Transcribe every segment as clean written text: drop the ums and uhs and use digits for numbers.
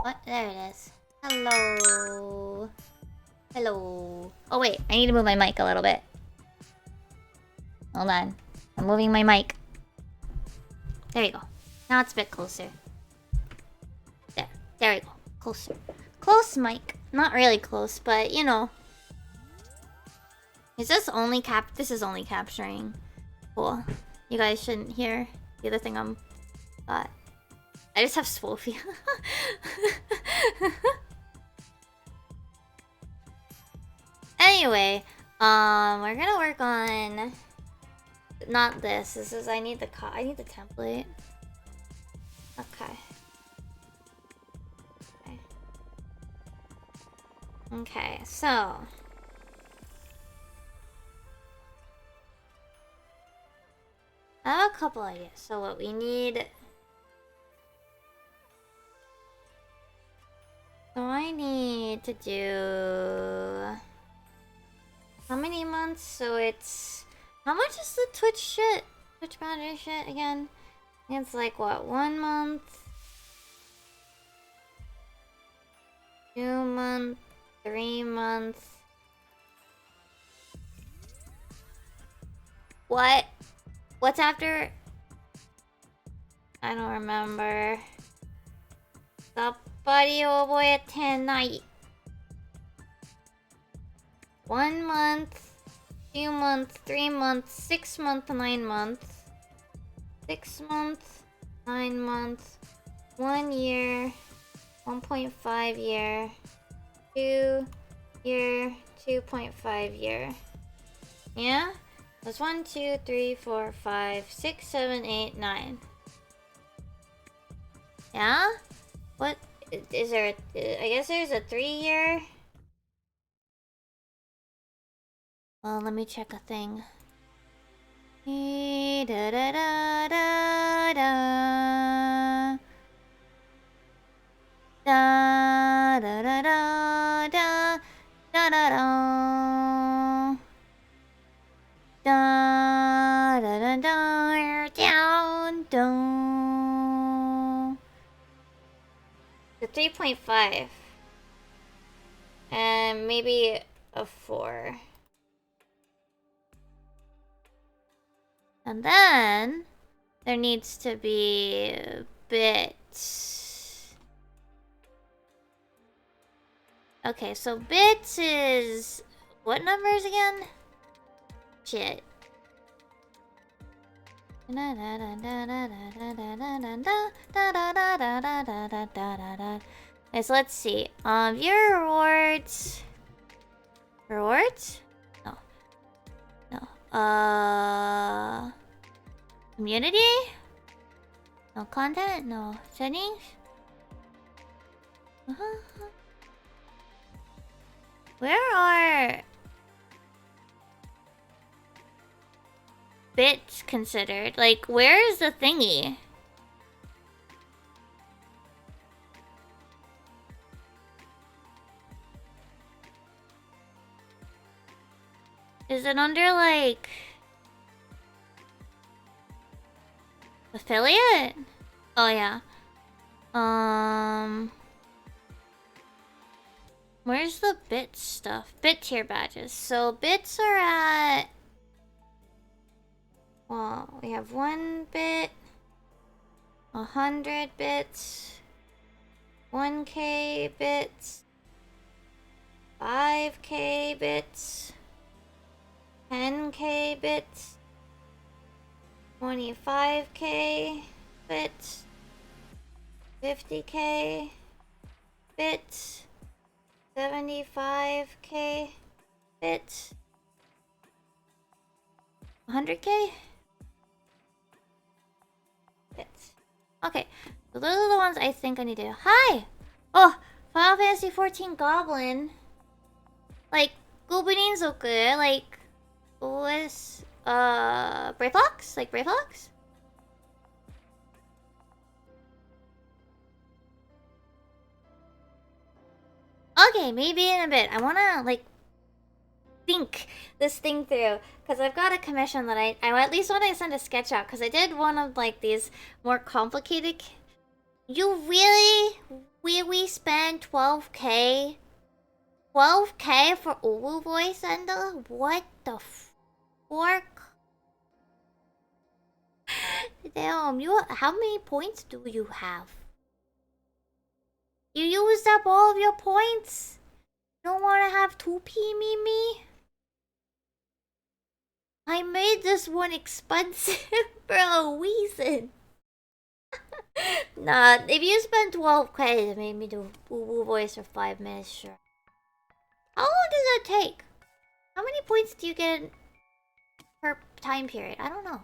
What? There it is. Hello. Hello. Oh wait, I need to move my mic a little bit. Hold on. I'm moving my mic. There you go. Now it's a bit closer. There. There we go. Closer. Close mic. Not really close, but you know. Is this only This is only capturing. Cool. You guys shouldn't hear the other thing I'm... But... I just have Swoofy. Anyway, we're gonna work on not this. This is I need the template. Okay. Okay, so I have a couple ideas. So what we need. So I need to do how many months? So it's how much is the Twitch shit? Twitch boundary shit again? It's like what, 1 month, 2 months, 3 months. What? What's after? I don't remember. Stop. 覚えてない 1 month, 2 months, 3 months, 6 months, 9 months, 6 months, 9 months, 1 year, 1.5 year, 2 year, 2.5 year. Yeah? That's 1, 2, 3, 4, 5, 6, 7, 8, 9. Yeah? What? Is there I guess there's a 3-year. Well, let me check a thing. Da da da da da da da da da da da da 3.5. And maybe a 4. And then there needs to be bits. Okay, so bits is what numbers again? Shit. Okay, so let's see. Viewer rewards. Rewards? No. No. Community? No content? No settings? Where are bits considered? Like, where is the thingy? Is it under, like, affiliate? Oh, yeah. Where's the bit stuff? Bit tier badges. So bits are at... Well, we have 1 bit, 100 bits, 1k bits, 5k bits, 10k bits, 25k bits, 50k bits, 75k bits, 100k bits. Okay, so those are the ones I think I need to. Hi! Oh, Final Fantasy 14 Goblin. Like, Goblininzoku, like, was, Brave Fox? Like, Brave Fox? Okay, maybe in a bit. I wanna, like, think this thing through. Because I've got a commission that I at least want to send a sketch out. Because I did one of, like, these more complicated... You really spend 12k? 12k for Uwu voice ender? What the fork? Damn, how many points do you have? You used up all of your points? You don't want to have 2p Mimi? I made this one expensive for a reason. Nah, if you spend 12k to make me do Uwu voice for 5 minutes, sure. How long does that take? How many points do you get per time period? I don't know.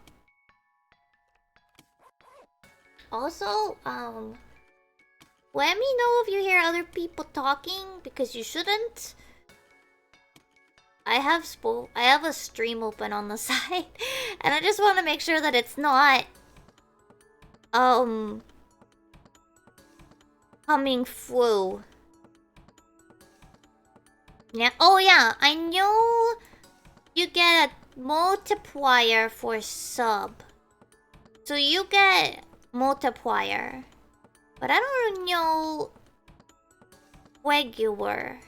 Also, let me know if you hear other people talking, because you shouldn't. I have a stream open on the side, and I just want to make sure that it's not coming through. Yeah. Oh yeah, I know you get a multiplier for sub. So you get multiplier. But I don't know regular.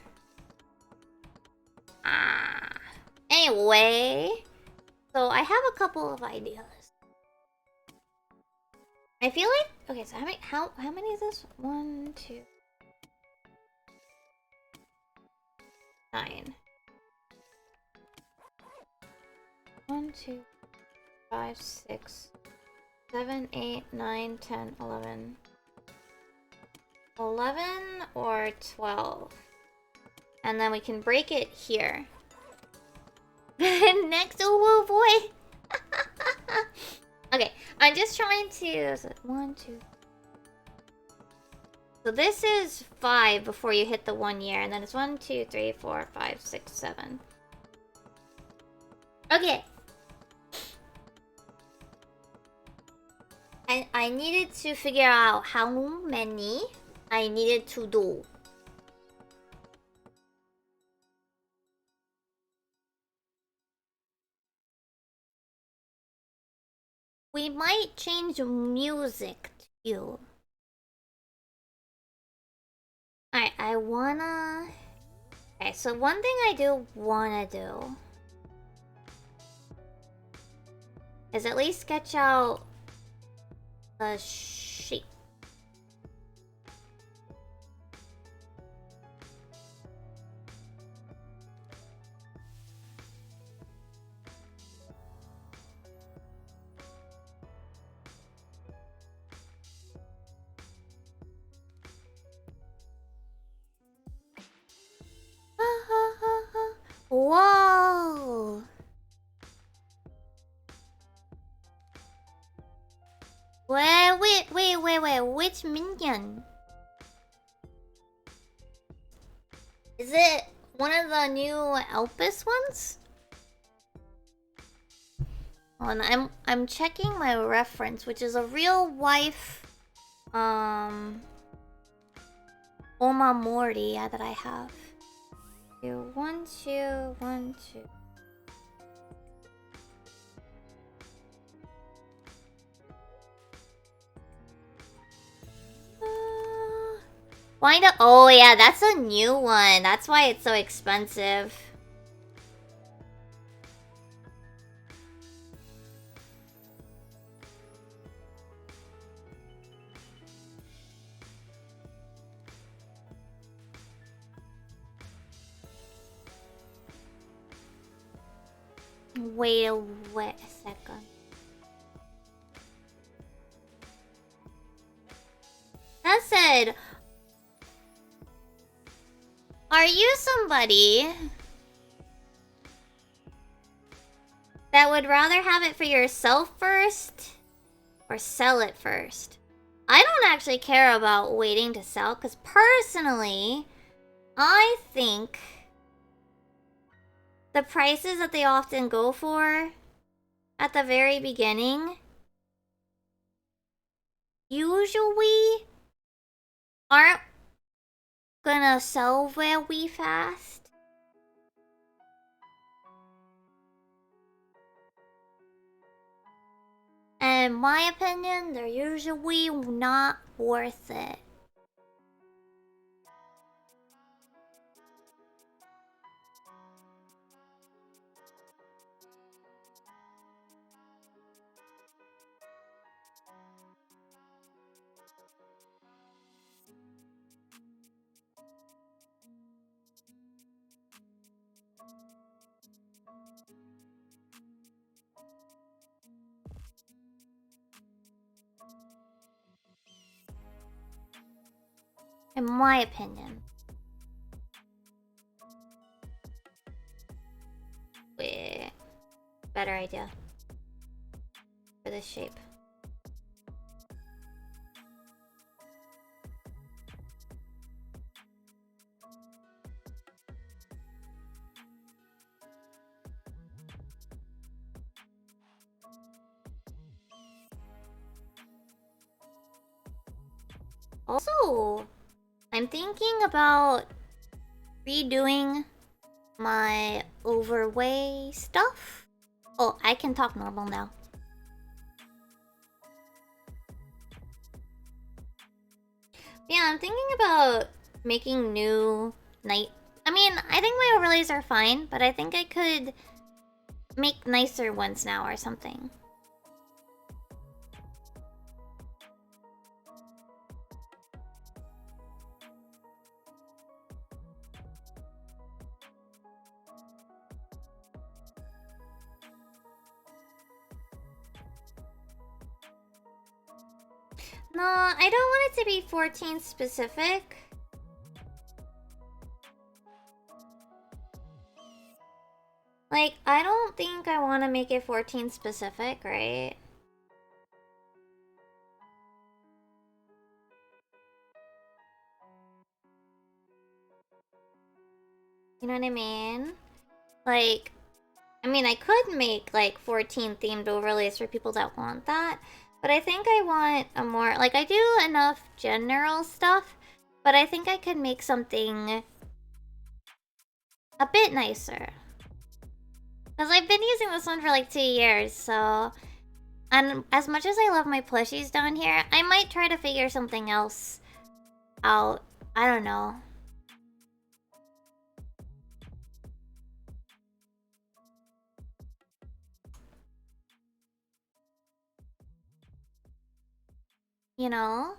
Anyway, so I have a couple of ideas. I feel like okay. So how many is this? 1, 2, 9. 1, 2, 5, 6, 7, 8, 9, 10, 11. 11 or 12. And then we can break it here. Next, oh boy. Okay, I'm just trying to... So 1, 2. So this is 5 before you hit the 1 year. And then it's 1, 2, 3, 4, 5, 6, 7. Okay. And I needed to figure out how many I needed to do. We might change music too. Alright, I wanna... Okay, so one thing I do wanna do is at least sketch out the shape. Whoa! Wait, which minion? Is it one of the new Elpis ones? Hold on, I'm checking my reference, which is a real life Omamori that I have. 2, 1, 2, 1, 2. Wind up. Oh yeah, that's a new one. That's why it's so expensive. Wait a second. That said, are you somebody that would rather have it for yourself first or sell it first? I don't actually care about waiting to sell, because personally, I think the prices that they often go for at the very beginning usually aren't gonna sell very fast. And in my opinion, they're usually not worth it. In my opinion. Wait. Better idea. For this shape. Also, I'm thinking about redoing my overway stuff. Oh, I can talk normal now. Yeah, I'm thinking about making new night. I mean, I think my overlays are fine, but I think I could make nicer ones now or something. No, I don't want it to be 14 specific. Like, I don't think I want to make it 14 specific, right? You know what I mean? Like, I mean, I could make, like, 14 themed overlays for people that want that. But I think I want a more... Like, I do enough general stuff. But I think I could make something a bit nicer. Because I've been using this one for, like, 2 years, so... And as much as I love my plushies down here, I might try to figure something else out I don't know. You know?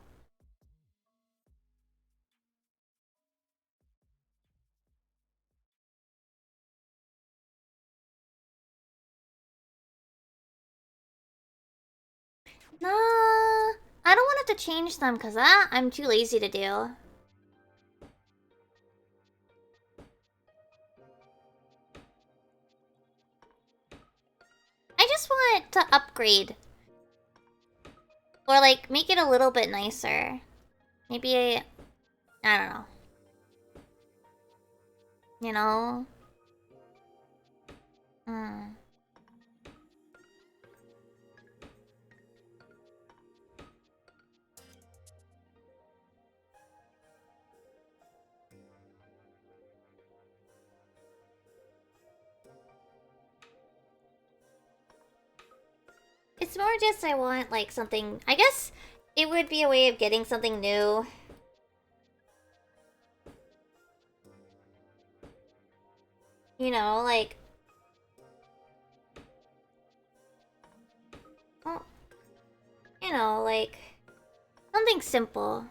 Nah, I don't want it to change them because I'm too lazy to do. I just want to upgrade. Or like, make it a little bit nicer. Maybe, I don't know. You know? Hmm. It's more just I want like something, I guess it would be a way of getting something new. You know, like, well, you know, like, something simple.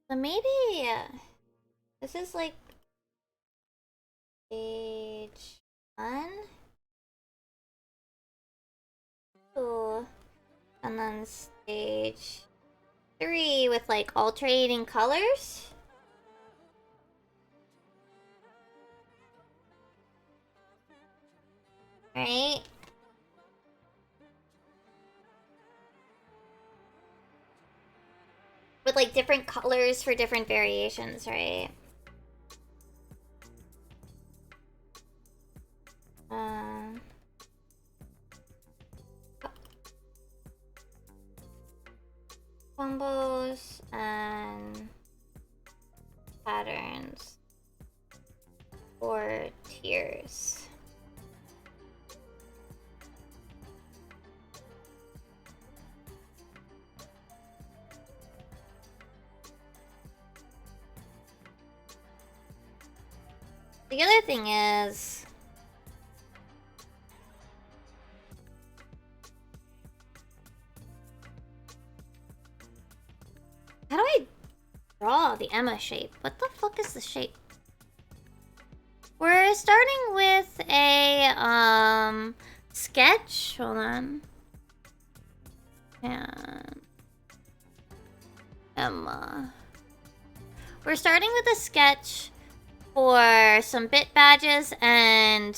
So maybe, this is like stage 1? Ooh. And then stage 3 with like alternating colors? Right? With like different colors for different variations, right? Um, combos and patterns for tiers. The other thing is, how do I draw the Emma shape? What the fuck is the shape? We're starting with a sketch. Hold on. And Emma. We're starting with a sketch for some bit badges and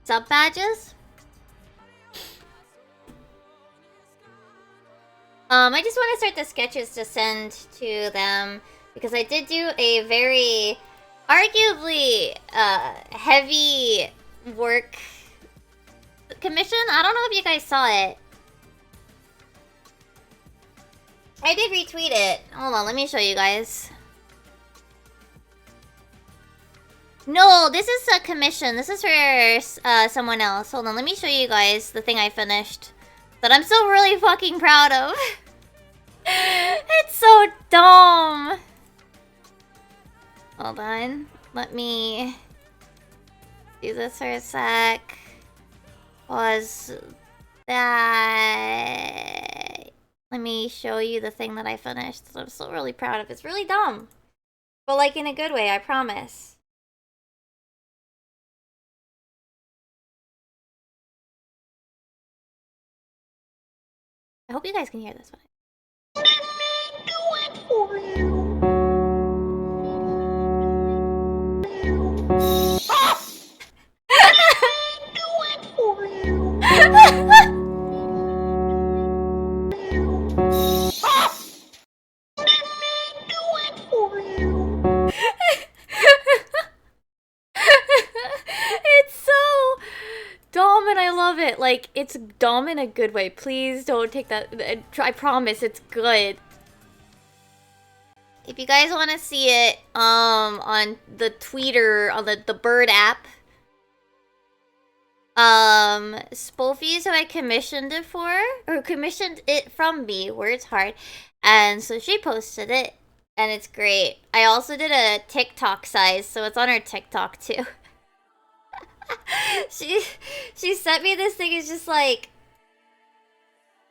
sub badges. I just want to start the sketches to send to them because I did do a very arguably heavy work commission. I don't know if you guys saw it. I did retweet it. Hold on, let me show you guys. No, this is a commission. This is for someone else. Hold on, let me show you guys the thing I finished that I'm still really fucking proud of. It's so dumb. Hold on. Let me do this for a sec. Was that... Let me show you the thing that I finished that I'm still really proud of. It's really dumb. But like in a good way, I promise. I hope you guys can hear this one. Let me do it for you. Do it for you. Let me do it for you. It's so dumb and I love it. Like, it's dumb in a good way. Please don't take that. I promise it's good. If you guys want to see it, on the Tweeter, on the Bird app, Spofie, who I commissioned it for, or commissioned it from me, words hard, and so she posted it, and it's great. I also did a TikTok size, so it's on her TikTok too. she sent me this thing. It's just like,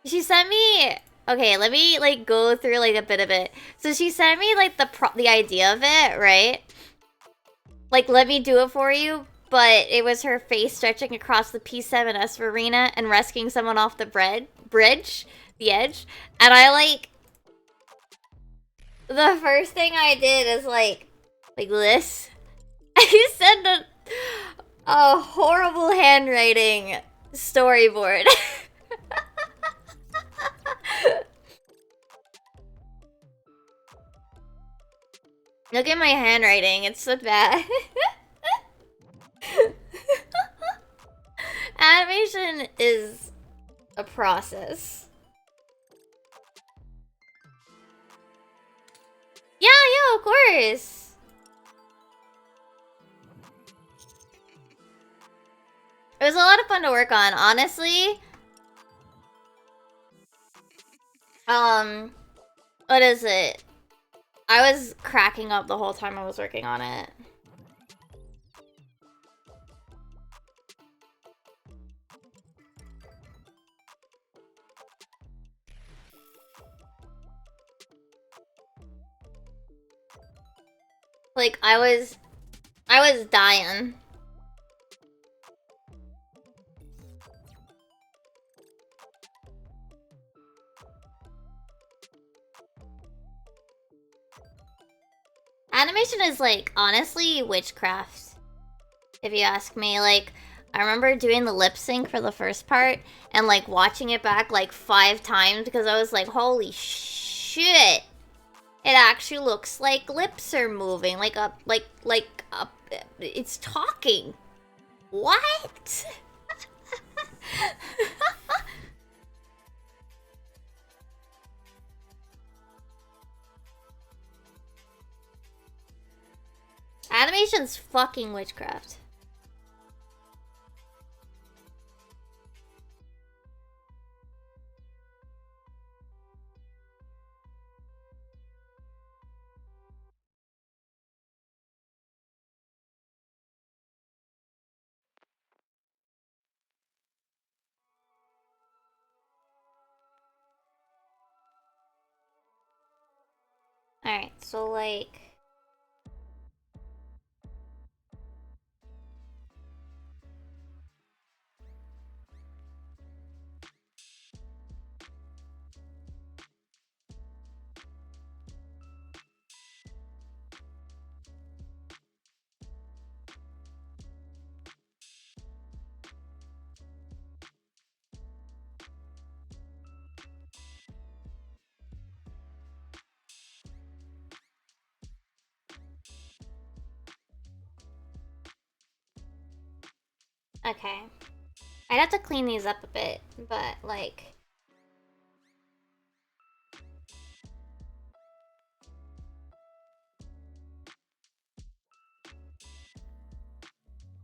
she sent me. Okay, let me like go through like a bit of it. So she sent me like the idea of it, right? Like, let me do it for you. But it was her face stretching across the P7S arena and rescuing someone off the bridge, the edge. And I like, the first thing I did is like this. I sent a horrible handwriting storyboard. Look at my handwriting, it's so bad. Animation is a process. Yeah, of course. It was a lot of fun to work on, honestly. What is it? I was cracking up the whole time I was working on it. Like, I was dying. Animation is like, honestly, witchcraft. If you ask me, like, I remember doing the lip sync for the first part and like watching it back like 5 times because I was like, holy shit. It actually looks like lips are moving, like it's talking. What? Animation's fucking witchcraft. Alright, so like... Okay. I'd have to clean these up a bit, but like...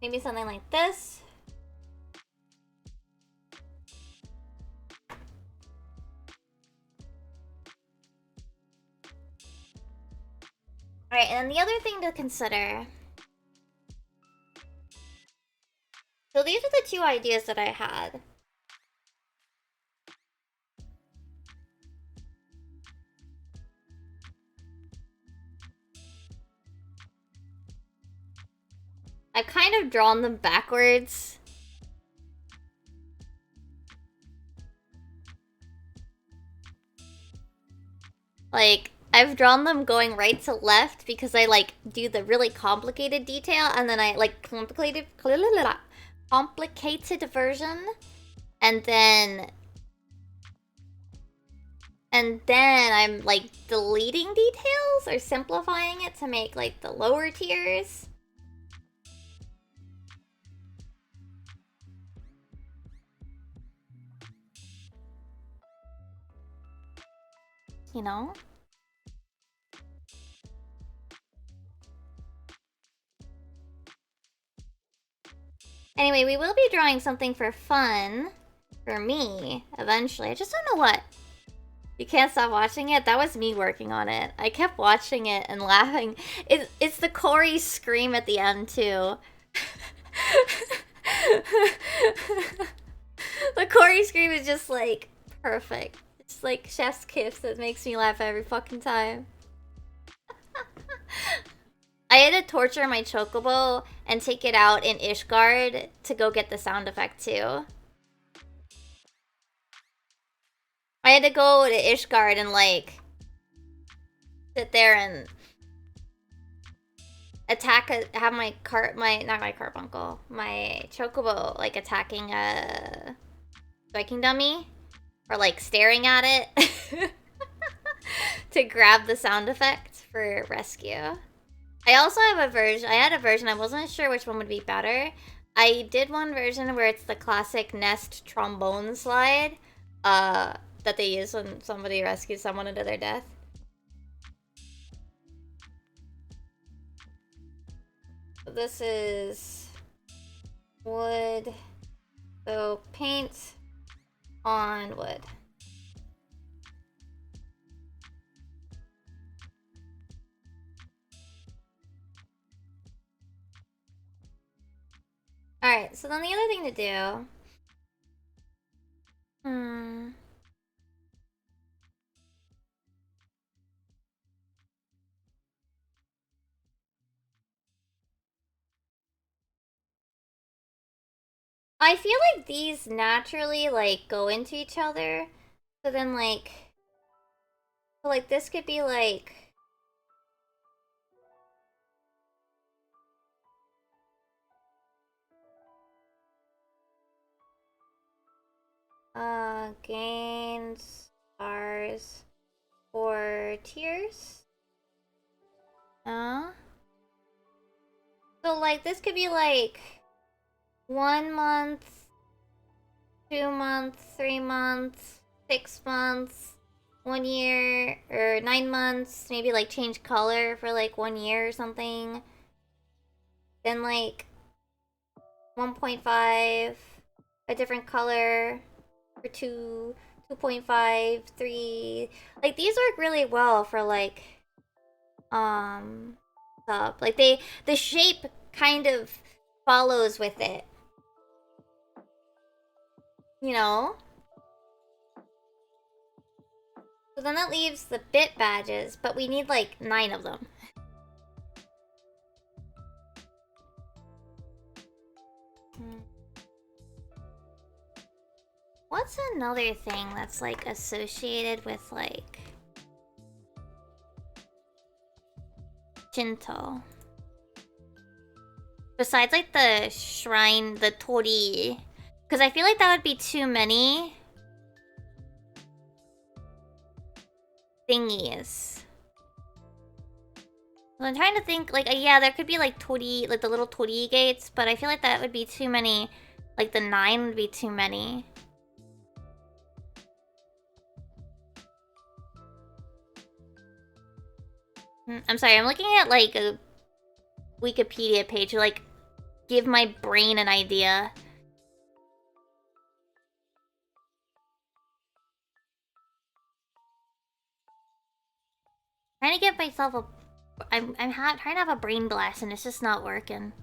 maybe something like this. Alright, and then the other thing to consider... so these are the 2 ideas that I had. I've kind of drawn them backwards. Like, I've drawn them going right to left because I, like, do the really complicated detail, and then I, like, complicated version, and then I'm, like, deleting details or simplifying it to make, like, the lower tiers. You know? Anyway, we will be drawing something for fun. For me, eventually. I just don't know what. You can't stop watching it? That was me working on it. I kept watching it and laughing. It's the Corey scream at the end, too. The Corey scream is just, like, perfect. It's like chef's kiss that makes me laugh every fucking time. I had to torture my chocobo and take it out in Ishgard to go get the sound effect too. I had to go to Ishgard and like sit there and have my carbuncle, my chocobo like attacking a striking dummy or like staring at it to grab the sound effect for rescue. I also have a version. I had a version. I wasn't sure which one would be better. I did one version where it's the classic Nest trombone slide that they use when somebody rescues someone into their death. This is wood. So paint on wood. Alright, so then the other thing to do... I feel like these naturally, like, go into each other. So then, like... So, like, this could be, like... gains, stars, or tiers? So, like, this could be, like, 1 month, 2 months, 3 months, 6 months, 1 year, or 9 months, maybe, like, change color for, like, 1 year or something. Then, like, 1.5, a different color for 2, 2.5, 3. Like, these work really well for, like, sub. Like, the shape kind of follows with it. You know? So then that leaves the bit badges, but we need, like, 9 of them. What's another thing that's, like, associated with, like... Shinto? Besides, like, the shrine, the tori. Because I feel like that would be too many... thingies. So I'm trying to think, like, yeah, there could be, like, tori, like, the little tori gates, but I feel like that would be too many. Like, the 9 would be too many. I'm sorry, I'm looking at, like, a Wikipedia page to, like, give my brain an idea. Trying to get myself a... I'm trying to have a brain blast and it's just not working.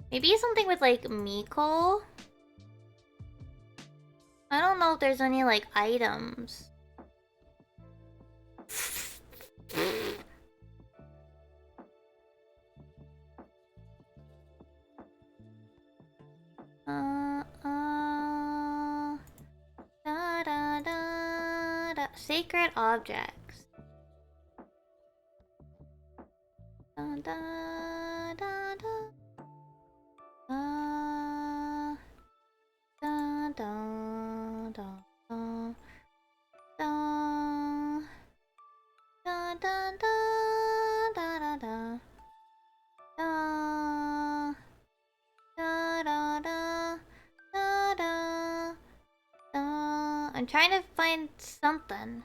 Maybe something with, like, Miko? I don't know if there's any, like, items. da. Sacred objects. Da da da da. Da da da da. Da da da da da da da. Da da da da da da da. I'm trying to find something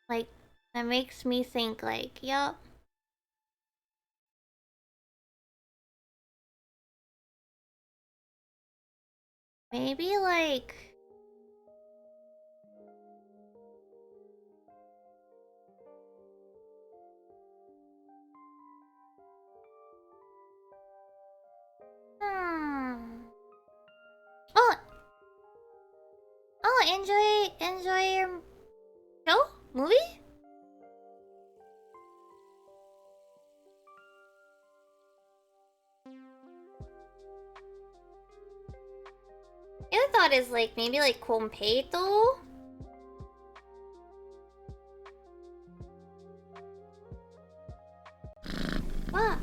like that makes me think like, yup. Maybe like Oh, enjoy your show? Movie? The other thought is like maybe like completo. What?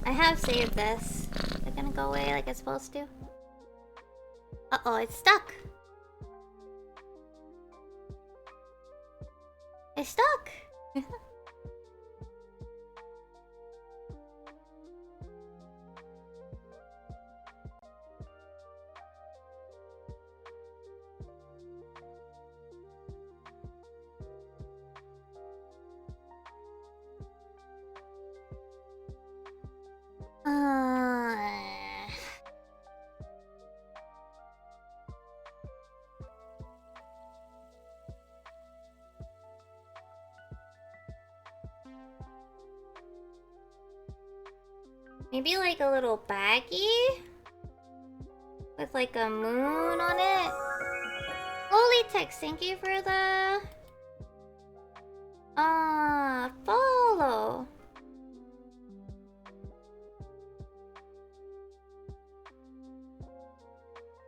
I have saved this. Is it gonna go away like it's supposed to? Uh-oh, it's stuck. It's stuck. Maybe like a little baggie with like a moon on it. Holy text, thank you for the follow.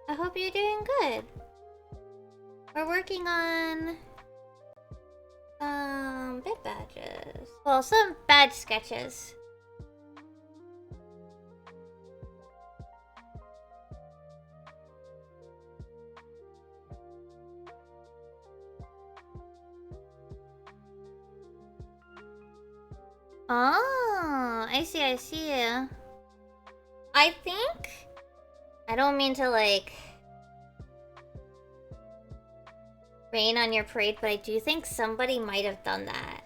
I hope you're doing good. We're working on bit badges. Well, some badge sketches. Oh, I see. I think... I don't mean to, like... rain on your parade, but I do think somebody might have done that.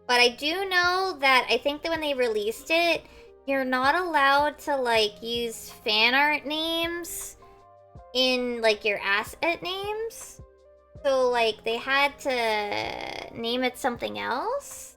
But I do know that I think that when they released it, you're not allowed to, like, use fan art names in, like, your asset names. So, like, they had to name it something else.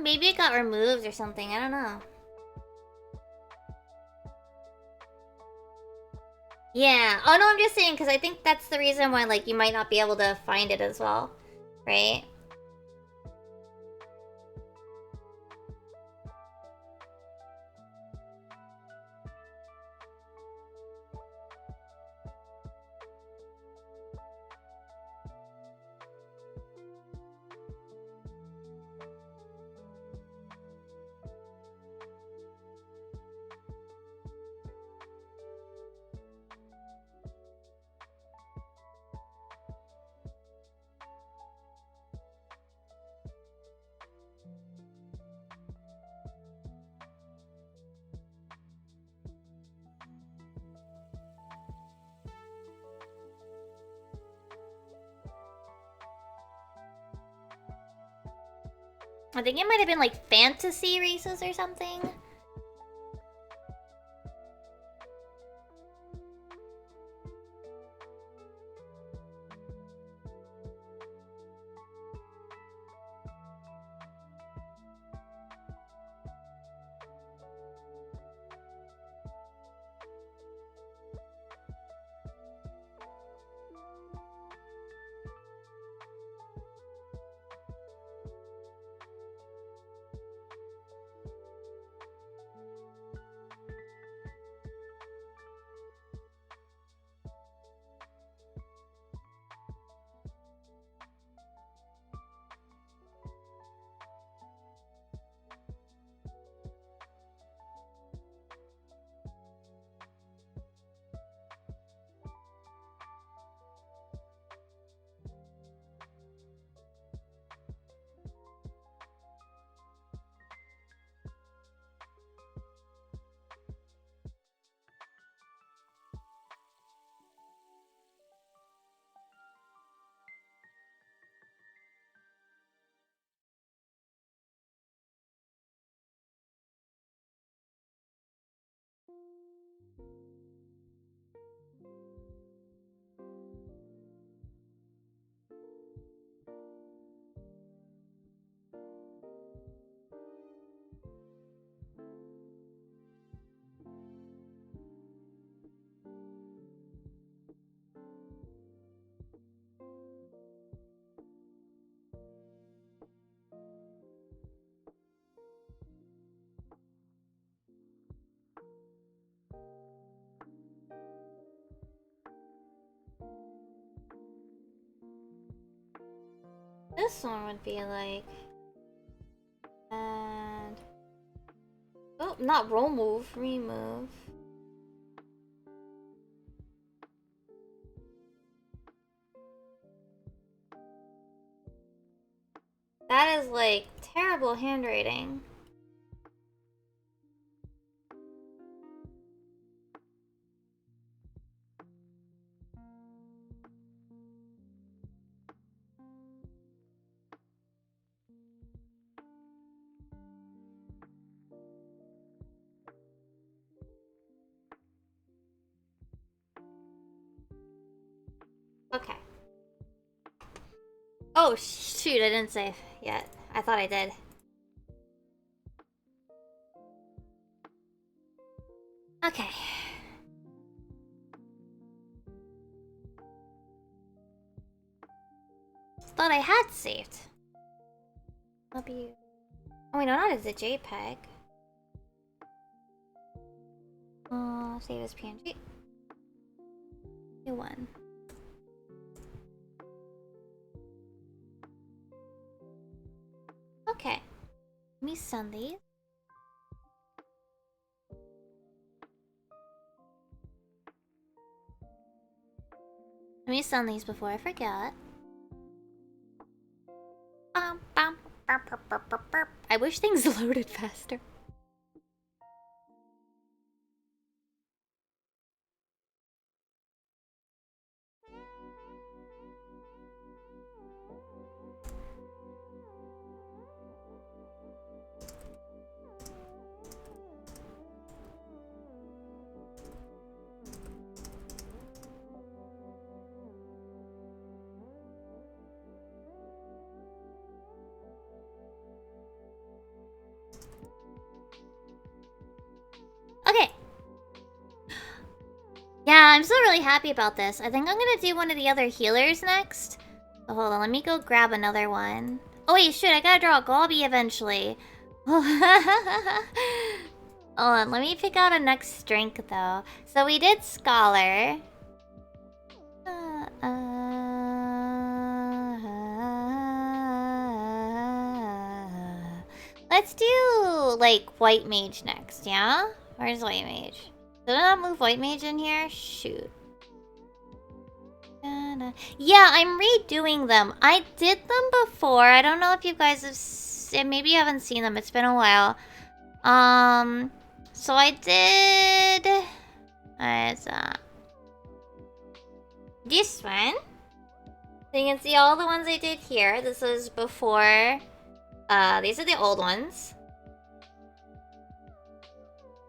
Maybe it got removed or something. I don't know. Yeah. Oh, no, I'm just saying, because I think that's the reason why, like, you might not be able to find it as well. Right? I think it might have been like fantasy races or something. This one would be like, and oh, not roll move, remove. That is like terrible handwriting. Okay. Oh shoot, I didn't save yet. I thought I did. Okay. Thought I had saved. Oh wait, no, not as a JPEG. Save as PNG. New one. Okay. Let me send these. Let me send these before I forget. I wish things loaded faster. Okay. Yeah, I'm still really happy about this. I think I'm gonna do one of the other healers next. Oh, hold on, let me go grab another one. Oh wait, shoot, I gotta draw a Gobby eventually. Hold on, let me pick out a next drink though. So we did Scholar. Let's do, like, White Mage next, yeah? Where's White Mage? Did I not move White Mage in here? Shoot. Yeah, I'm redoing them. I did them before. I don't know if you guys have... Maybe you haven't seen them. It's been a while. So I did... this one. So you can see all the ones I did here. This was before... these are the old ones.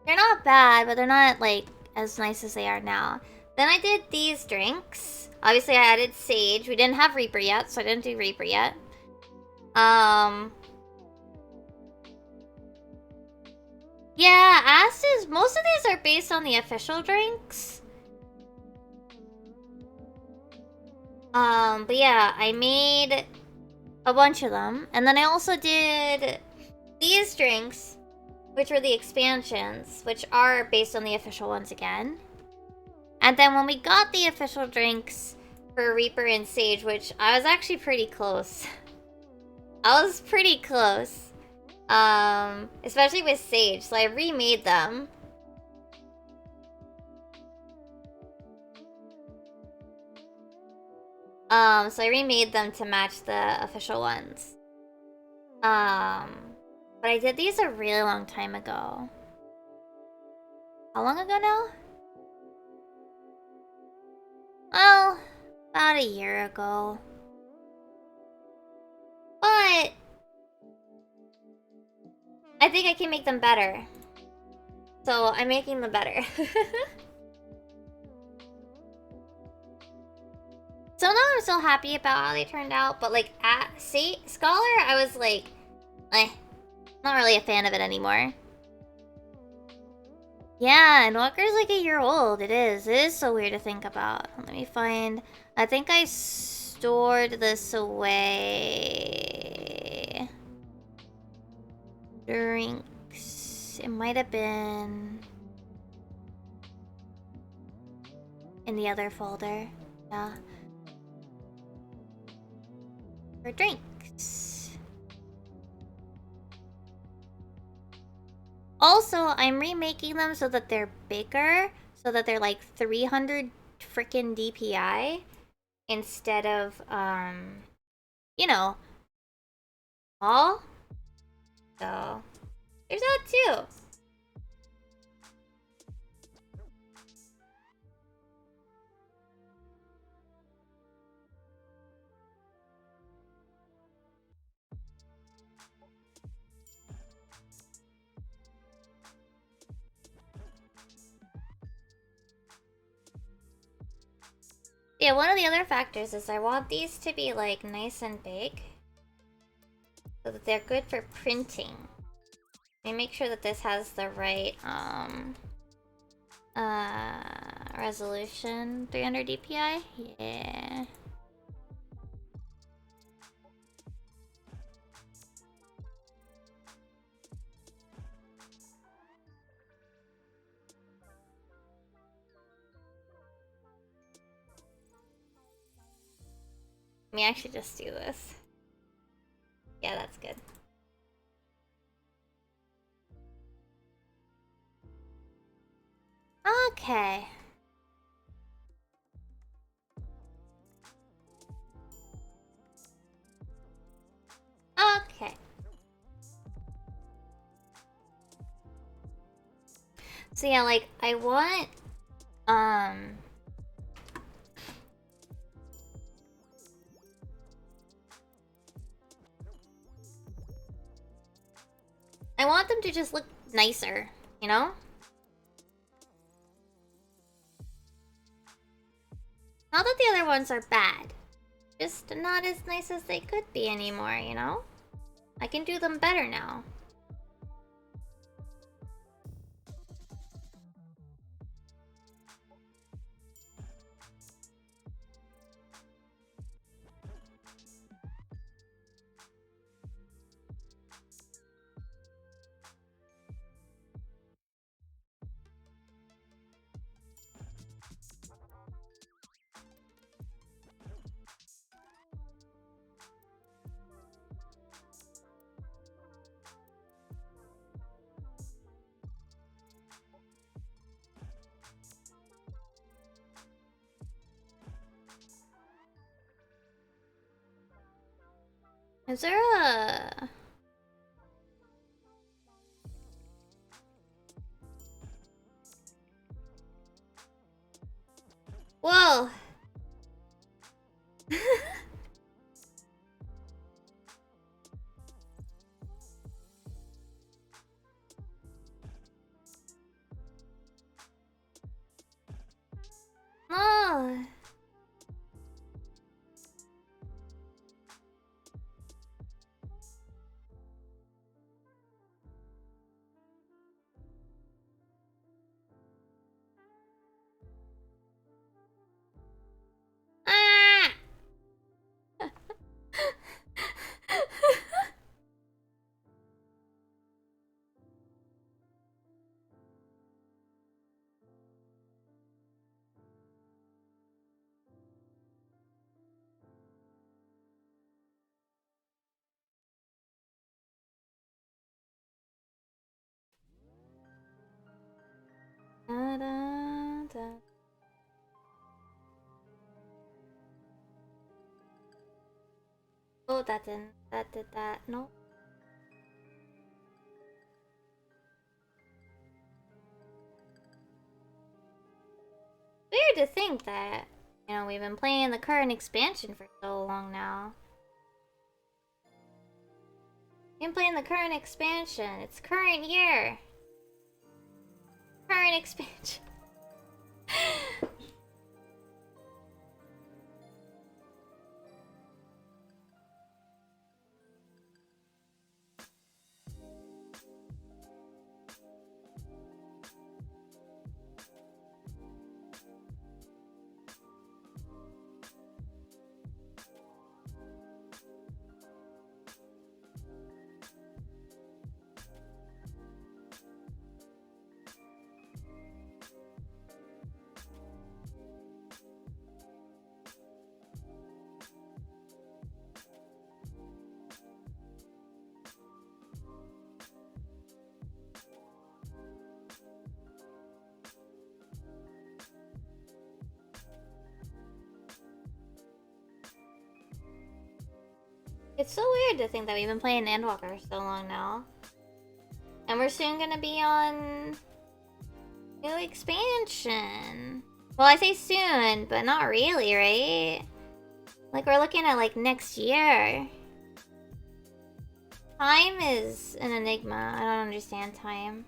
They're not bad, but they're not, like, as nice as they are now. Then I did these drinks. Obviously, I added Sage. We didn't have Reaper yet, so I didn't do Reaper yet. Yeah, Asses, most of these are based on the official drinks. But yeah, I made a bunch of them. And then I also did these drinks, which were the expansions, which are based on the official ones again. And then when we got the official drinks for Reaper and Sage, which I was actually pretty close. I was pretty close. Especially with Sage, so I remade them. So I remade them to match the official ones. But I did these a really long time ago. How long ago now? Well, about a year ago. But I think I can make them better. So I'm making them better. So now I'm still happy about how they turned out, but like Scholar, I was like, not really a fan of it anymore. Yeah, and Walker's like a year old. It is. It is so weird to think about. Let me find. I think I stored this away. Drinks. It might have been in the other folder. Yeah. For drinks. Also, I'm remaking them so that they're bigger, so that they're like 300 freaking DPI instead of you know, all. So there's that too. Yeah, one of the other factors is I want these to be like nice and big so that they're good for printing. Let me make sure that this has the right resolution. 300 DPI? Yeah. Let me actually just do this. Yeah, that's good. Okay. Okay. So yeah, like I want I want them to just look nicer, you know? Not that the other ones are bad. Just not as nice as they could be anymore, you know? I can do them better now. Is there a... Whoa! No! Ah! Da, da, da. Oh, that didn't. That did that. No. Weird to think that, you know, we've been playing the current expansion for so long now. Been playing the current expansion. It's current year. Current expansion. It's so weird to think that we've been playing Endwalker so long now. And we're soon gonna be on new expansion. Well, I say soon, but not really, right? Like, we're looking at, like, next year. Time is an enigma. I don't understand time.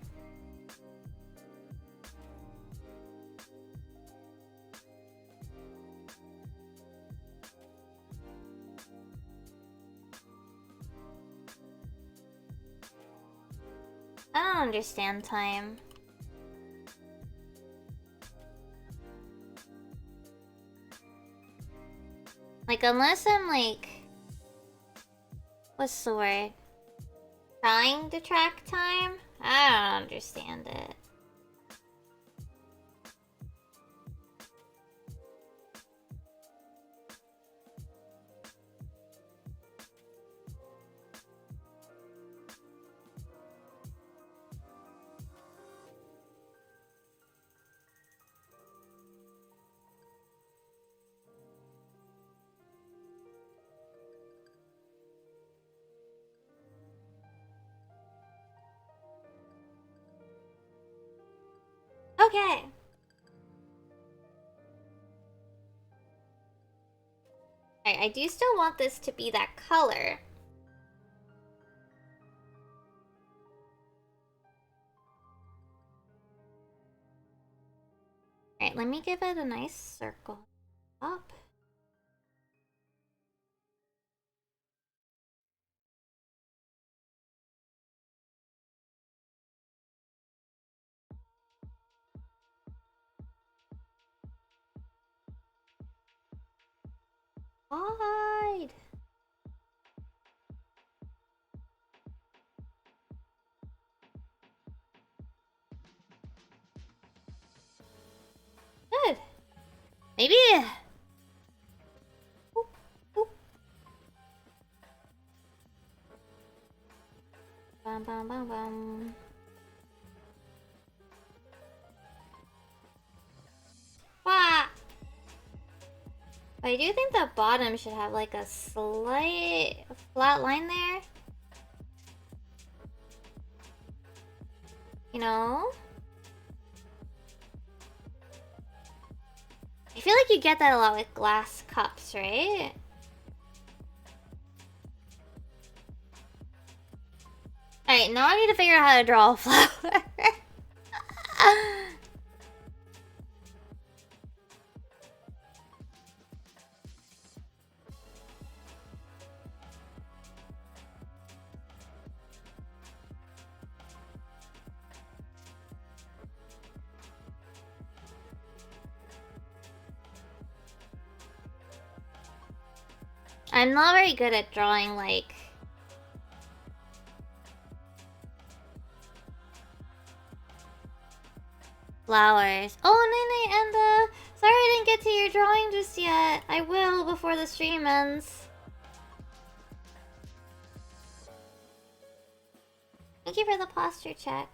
I don't understand time. Like, unless I'm, like... What's the word? Trying to track time? I don't understand it. Okay. Alright, I do still want this to be that color. Alright, let me give it a nice circle. Up. Hide. Good. Maybe. Oop, oop. Bum, bum, bum, bum. Wah! But I do think the bottom should have like a slight flat line there. You know? I feel like you get that a lot with glass cups, right? Alright, now I need to figure out how to draw a flower. I'm not very good at drawing, like... flowers. Oh, Nene, and sorry I didn't get to your drawing just yet. I will before the stream ends. Thank you for the posture check.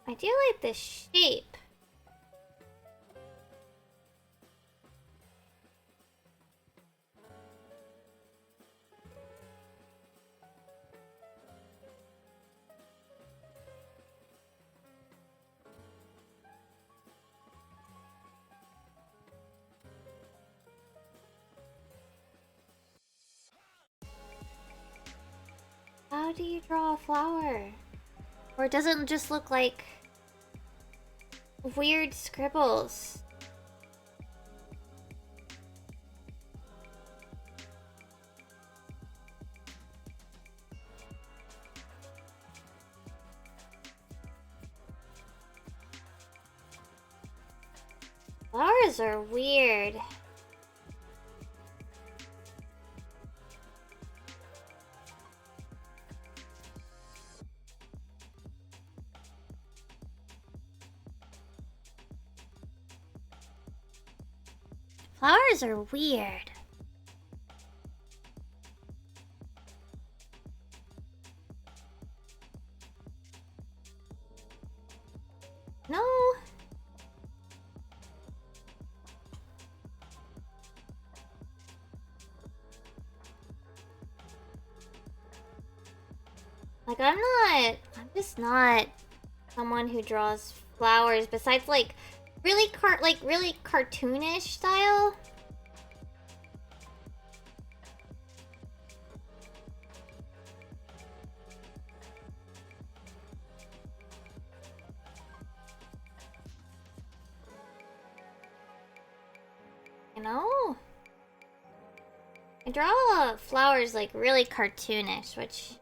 I do like this shape. How do you draw a flower? Or does it just look like weird scribbles? Flowers are weird. Flowers are weird. No. Like, I'm just not someone who draws flowers besides, like, really cartoonish style. You know? I draw flowers, like, really cartoonish, which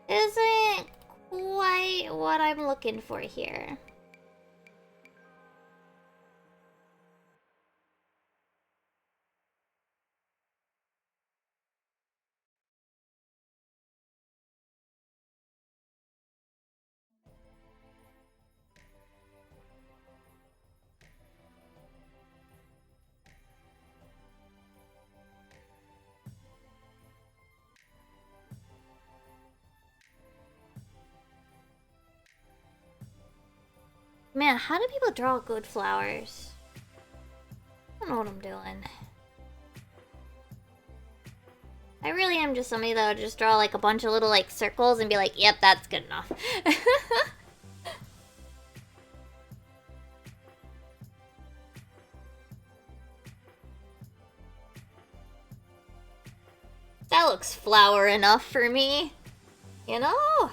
isn't quite what I'm looking for here. Man, how do people draw good flowers? I don't know what I'm doing. I really am just somebody that would just draw like a bunch of little like circles and be like, yep, that's good enough. That looks flower enough for me. You know?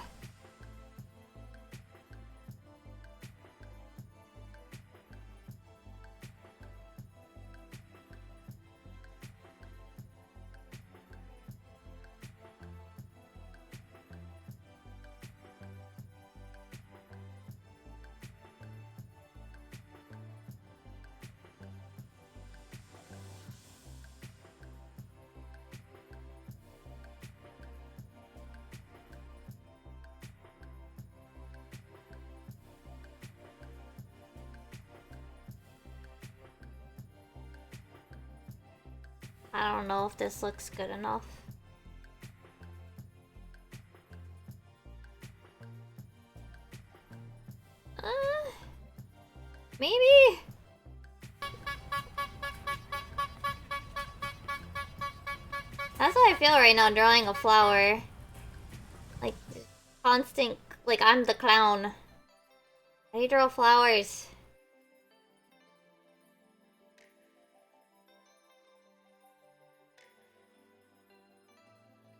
I don't know if this looks good enough. Maybe? That's how I feel right now drawing a flower. Like, constant, like I'm the clown. How do you draw flowers?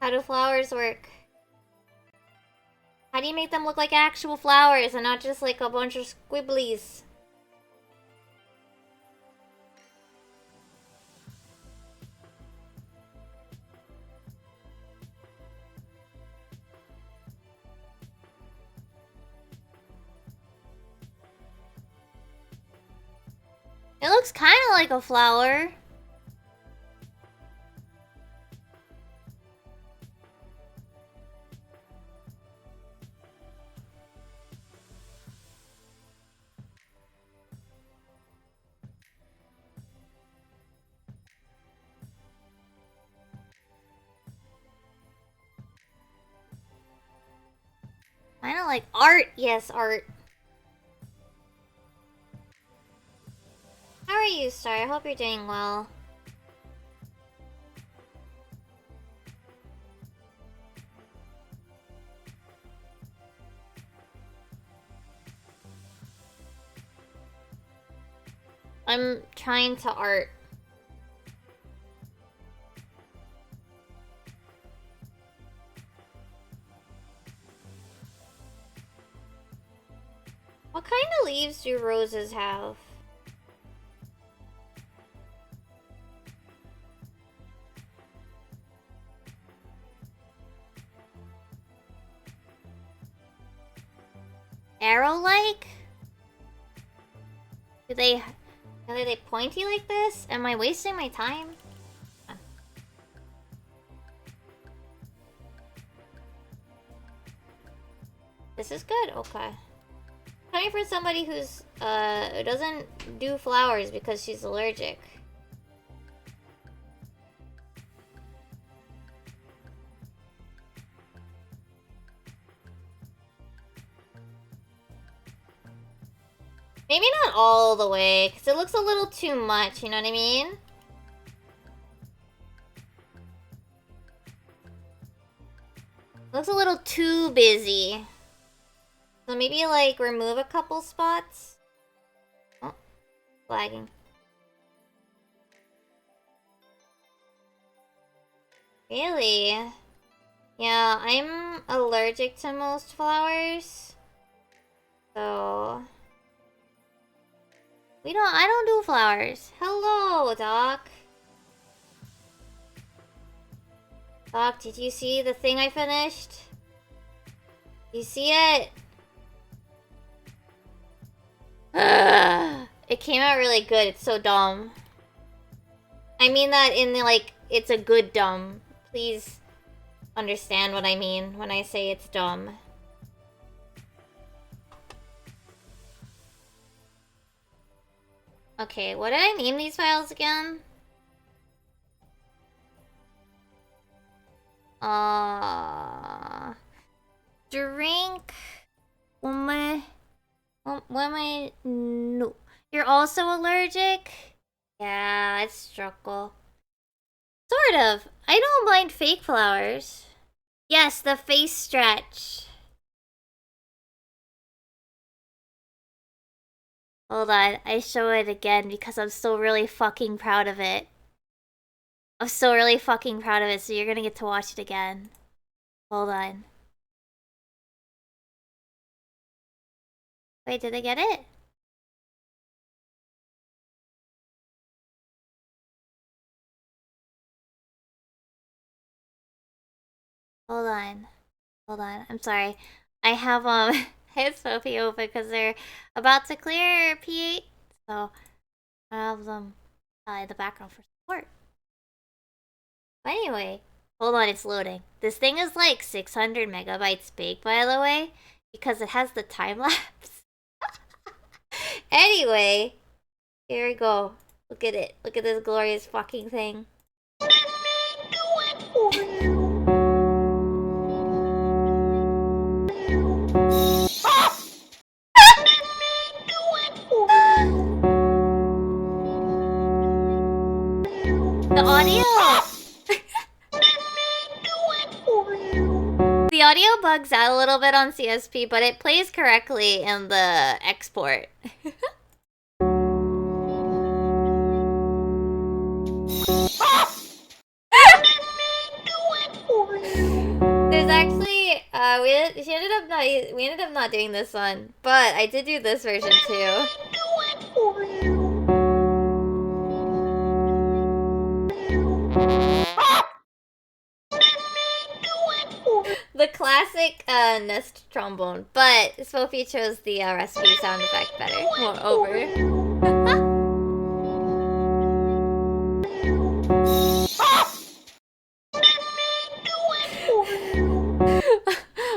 How do flowers work? How do you make them look like actual flowers and not just like a bunch of squibblies? It looks kind of like a flower. Kind of like art. Yes, art. How are you, Star? I hope you're doing well. I'm trying to art. What kind of leaves do roses have? Arrow-like? Are they pointy like this? Am I wasting my time? This is good, okay. Coming from somebody who's, doesn't do flowers because she's allergic. Maybe not all the way, because it looks a little too much, you know what I mean? Looks a little too busy. So maybe like remove a couple spots. Oh, lagging. Really? Yeah, I'm allergic to most flowers. So I don't do flowers. Hello, Doc. Doc, did you see the thing I finished? You see it? Ugh. It came out really good. It's so dumb. I mean that in the, like, it's a good dumb. Please understand what I mean when I say it's dumb. Okay, what did I name these files again? Drink. No. You're also allergic? Yeah, it's struggle. Sort of. I don't mind fake flowers. Yes, the face stretch. Hold on, I show it again because I'm still really fucking proud of it. I'm still really fucking proud of it, so you're gonna get to watch it again. Hold on. Wait, did I get it? Hold on. Hold on. I'm sorry. I have I have Sophie open because they're about to clear P8. So I have them in the background for support. But anyway, hold on, it's loading. This thing is like 600 megabytes big, by the way, because it has the time lapse. Anyway, here we go. Look at it. Look at this glorious fucking thing. Let me do it for you. Let me do it for you. The audio. Let me do it for you. The audio bugs out a little bit on CSP, but it plays correctly in the export. There's actually we ended up not doing this one, but I did do this version too. The classic nest trombone, but Sophie chose the rescue sound effect better. Moreover.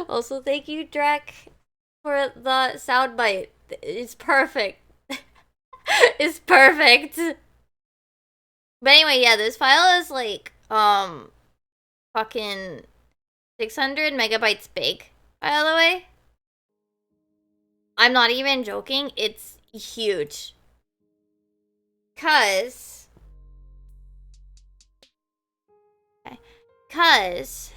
Also, thank you, Drek, for the soundbite. It's perfect. It's perfect. But anyway, yeah, this file is like, fucking 600 megabytes big, by the way. I'm not even joking, it's huge. Cause... Okay. Cause...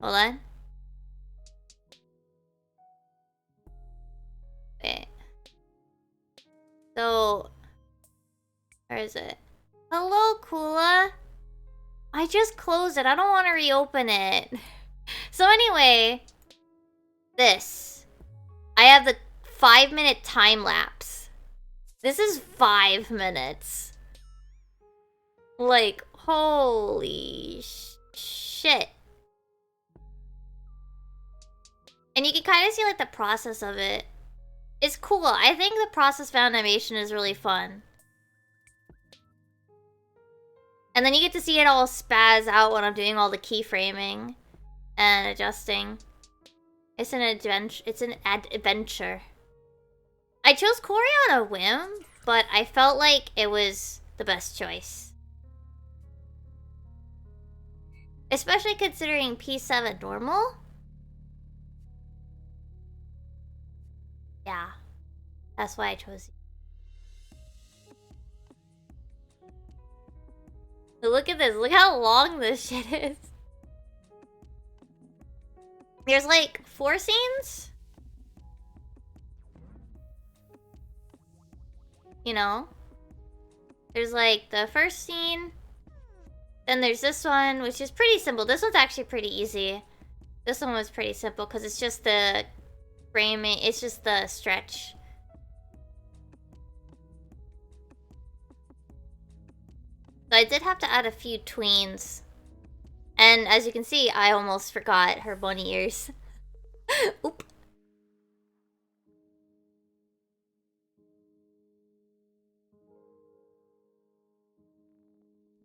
Hold on. Wait. So... Where is it? Hello, Kula. I just closed it. I don't want to reopen it. So anyway, this. I have the 5-minute time lapse. This is 5 minutes. Like, holy shit. And you can kind of see like the process of it. It's cool. I think the process of animation is really fun. And then you get to see it all spaz out when I'm doing all the keyframing and adjusting. It's an adventure. It's an adventure. I chose Corey on a whim, but I felt like it was the best choice. Especially considering P7 normal. Yeah, that's why I chose it. Look at this. Look how long this shit is. There's like 4 scenes? You know? There's like the first scene. Then there's this one, which is pretty simple. This one's actually pretty easy. This one was pretty simple because it's just the framing, it's just the stretch. So I did have to add a few tweens. And as you can see, I almost forgot her bunny ears. Oop.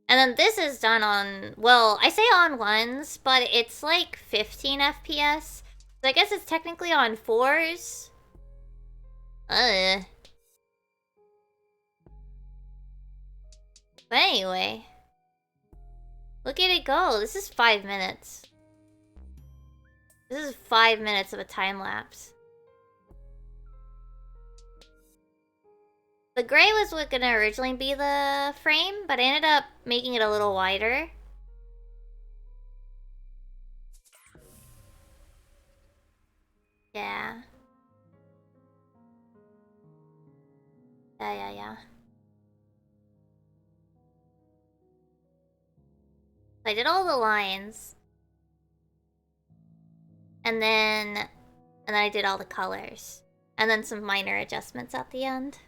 And then this is done on, well, I say on ones, but it's like 15 FPS. So I guess it's technically on 4s. But anyway. Look at it go. This is 5 minutes. This is 5 minutes of a time lapse. The gray was what gonna originally be the frame, but I ended up making it a little wider. Yeah. Yeah. So I did all the lines. And then I did all the colors. And then some minor adjustments at the end.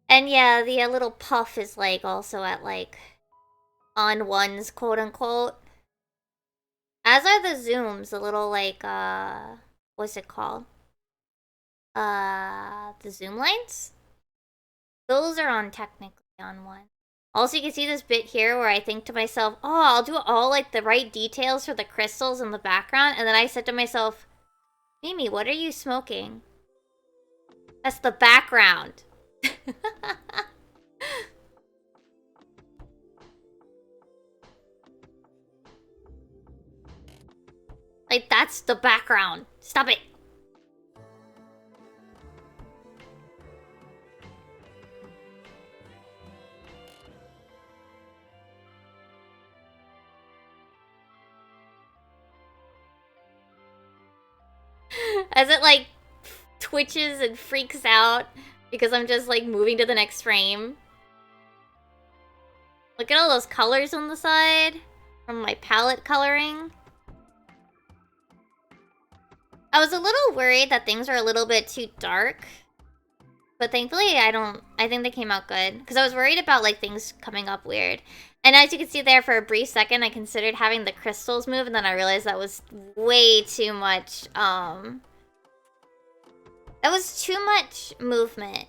And yeah, the little puff is like also at like on ones, quote unquote. As are the zooms, the little like what's it called? The zoom lines? Those are on technically on one. Also, you can see this bit here where I think to myself, oh, I'll do all like the right details for the crystals in the background, and then I said to myself, Mimi, what are you smoking? That's the background. Like, that's the background. Stop it. As it like twitches and freaks out because I'm just like moving to the next frame. Look at all those colors on the side from my palette coloring. I was a little worried that things are a little bit too dark. But thankfully, I think they came out good. Because I was worried about, like, things coming up weird. And as you can see there, for a brief second, I considered having the crystals move. And then I realized that was way too much, that was too much movement.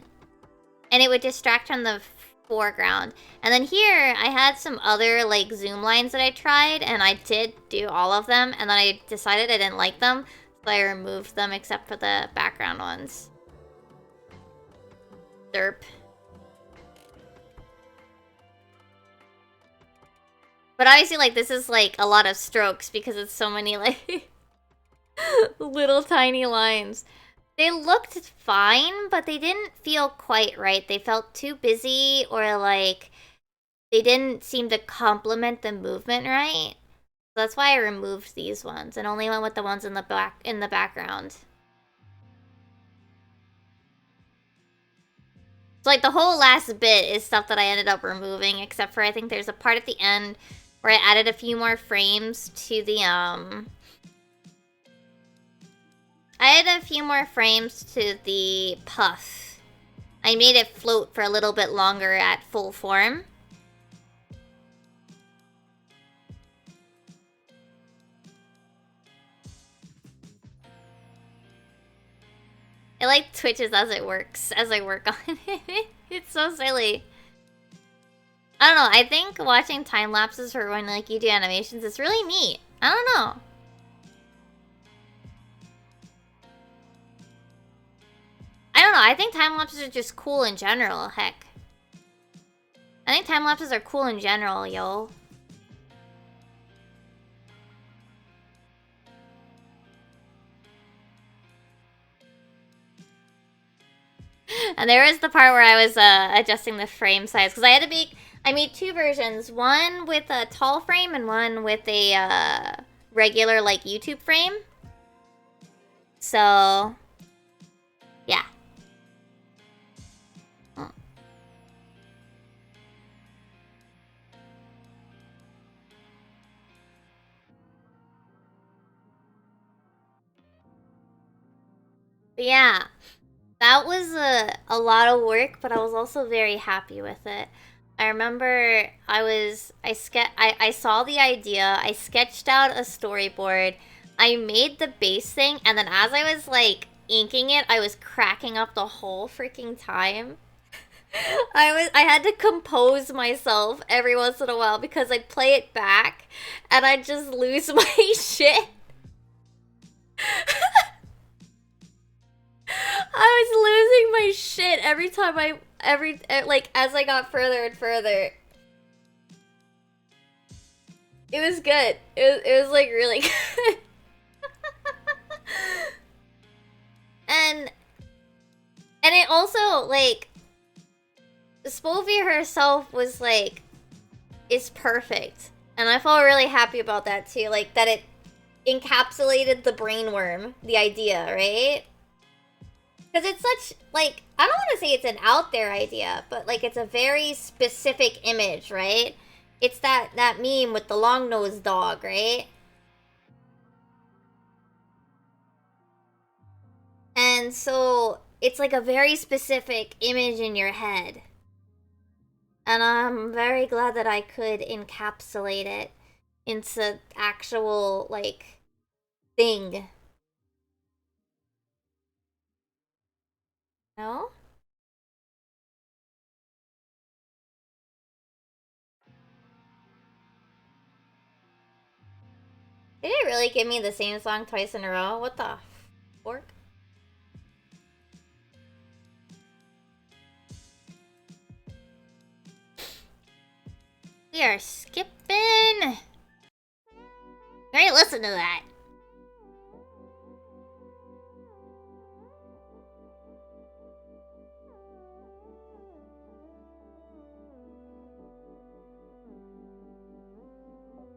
And it would distract from the foreground. And then here, I had some other, like, zoom lines that I tried. And I did do all of them. And then I decided I didn't like them. So I removed them except for the background ones. Derp. But obviously, like, this is, like, a lot of strokes because it's so many, like, little tiny lines. They looked fine, but they didn't feel quite right. They felt too busy or, like, they didn't seem to complement the movement right. So that's why I removed these ones and only went with the ones in the background. So, like, the whole last bit is stuff that I ended up removing, except for I think there's a part at the end where I added a few more frames to the, I added a few more frames to the puff. I made it float for a little bit longer at full form. It, like, twitches as it works, as I work on it. It's so silly. I don't know, I think watching time lapses for when, like, you do animations is really neat. I don't know. I don't know, I think time lapses are just cool in general, heck. I think time lapses are cool in general, yo. And there was the part where I was adjusting the frame size because I made 2 versions, one with a tall frame and one with a regular like YouTube frame. So, yeah. But yeah, that was a lot of work, but I was also very happy with it. I remember I saw the idea, I sketched out a storyboard, I made the base thing, and then as I was like inking it, I was cracking up the whole freaking time. I had to compose myself every once in a while because I'd play it back and I'd just lose my shit. I was losing my shit every time like as I got further and further. It was good. It was like really good. and it also like Spolvia herself was like is perfect. And I felt really happy about that too. Like that it encapsulated the brainworm, the idea, right? Because it's such, like, I don't want to say it's an out there idea, but, like, it's a very specific image, right? It's that meme with the long-nosed dog, right? And so, it's like a very specific image in your head. And I'm very glad that I could encapsulate it into actual, like, thing. No? Did it really give me the same song twice in a row? What the fork? We are skipping. Hey, listen to that.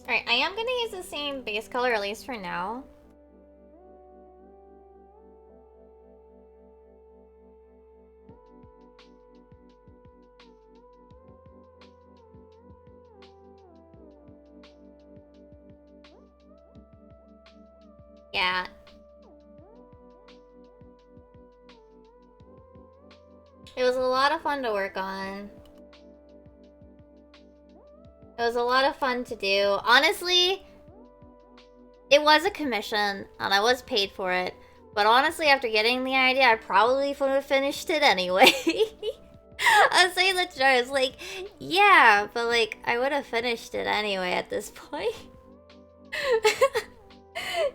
Alright, I am gonna use the same base color, at least for now. Yeah. It was a lot of fun to work on. It was a lot of fun to do. Honestly, it was a commission, and I was paid for it. But honestly, after getting the idea, I probably would have finished it anyway. I was saying that to Jar, I was like, yeah, but like, I would have finished it anyway at this point.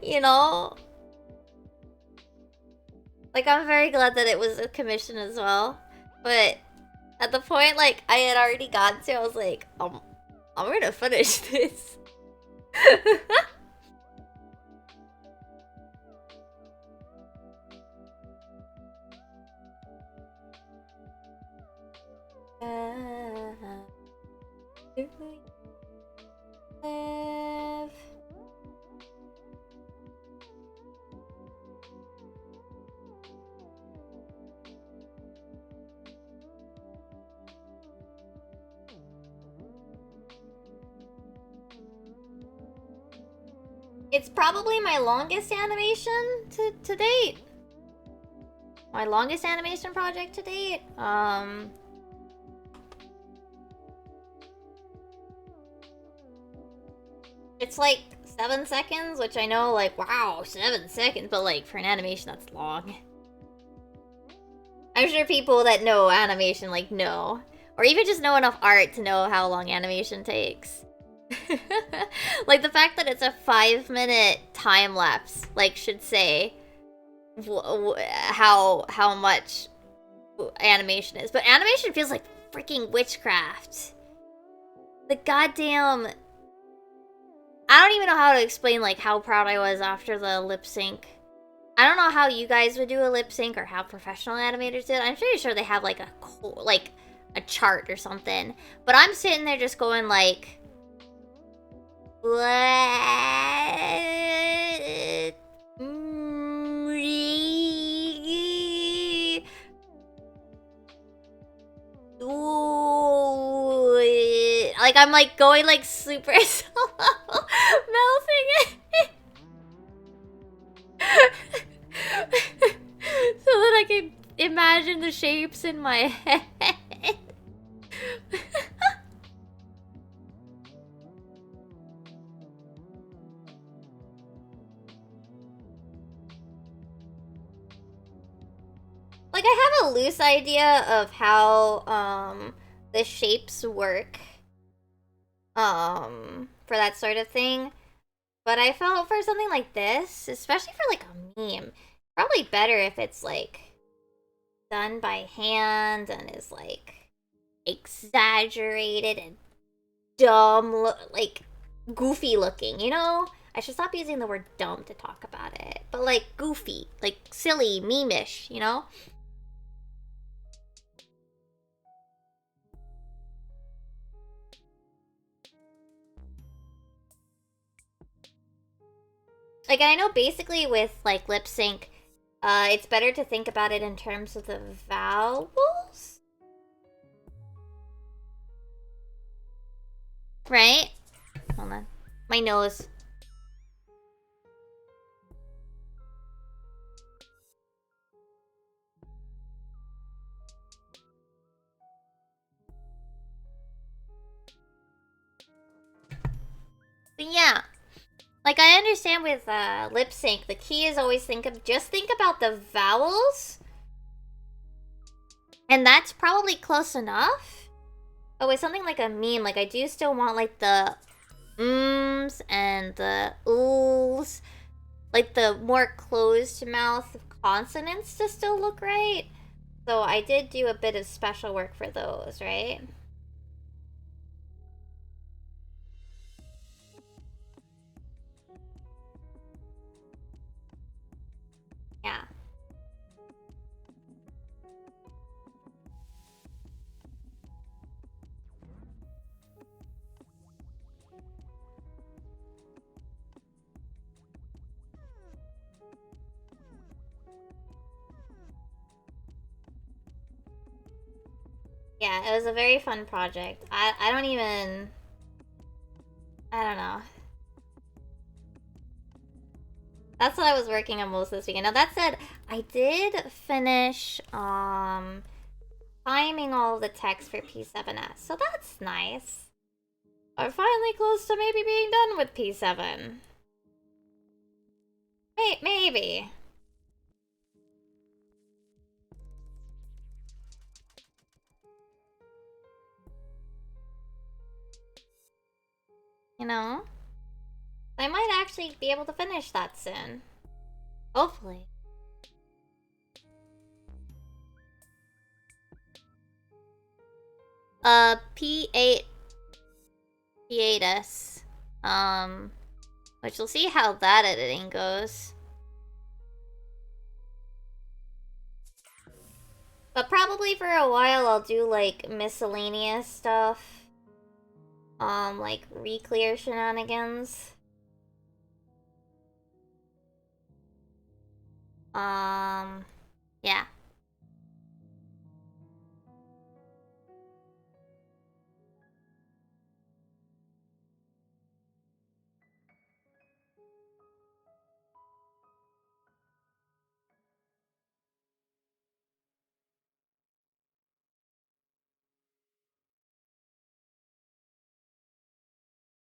You know? Like, I'm very glad that it was a commission as well. But at the point, like, I had already gotten to, I was like, I'm gonna finish this. Live. It's probably my longest animation to date. My longest animation project to date. It's like 7 seconds, which I know, like, wow, 7 seconds, but like for an animation, that's long. I'm sure people that know animation, like, know. Or even just know enough art to know how long animation takes. Like, the fact that it's a 5-minute time lapse, like, should say how much animation is. But animation feels like freaking witchcraft. The goddamn... I don't even know how to explain, like, how proud I was after the lip sync. I don't know how you guys would do a lip sync or how professional animators did. I'm pretty sure they have, like, a chart or something. But I'm sitting there just going, like... What? Like, I'm like going like super slow, melting it. So that I can imagine the shapes in my head. Like, I have a loose idea of how the shapes work for that sort of thing, but I felt for something like this, especially for like a meme, probably better if it's like done by hand and is like exaggerated and dumb, like goofy looking, you know? I should stop using the word dumb to talk about it, but like goofy, like silly, meme-ish, you know? Like, I know basically with like lip sync, it's better to think about it in terms of the vowels, right? Hold on, my nose. But yeah, like I understand with lip sync, the key is always think about the vowels, and that's probably close enough. Oh, with something like a meme, like I do still want like the ums and the oohs, like the more closed mouth consonants to still look right. So I did do a bit of special work for those, right? Yeah. Yeah, it was a very fun project. I don't even... I don't know. That's what I was working on most this weekend. Now that said, I did finish timing all the text for P7S, so that's nice. We're finally close to maybe being done with P7. Maybe. You know? I might actually be able to finish that soon. Hopefully. P8... P8S. Which we'll see how that editing goes. But probably for a while I'll do, like, miscellaneous stuff. Like, re-clear shenanigans. Yeah.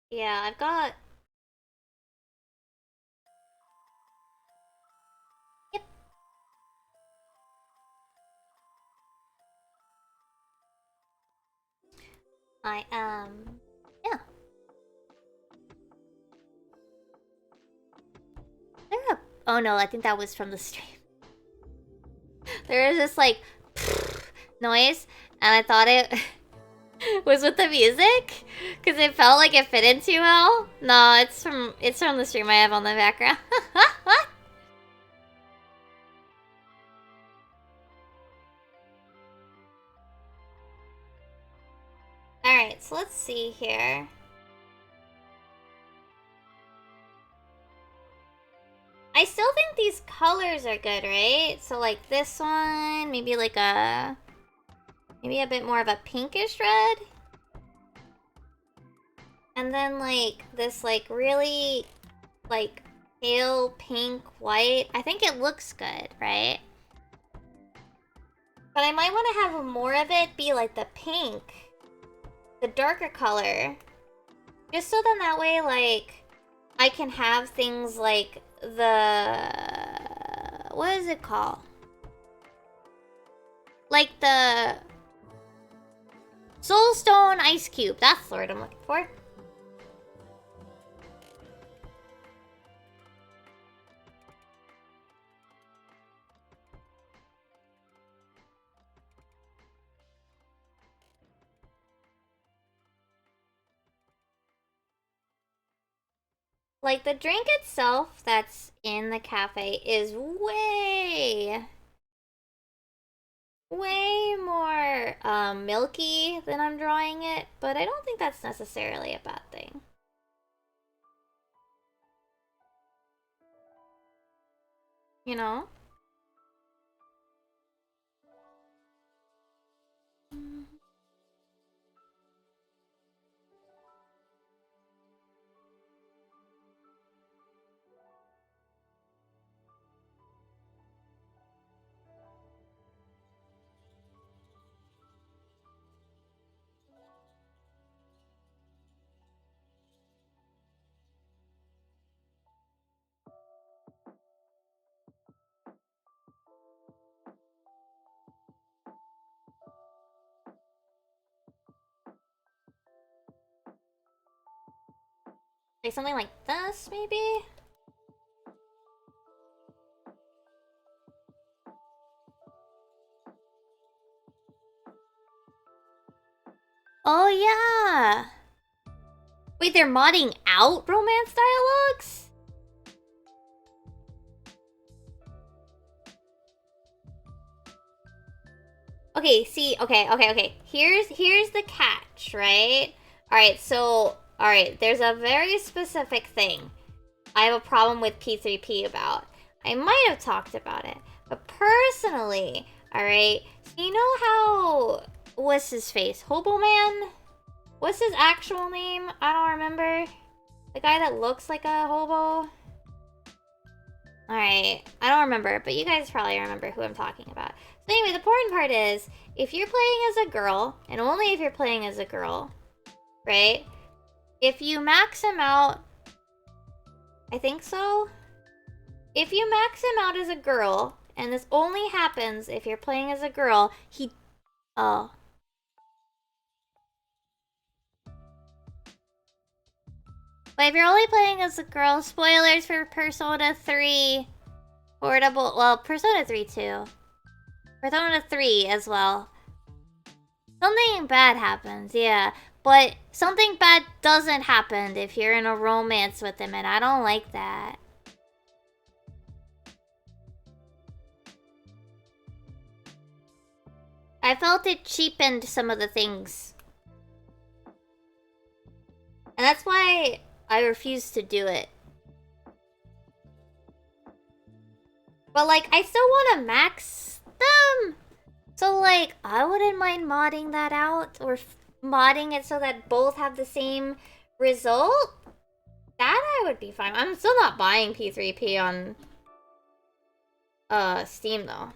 Yeah, I've got... Yep. Yeah. Oh no, I think that was from the stream. There was this, like, noise, and I thought it was with the music, because it felt like it fit in too well. No, it's from the stream I have on the background. Alright, so let's see here. I still think these colors are good, right? So like this one, maybe like a... maybe a bit more of a pinkish red? and then like this like really like pale pink white. I think it looks good, right? But I might want to have more of it be like the pink, the darker color, just so then that way like I can have things like the, what is it called? Like the Soulstone Ice Cube. That's the word I'm looking for. Like the drink itself that's in the cafe is way more milky than I'm drawing it, but I don't think that's necessarily a bad thing. You know? Like something like this, maybe? Oh yeah! Wait, they're modding out romance dialogues? Okay, see, okay. Here's the catch, right? Alright, so, alright, there's a very specific thing I have a problem with P3P about. I might have talked about it, but personally, alright, so you know how, what's his face? Hobo Man? What's his actual name? I don't remember. The guy that looks like a hobo? Alright, I don't remember, but you guys probably remember who I'm talking about. So anyway, the important part is, if you're playing as a girl, and only if you're playing as a girl, right? If you max him out, I think so? If you max him out as a girl, and this only happens if you're playing as a girl, he... Oh. But if you're only playing as a girl, spoilers for Persona 3 Portable... Well, Persona 3 too. Persona 3 as well. Something bad happens, yeah. But something bad doesn't happen if you're in a romance with him, and I don't like that. I felt it cheapened some of the things. And that's why I refuse to do it. But like, I still want to max them. So like, I wouldn't mind modding that out. Or modding it so that both have the same result. That I would be fine. I'm still not buying P3P on Steam though.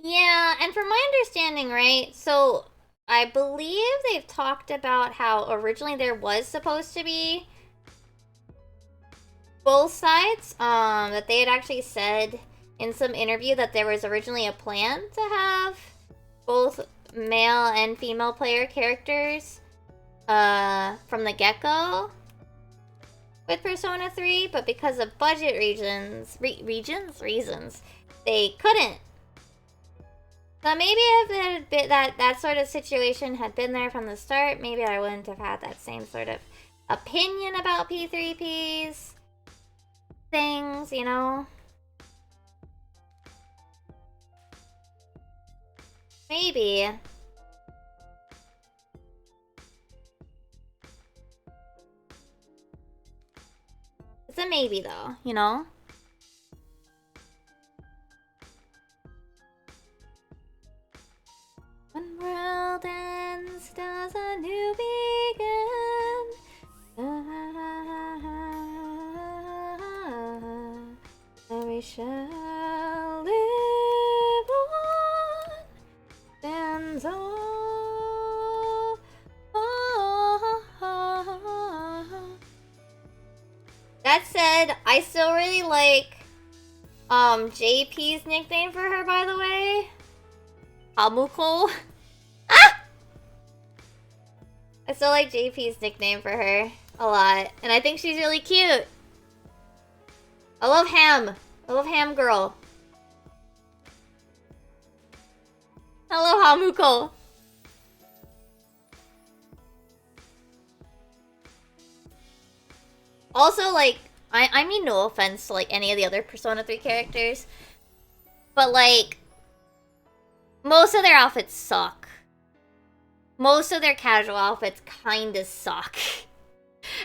Yeah, and from my understanding, right, so I believe they've talked about how originally there was supposed to be both sides, that they had actually said in some interview that there was originally a plan to have both male and female player characters, from the get-go with Persona 3, but because of budget reasons, they couldn't. So maybe if it had been that sort of situation had been there from the start, maybe I wouldn't have had that same sort of opinion about P3Ps. things, you know? Maybe. It's a maybe though, you know? When world ends, does a new begin? And we shall live on, stands all. That said, I still really like JP's nickname for her, by the way. Hamuko. Ah! I still like JP's nickname for her a lot. And I think she's really cute. I love Ham. I love Ham Girl. Hello, Hamuko. Also, like, I mean no offense to, like, any of the other Persona 3 characters. But, like, most of their outfits suck. Most of their casual outfits kinda suck.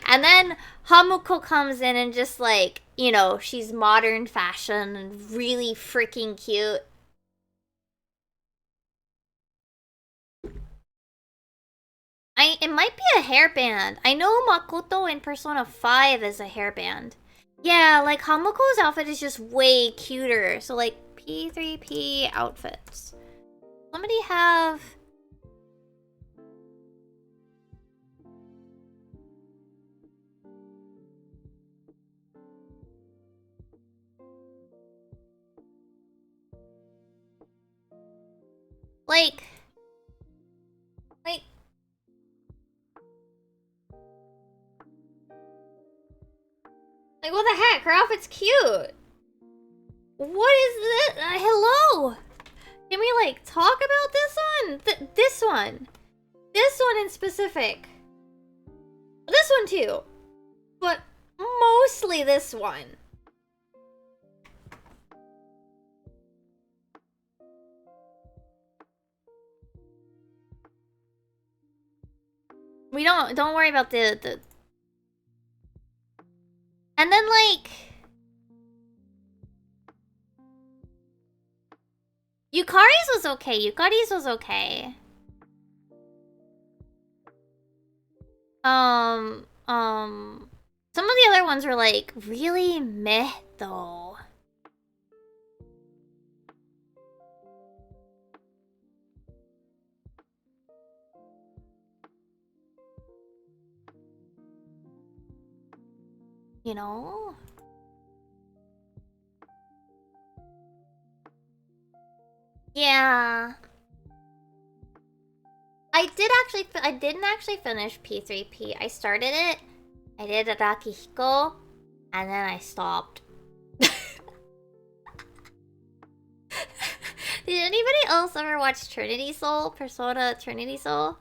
And then Hamuko comes in and just, like, you know, she's modern fashion and really freaking cute. It might be a hairband. I know Makoto in Persona 5 is a hairband. Yeah, like, Hamuko's outfit is just way cuter. So, like, P3P outfits. Somebody have... Like, what the heck? Her outfit's cute. What is this? Hello? Can we, like, talk about this one? This one. This one in specific. This one too. But mostly this one. We don't worry about the... And then, like... Yukari's was okay. Yukari's was okay. Some of the other ones were, like, really meh, though. You know? Yeah. I didn't actually finish P3P. I started it, I did Arakihiko, and then I stopped. Did anybody else ever watch Trinity Soul? Persona Trinity Soul?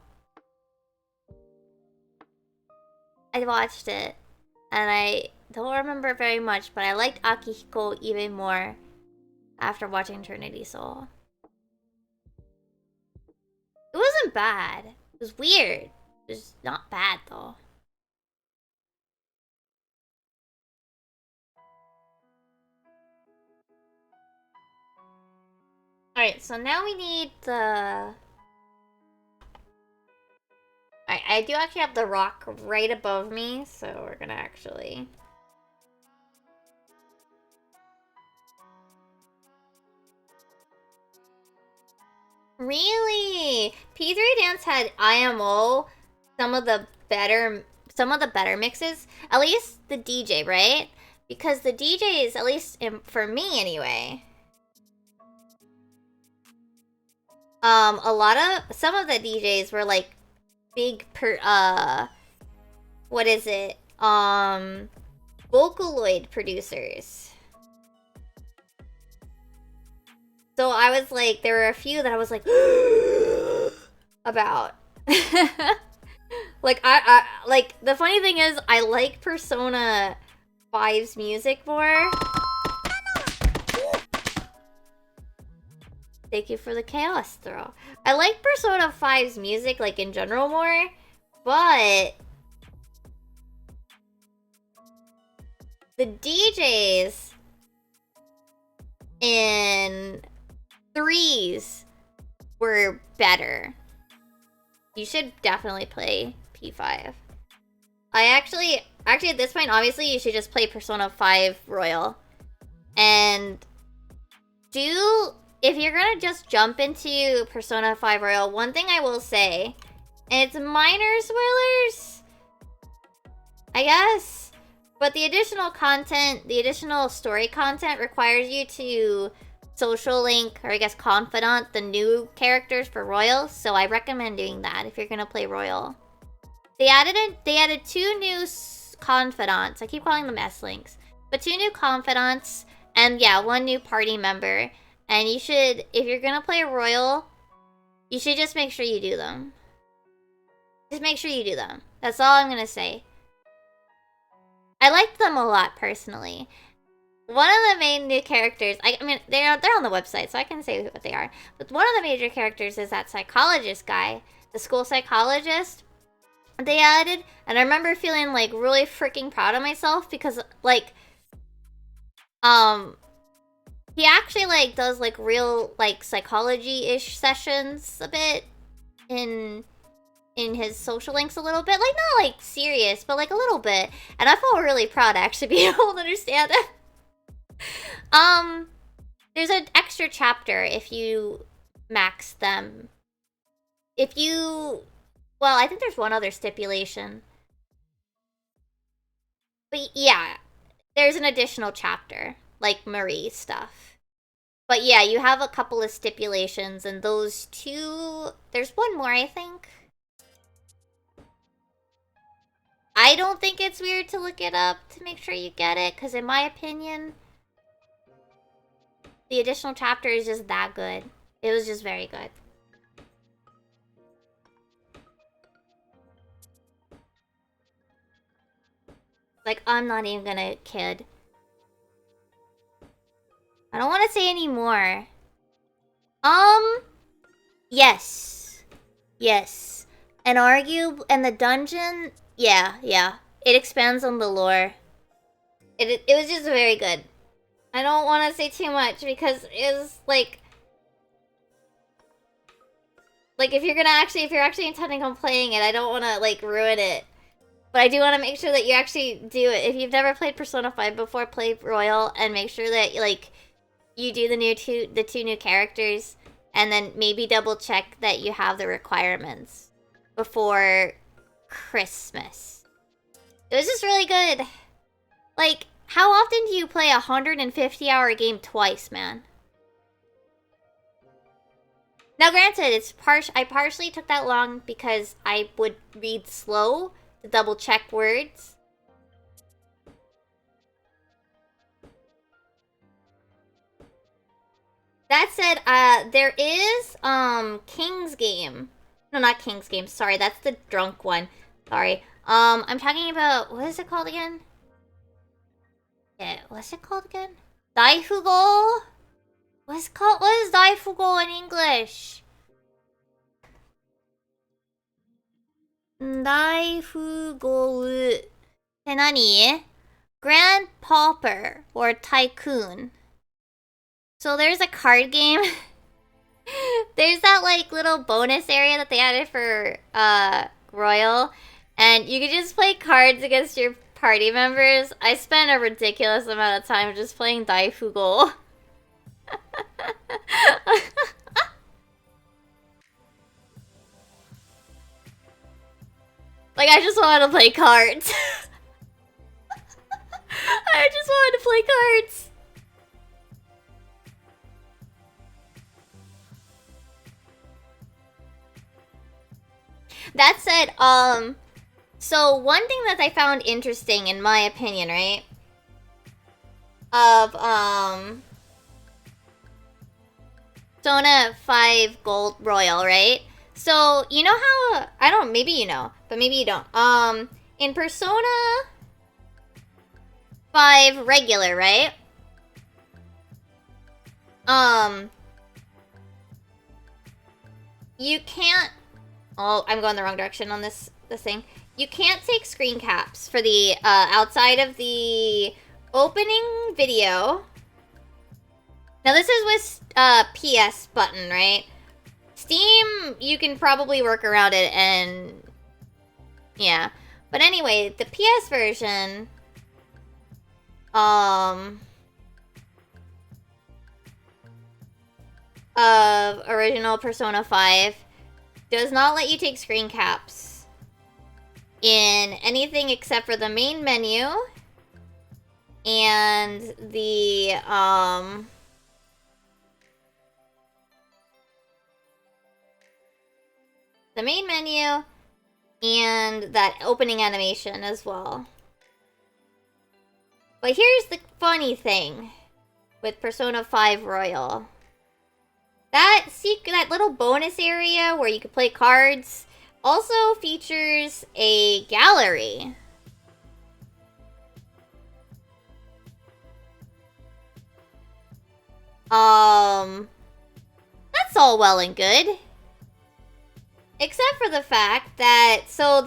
I watched it, and I don't remember very much, but I liked Akihiko even more after watching Trinity Soul. It wasn't bad. It was weird. It was not bad, though. Alright, so now we need the... I do actually have the rock right above me, so we're gonna actually... Really? P3 Dance had IMO, some of the better mixes. At least the DJ, right? Because the DJs, at least for me anyway. Some of the DJs were like big what is it? Vocaloid producers. So I was like, there were a few that I was like, about. Like, like, the funny thing is, I like Persona 5's music more. Thank you for the chaos throw. I like Persona 5's music, like, in general more, but the DJs in 3's were better. You should definitely play P5. I actually at this point, obviously, you should just play Persona 5 Royal. And if you're gonna just jump into Persona 5 Royal, one thing I will say, and it's minor spoilers, I guess, but the additional content, the additional story content requires you to social link, or I guess confidant, the new characters for Royal, so I recommend doing that if you're gonna play Royal. They added 2 new confidants. I keep calling them S-links, but 2 new confidants, and yeah, 1 new party member. And you should, if you're gonna play Royal, you should just make sure you do them. Just make sure you do them. That's all I'm gonna say. I liked them a lot, personally. One of the main new characters, I mean, they're on the website, so I can say what they are. But one of the major characters is that psychologist guy, the school psychologist they added. And I remember feeling, like, really freaking proud of myself because, like, he actually, like, does, like, real, like, psychology-ish sessions a bit in his social links a little bit. Like, not, like, serious, but, like, a little bit. And I felt really proud to actually be able to understand it. There's an extra chapter if you max them. Well, I think there's one other stipulation. But yeah, there's an additional chapter, like Marie stuff. But yeah, you have a couple of stipulations, and those 2... There's one more, I think. I don't think it's weird to look it up to make sure you get it, because in my opinion, the additional chapter is just that good. It was just very good. Like, I'm not even gonna kid. I don't want to say any more. Yes. Yes. And the dungeon, yeah. It expands on the lore. It was just very good. I don't want to say too much because it's like if you're actually intending on playing it, I don't want to, like, ruin it. But I do want to make sure that you actually do it. If you've never played Persona 5 before, play Royal and make sure that, like, you do the 2 new characters, and then maybe double check that you have the requirements before Christmas. It was just really good. Like, how often do you play a 150-hour game twice, man? Now, granted, I partially took that long because I would read slow to double check words. That said, there is King's Game. No, not King's Game. Sorry, that's the drunk one. Sorry. I'm talking about, what is it called again? Yeah, what's it called again? Daifugo? What is Daifugo in English? Daifugo って何? Grand Pauper or Tycoon. So there's a card game. There's that, like, little bonus area that they added for Royal, and you can just play cards against your party members. I spent a ridiculous amount of time just playing Daifugo. Like, I just wanted to play cards. I just wanted to play cards. That said, so one thing that I found interesting, in my opinion, right? Of, Persona 5 Gold Royal, right? So, you know how, maybe you know, but maybe you don't. In Persona 5 regular, right? You can't... Oh, I'm going the wrong direction on this thing. You can't take screen caps for the, outside of the opening video. Now this is with, PS button, right? Steam, you can probably work around it and... Yeah. But anyway, the PS version... of original Persona 5 does not let you take screen caps in anything except for the main menu and the main menu and that opening animation as well. But here's the funny thing with Persona 5 Royal. That little bonus area where you can play cards also features a gallery. That's all well and good. Except for the fact that, so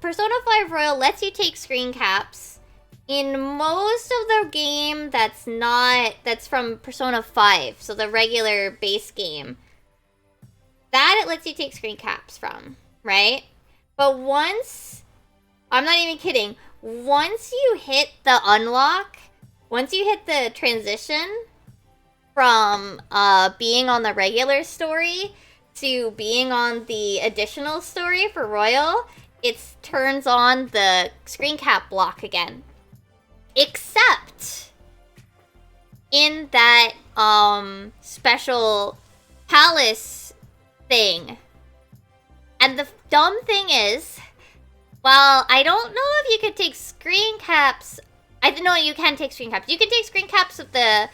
Persona 5 Royal lets you take screen caps in most of the game that's from Persona 5, so the regular base game. That it lets you take screen caps from, right? But once, I'm not even kidding, once you hit the unlock, once you hit the transition from being on the regular story to being on the additional story for Royal, it turns on the screen cap block again. Except in that special palace thing. And the dumb thing is, well, I don't know if you could take screen caps. I know you can take screen caps. You can take screen caps of the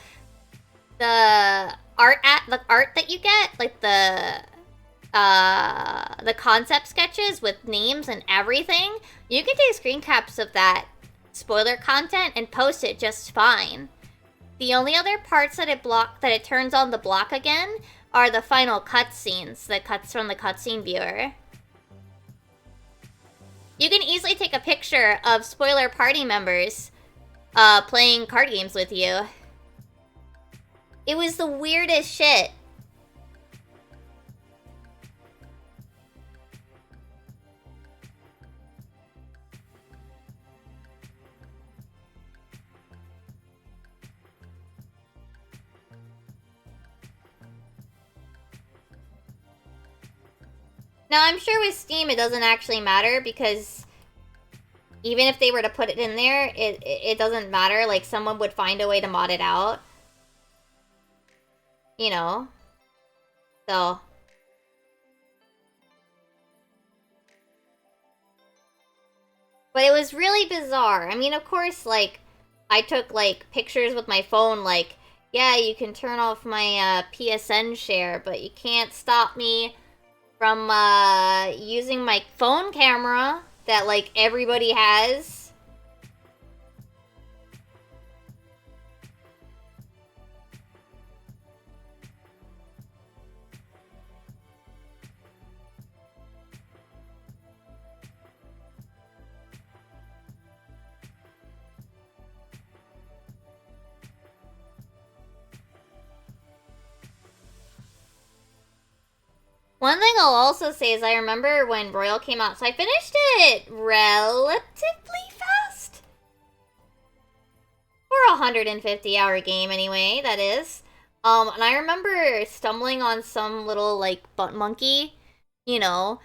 art that you get, like the concept sketches with names and everything. You can take screen caps of that spoiler content and post it just fine. The only other parts that it turns on the block again are the final cutscenes, the cuts from the cutscene viewer. You can easily take a picture of spoiler party members playing card games with you. It was the weirdest shit. Now, I'm sure with Steam it doesn't actually matter because even if they were to put it in there, it doesn't matter. Like, someone would find a way to mod it out. You know? So. But it was really bizarre. I mean, of course, like, I took, like, pictures with my phone, like, yeah, you can turn off my PSN share, but you can't stop me from using my phone camera that, like, everybody has. One thing I'll also say is I remember when Royal came out, so I finished it relatively fast. For a 150-hour game anyway, that is. And I remember stumbling on some little, like, butt monkey, you know.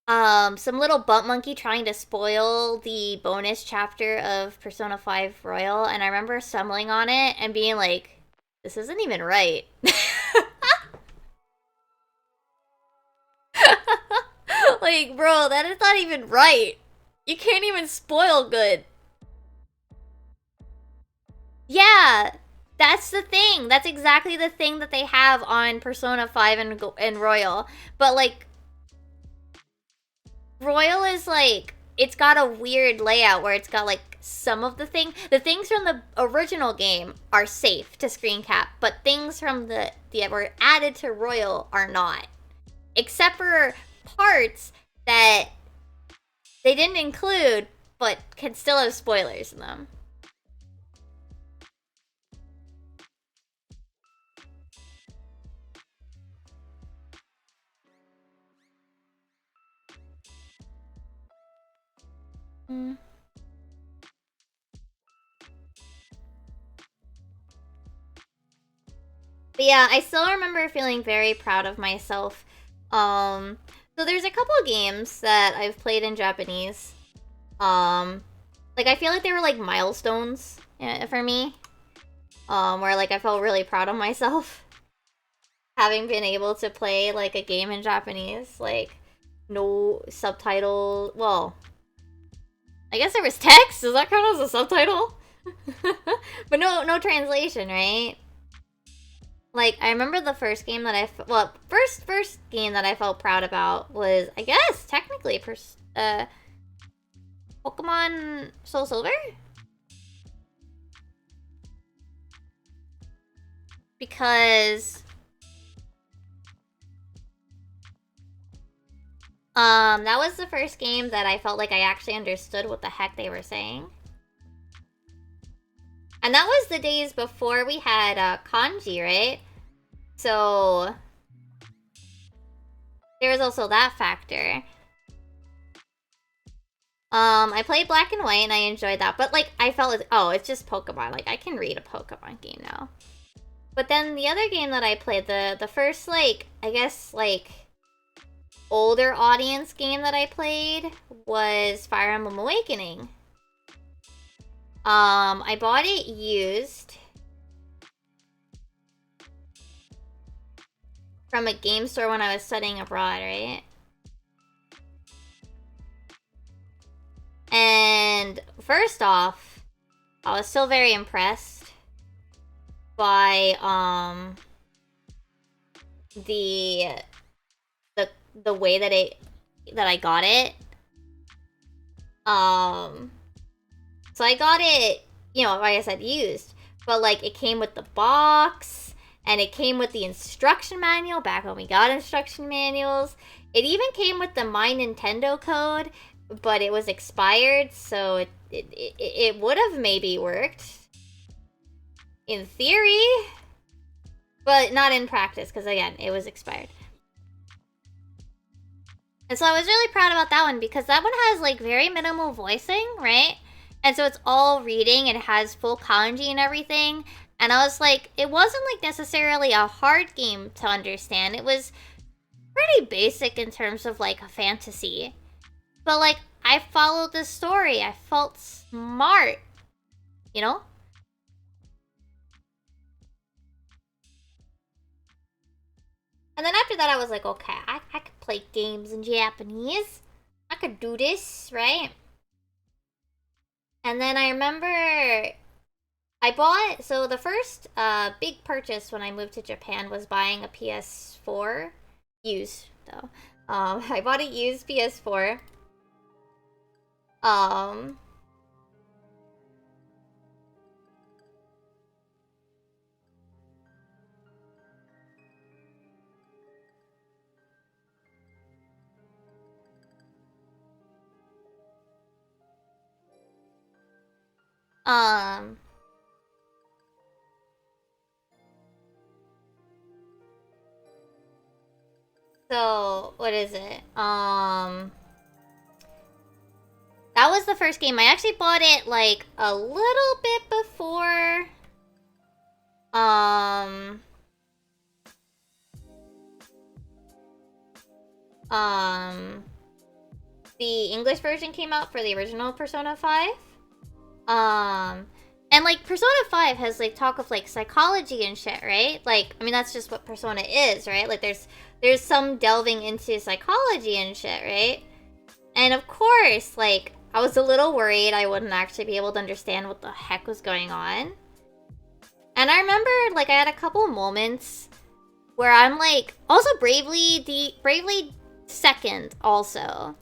Some little butt monkey trying to spoil the bonus chapter of Persona 5 Royal, and I remember stumbling on it and being like, this isn't even right. Like, bro, that is not even right. You can't even spoil good. Yeah, that's the thing. That's exactly the thing that they have on Persona 5 and Royal. But, like, Royal is, like, it's got a weird layout where it's got like some of the things from the original game are safe to screen cap, but things from the that were added to Royal are not, except for parts that they didn't include but can still have spoilers in them. But yeah, I still remember feeling very proud of myself. So there's a couple of games that I've played in Japanese. Like I feel like they were like milestones for me. Where like I felt really proud of myself having been able to play like a game in Japanese, like no subtitle. Well, I guess there was text. Does that count as a subtitle? But no translation, right? Like, I remember the first game that first game that I felt proud about was, I guess, technically, Pokemon Soul Silver? Because, that was the first game that I felt like I actually understood what the heck they were saying. And that was the days before we had kanji, right? So there was also that factor. I played Black and White and I enjoyed that, but like I felt like, oh, it's just Pokemon. Like I can read a Pokemon game now. But then the other game that I played, the first like I guess like older audience game that I played was Fire Emblem Awakening. I bought it used from a game store when I was studying abroad, right? And first off, I was still very impressed by the way that I got it. So I got it, you know, like I said, used. But, like, it came with the box, and it came with the instruction manual, back when we got instruction manuals. It even came with the My Nintendo code, but it was expired, so it would have maybe worked. In theory. But not in practice, because, again, it was expired. And so I was really proud about that one, because that one has, like, very minimal voicing, right? And so it's all reading, it has full kanji and everything. And I was like, it wasn't like necessarily a hard game to understand. It was pretty basic in terms of like a fantasy. But like, I followed the story. I felt smart, you know? And then after that, I was like, okay, I could play games in Japanese. I could do this, right? And then I remember I bought, so the first big purchase when I moved to Japan was buying a PS4, used though. I bought a used PS4. So, what is it? That was the first game. I actually bought it, like, a little bit before, the English version came out for the original Persona 5. And like Persona 5 has like talk of like psychology and shit, right? Like, I mean, that's just what Persona is, right? Like there's some delving into psychology and shit, right? And of course, like, I was a little worried I wouldn't actually be able to understand what the heck was going on. And I remember, like, I had a couple moments where I'm like, also bravely second also.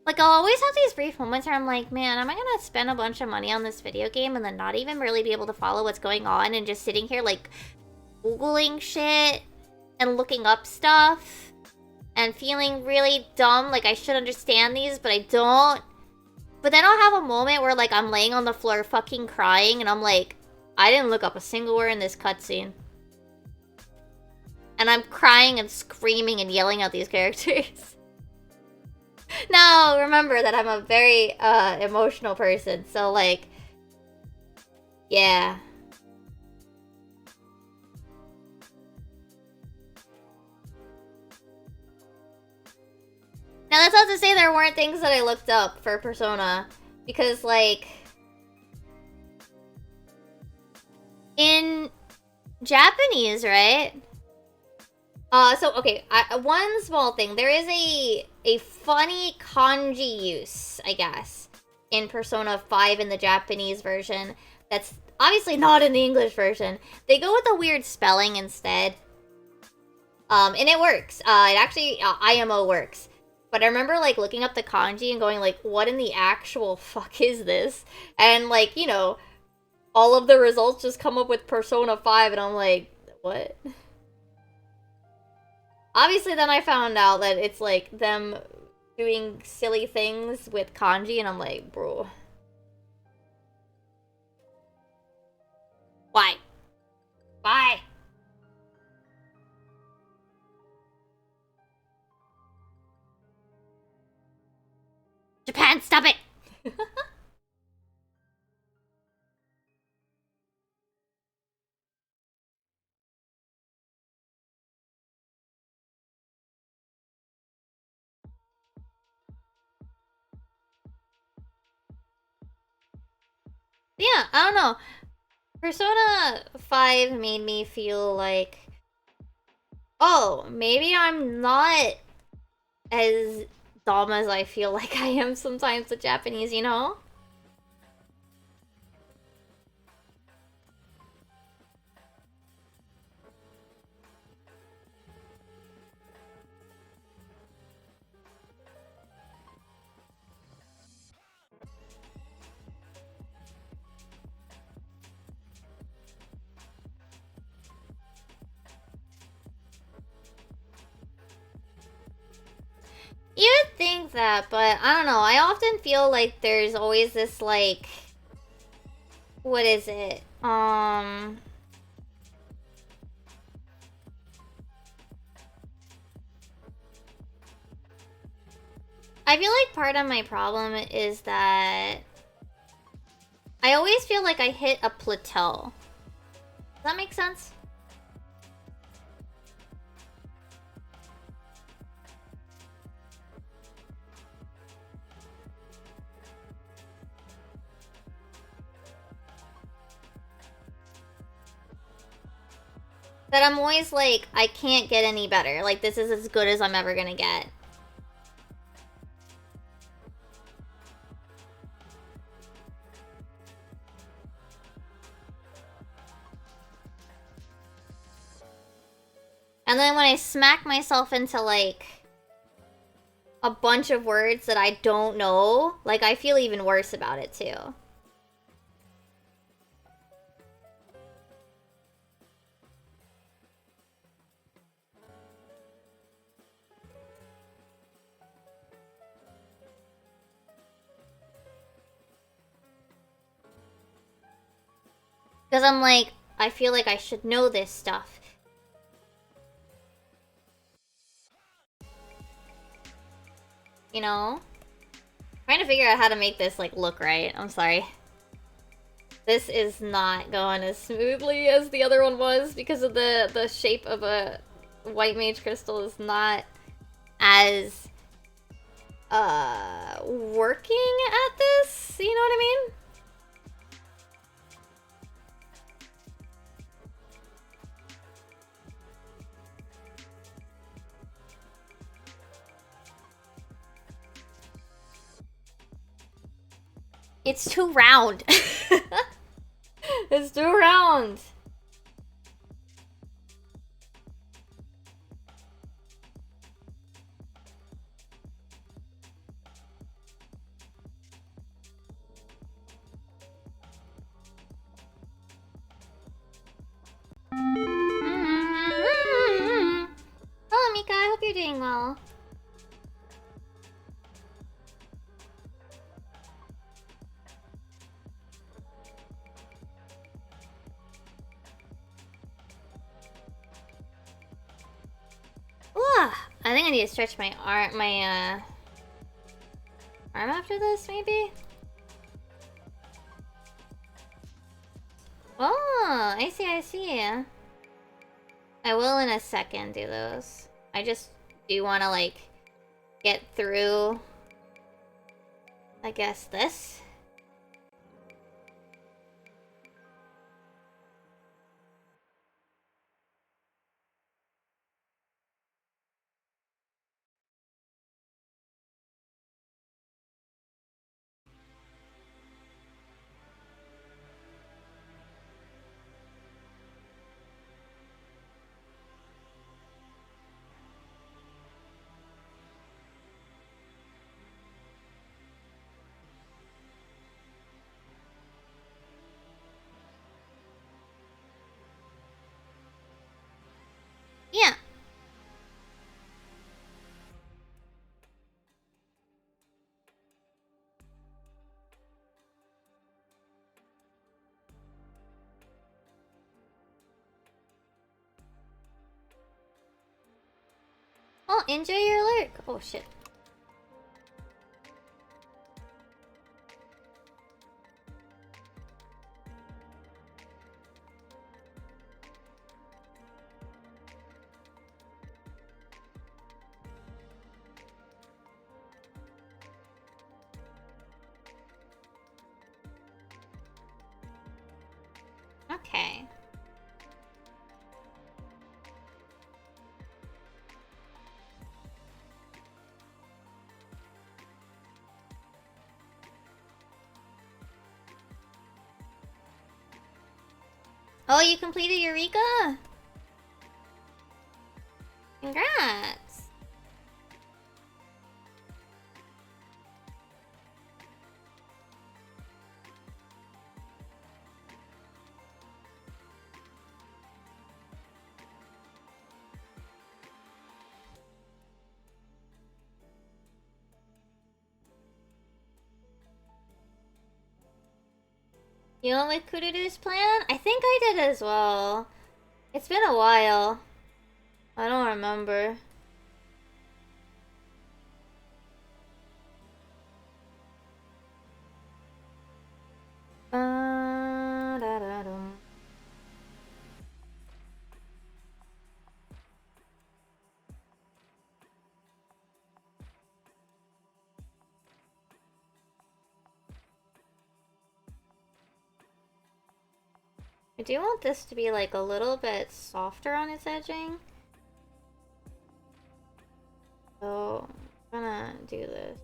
Like, I'll always have these brief moments where I'm like, man, am I gonna spend a bunch of money on this video game and then not even really be able to follow what's going on and just sitting here, like, Googling shit and looking up stuff and feeling really dumb, like I should understand these, but I don't. But then I'll have a moment where, like, I'm laying on the floor fucking crying and I'm like, I didn't look up a single word in this cutscene. And I'm crying and screaming and yelling at these characters. Now, remember that I'm a very, emotional person, so, like, yeah. Now, that's not to say there weren't things that I looked up for Persona, because, like, in Japanese, right? Okay, one small thing. There is a funny kanji use, I guess, in Persona 5 in the Japanese version that's obviously not in the English version. They go with a weird spelling instead. And it works. It actually, IMO works. But I remember, like, looking up the kanji and going, like, what in the actual fuck is this? And, like, you know, all of the results just come up with Persona 5, and I'm like, what? Obviously, then I found out that it's, like, them doing silly things with kanji, and I'm like, bro. Why? Why? Japan, stop it! Yeah, I don't know. Persona 5 made me feel like, oh, maybe I'm not as dumb as I feel like I am sometimes with Japanese, you know? You would think that, but I don't know. I often feel like there's always this, like, what is it? I feel like part of my problem is that I always feel like I hit a plateau. Does that make sense? That I'm always like, I can't get any better. Like, this is as good as I'm ever gonna get. And then when I smack myself into, like, a bunch of words that I don't know, like, I feel even worse about it, too. Because I'm like, I feel like I should know this stuff. You know? Trying to figure out how to make this, like, look right. I'm sorry. This is not going as smoothly as the other one was because of the shape of a white mage crystal is not as working at this, you know what I mean? It's too round. It's too round. I think I need to stretch my arm, arm after this, maybe? Oh, I see, I see. I will in a second do those. I just do want to, like, get through, I guess, this. Yeah. Oh, enjoy your lurk. Oh, shit. Okay. Oh, you completed Eureka? Congrats. You went with Kururu's plan? I think I did as well. It's been a while. I don't remember. Da-da-dum. I do want this to be like a little bit softer on its edging. So I'm gonna do this.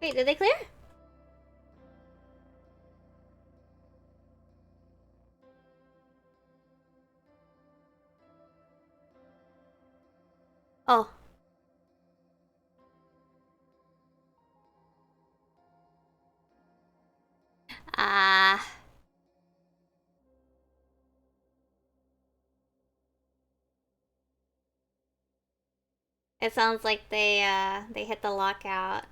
Wait, did they clear? Oh. Ah. It sounds like they hit the lockout.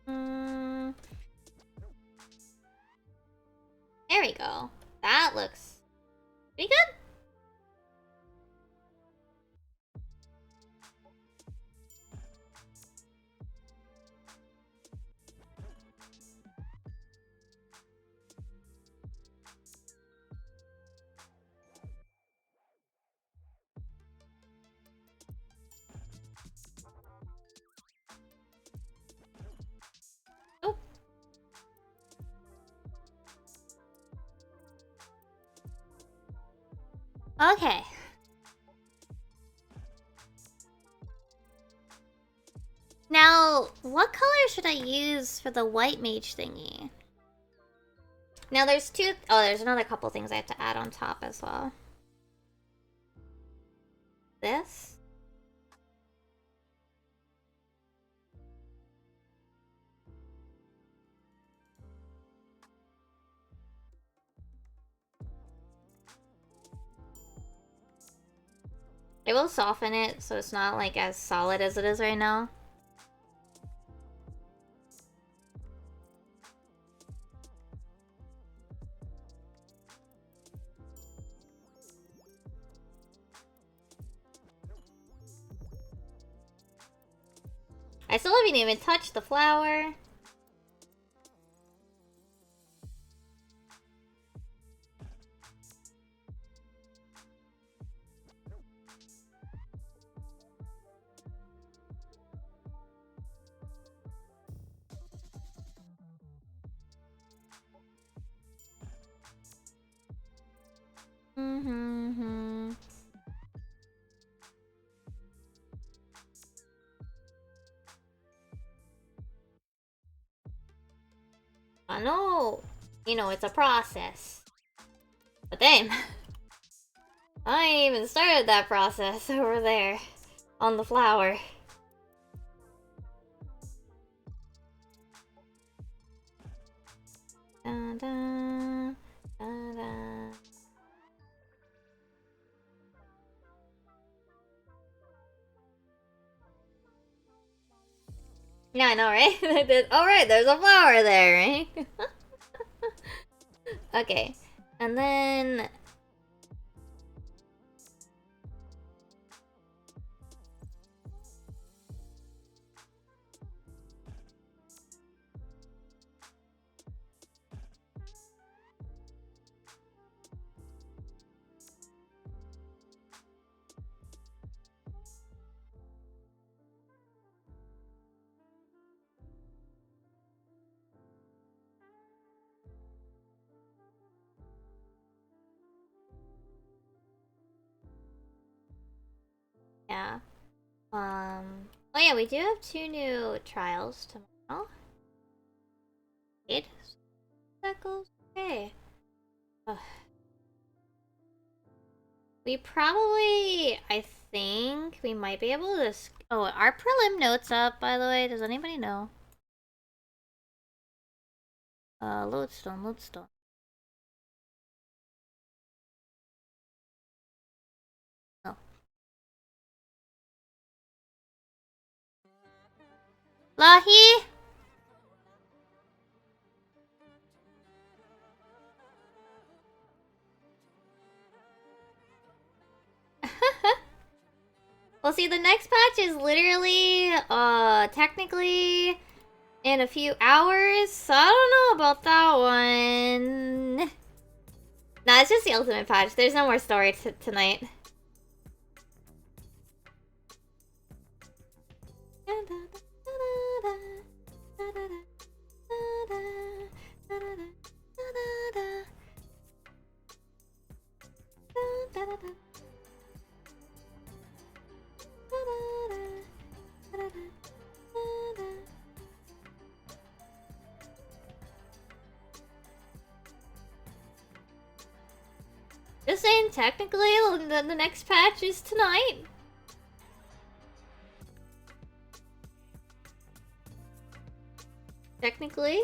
Hmm. There we go. That looks pretty good. Oh. Okay. Now, what color should I use for the white mage thingy? Now there's two. Oh, there's another couple things I have to add on top as well. This. It will soften it so it's not like as solid as it is right now. I still haven't even touched the flower. Mm-hmm. I know, you know, it's a process. But damn, I ain't even started that process over there on the flower. Da -da, da -da. Yeah, I know, right? Alright, there's a flower there, right? Okay, and then... Yeah. Oh yeah, we do have 2 new trials tomorrow. 8 that goes okay. Ugh. We probably, I think, we might be able to... Oh, our prelim notes up, by the way. Does anybody know? Lodestone, lodestone. Oh. Lahi? Well, see, the next patch is literally, technically in a few hours, so I don't know about that one. Nah, it's just the ultimate patch. There's no more story tonight. Just saying, technically, the next patch is tonight. Technically,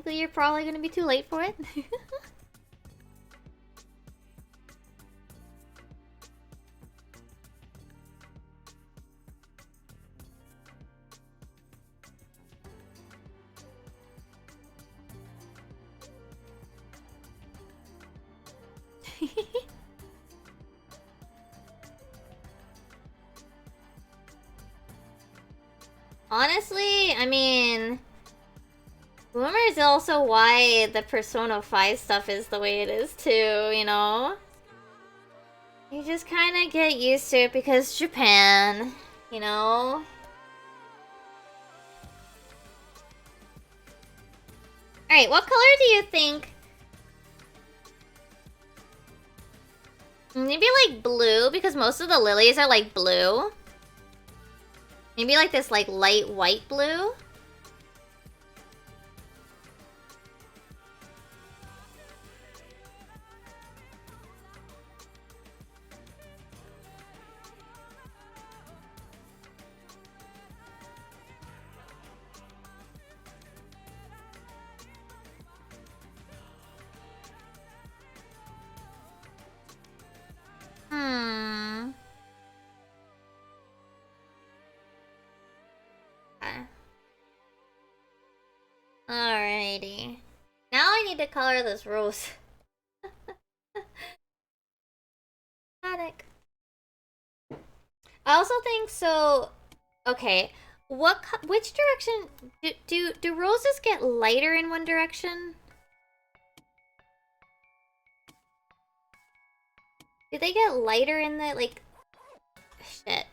you're probably gonna be too late for it. Honestly, I mean, rumor is also why the Persona 5 stuff is the way it is too, you know? You just kind of get used to it because Japan, you know? Alright, what color do you think? Maybe like blue, because most of the lilies are like blue. Maybe like this like light white blue? Alrighty. Now I need to color this rose. Panic. I also think so. Okay, which direction do roses get lighter in one direction? Do they get lighter in the like? Shit.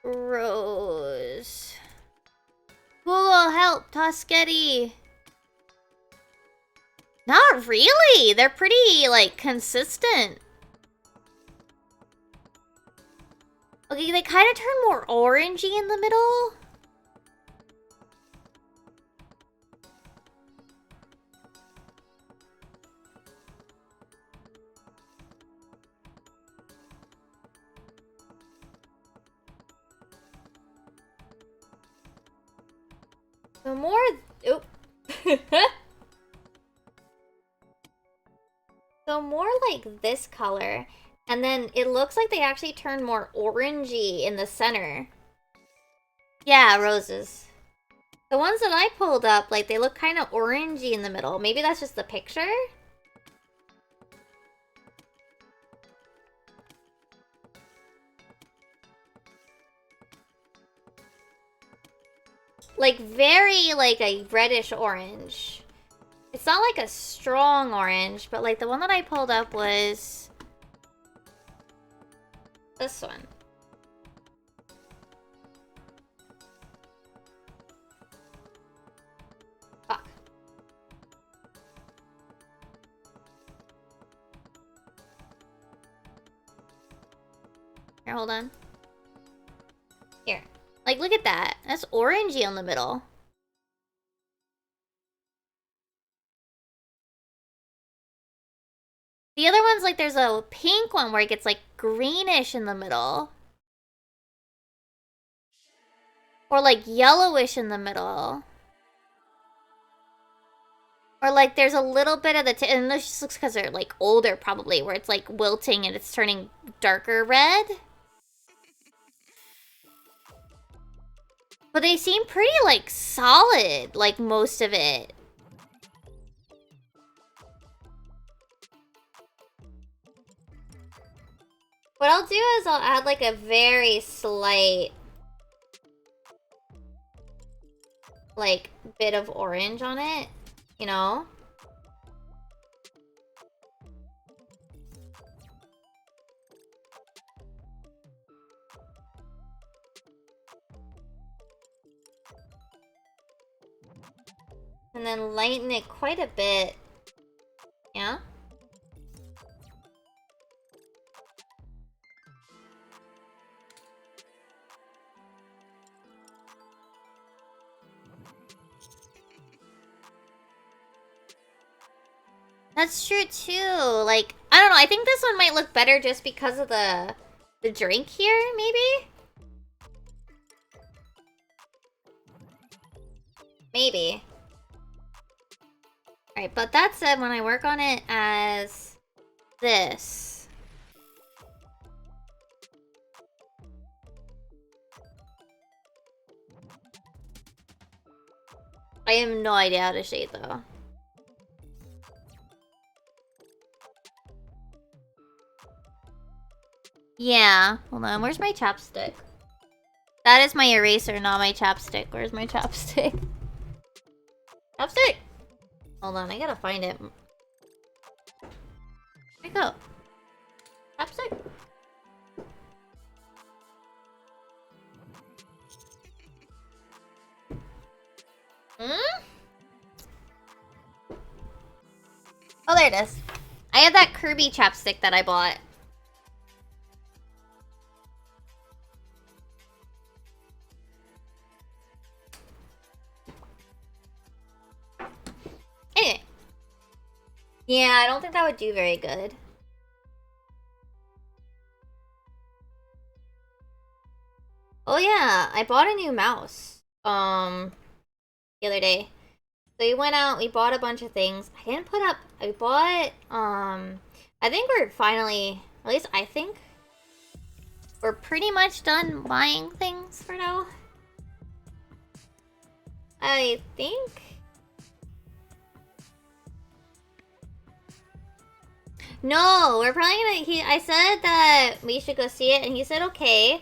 Rose. Google help, Toschetti. Not really. They're pretty like consistent. Okay, they kind of turn more orangey in the middle. The more... Oop. So more like this color. And then it looks like they actually turn more orangey in the center. Yeah, roses. The ones that I pulled up, like, they look kind of orangey in the middle. Maybe that's just the picture? Like, very, like, a reddish orange. It's not, like, a strong orange, but, like, the one that I pulled up was... this one. Fuck. Here, hold on. Here. Like, look at that. That's orangey on the middle. The other one's like, there's a pink one where it gets like greenish in the middle. Or like yellowish in the middle. Or like there's a little bit of the and this just looks because they're like older probably, where it's like wilting and it's turning darker red. But they seem pretty like solid, like most of it. What I'll do is I'll add like a very slight like bit of orange on it, you know? And then lighten it quite a bit. Yeah? That's true too. Like, I don't know, I think this one might look better just because of the drink here, maybe? Maybe. Alright, but that said, when I work on it as this... I have no idea how to shade though. Yeah, hold on, where's my chapstick? That is my eraser, not my chapstick. Where's my chapstick? Chapstick! Hold on, I gotta find it. Where'd it go? Chapstick? Hmm? Oh, there it is. I have that Kirby chapstick that I bought. Anyway. Yeah, I don't think that would do very good. Oh yeah, I bought a new mouse. The other day. So we went out, we bought a bunch of things. I didn't put up, I bought, I think we're finally, at least I think, we're pretty much done buying things for now. I think. No, we're probably gonna. I said that we should go see it, and he said okay,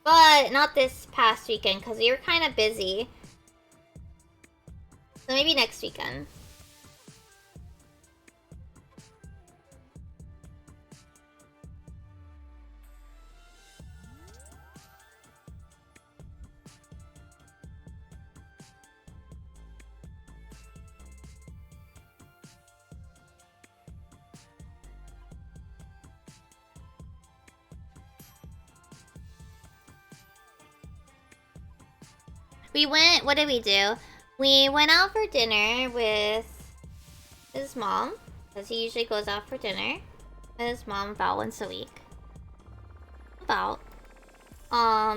but not this past weekend because we were kind of busy. So maybe next weekend. We went, what did we do? We went out for dinner with his mom, because he usually goes out for dinner with his mom about once a week.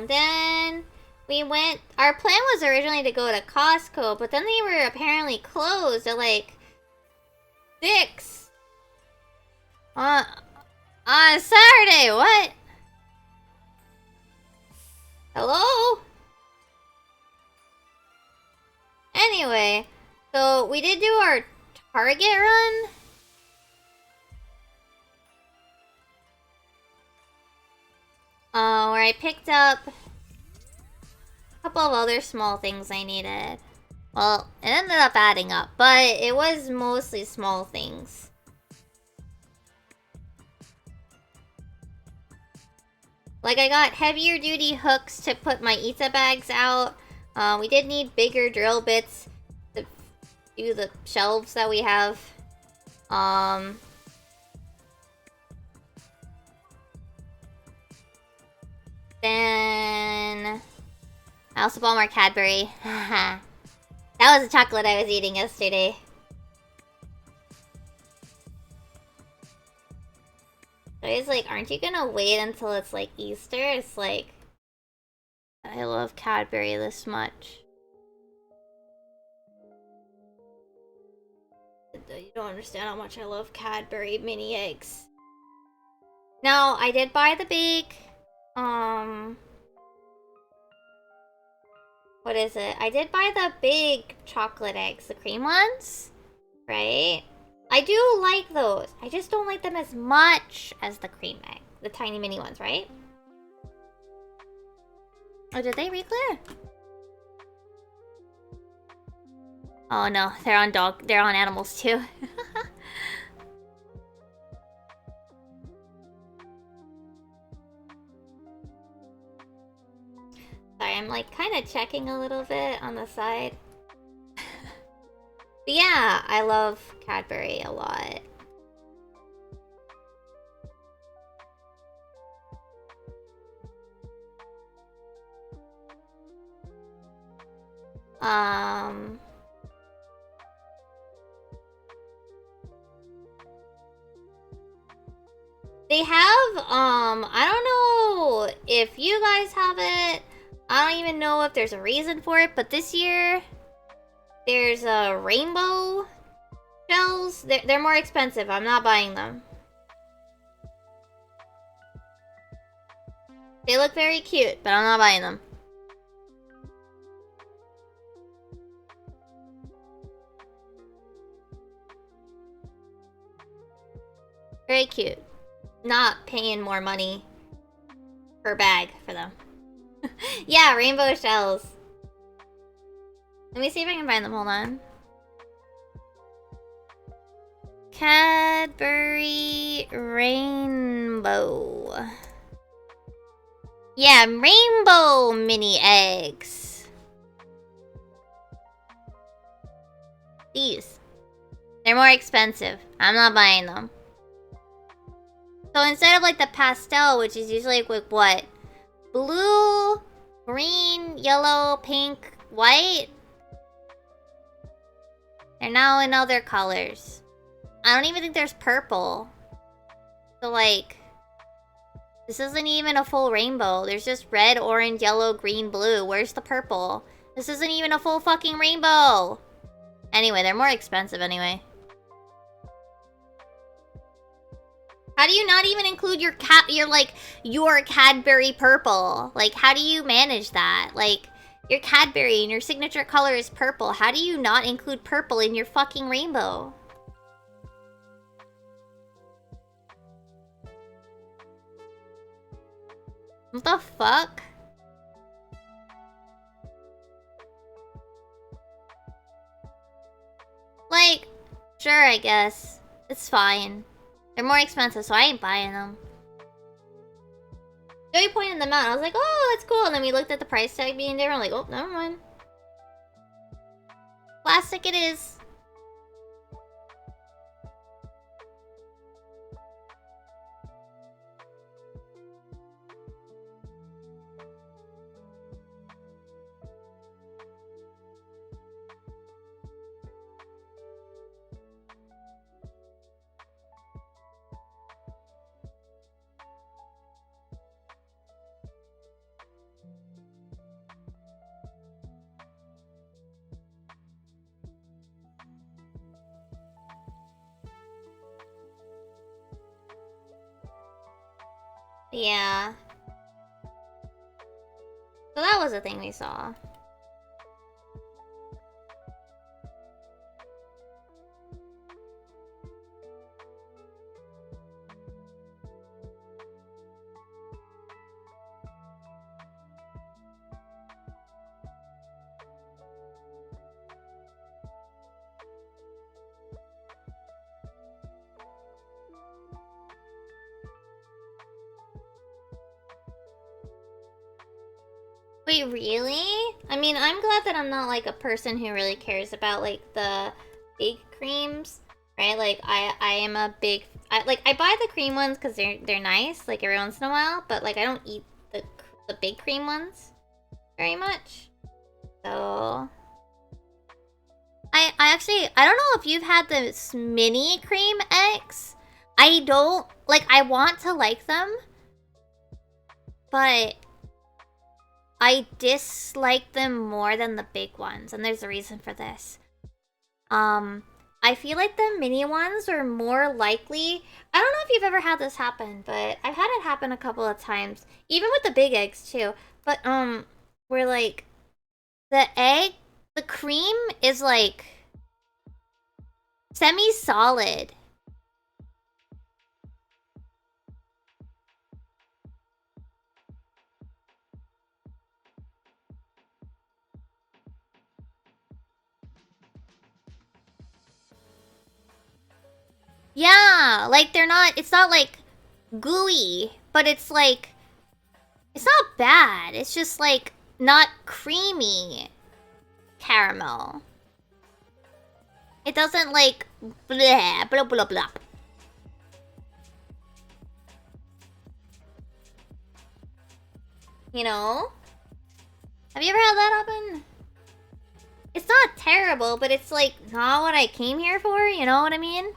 Then we went, our plan was originally to go to Costco, but then they were apparently closed at like 6 on Saturday. What? Hello? Anyway, so we did do our Target run. Where I picked up a couple of other small things I needed. Well, it ended up adding up, but it was mostly small things. Like I got heavier duty hooks to put my Ita bags out. We did need bigger drill bits to do the shelves that we have. Then I also bought more Cadbury. That was the chocolate I was eating yesterday. So he's like, aren't you gonna wait until it's like Easter? It's like, I love Cadbury this much. You don't understand how much I love Cadbury mini eggs. Now, I did buy the big, what is it? I did buy the big chocolate eggs, the cream ones, right? I do like those. I just don't like them as much as the cream egg, the tiny mini ones, right? Oh, did they re-clear? Oh no, they're on animals too. Sorry, I'm like kind of checking a little bit on the side. But yeah, I love Cadbury a lot. They have, I don't know if you guys have it. I don't even know if there's a reason for it, but this year, there's a rainbow shells. They're more expensive. I'm not buying them. They look very cute, but I'm not buying them. Very cute. Not paying more money per bag for them. Yeah, rainbow shells. Let me see if I can find them. Hold on. Cadbury Rainbow. Yeah, rainbow mini eggs. These. They're more expensive. I'm not buying them. So instead of like the pastel, which is usually like with what? Blue, green, yellow, pink, white? They're now in other colors. I don't even think there's purple. So like, this isn't even a full rainbow. There's just red, orange, yellow, green, blue. Where's the purple? This isn't even a full fucking rainbow. Anyway, they're more expensive anyway. How do you not even include your Cadbury purple? Like, how do you manage that? Like, You're Cadbury and your signature color is purple. How do you not include purple in your fucking rainbow? What the fuck? Like, sure, I guess. It's fine. They're more expensive, so I ain't buying them. Joey pointed them out. I was like, oh, that's cool. And then we looked at the price tag being different. Like, oh, never mind. Plastic it is. Yeah. So that was the thing we saw. Wait, really? I mean, I'm glad that I'm not like a person who really cares about like the big creams, right? Like I am a big I buy the cream ones because they're nice like every once in a while, but like I don't eat the big cream ones very much. So I actually I don't know if you've had the mini cream eggs. I don't like I want to like them, but I dislike them more than the big ones, and there's a reason for this. I feel like the mini ones are more likely. I don't know if you've ever had this happen, but I've had it happen a couple of times, even with the big eggs too. But where like the cream is like semi-solid. Yeah, like it's not like gooey, but it's like, it's not bad. It's just like not creamy caramel. It doesn't like blah, blah, blah, blah. You know? Have you ever had that happen? It's not terrible, but it's like not what I came here for, you know what I mean?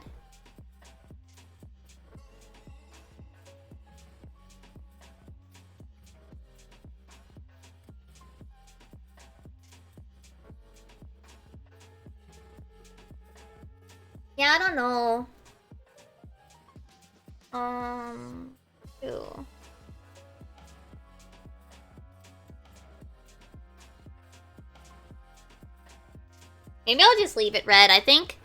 Yeah, I don't know. Ew. Maybe I'll just leave it red. I think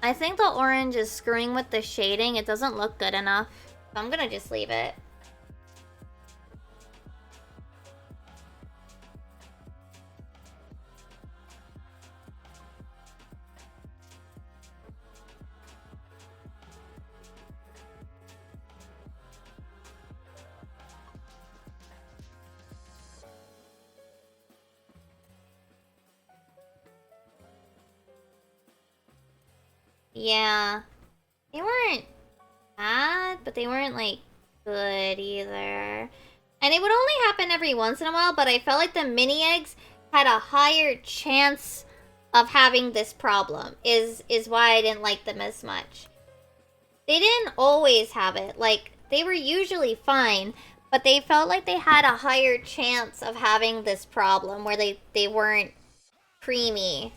the orange is screwing with the shading. It doesn't look good enough. So I'm gonna just leave it. Yeah. They weren't bad, but they weren't, like, good either. And it would only happen every once in a while, but I felt like the mini eggs had a higher chance of having this problem, is why I didn't like them as much. They didn't always have it. Like, they were usually fine, but they felt like they had a higher chance of having this problem where they weren't creamy.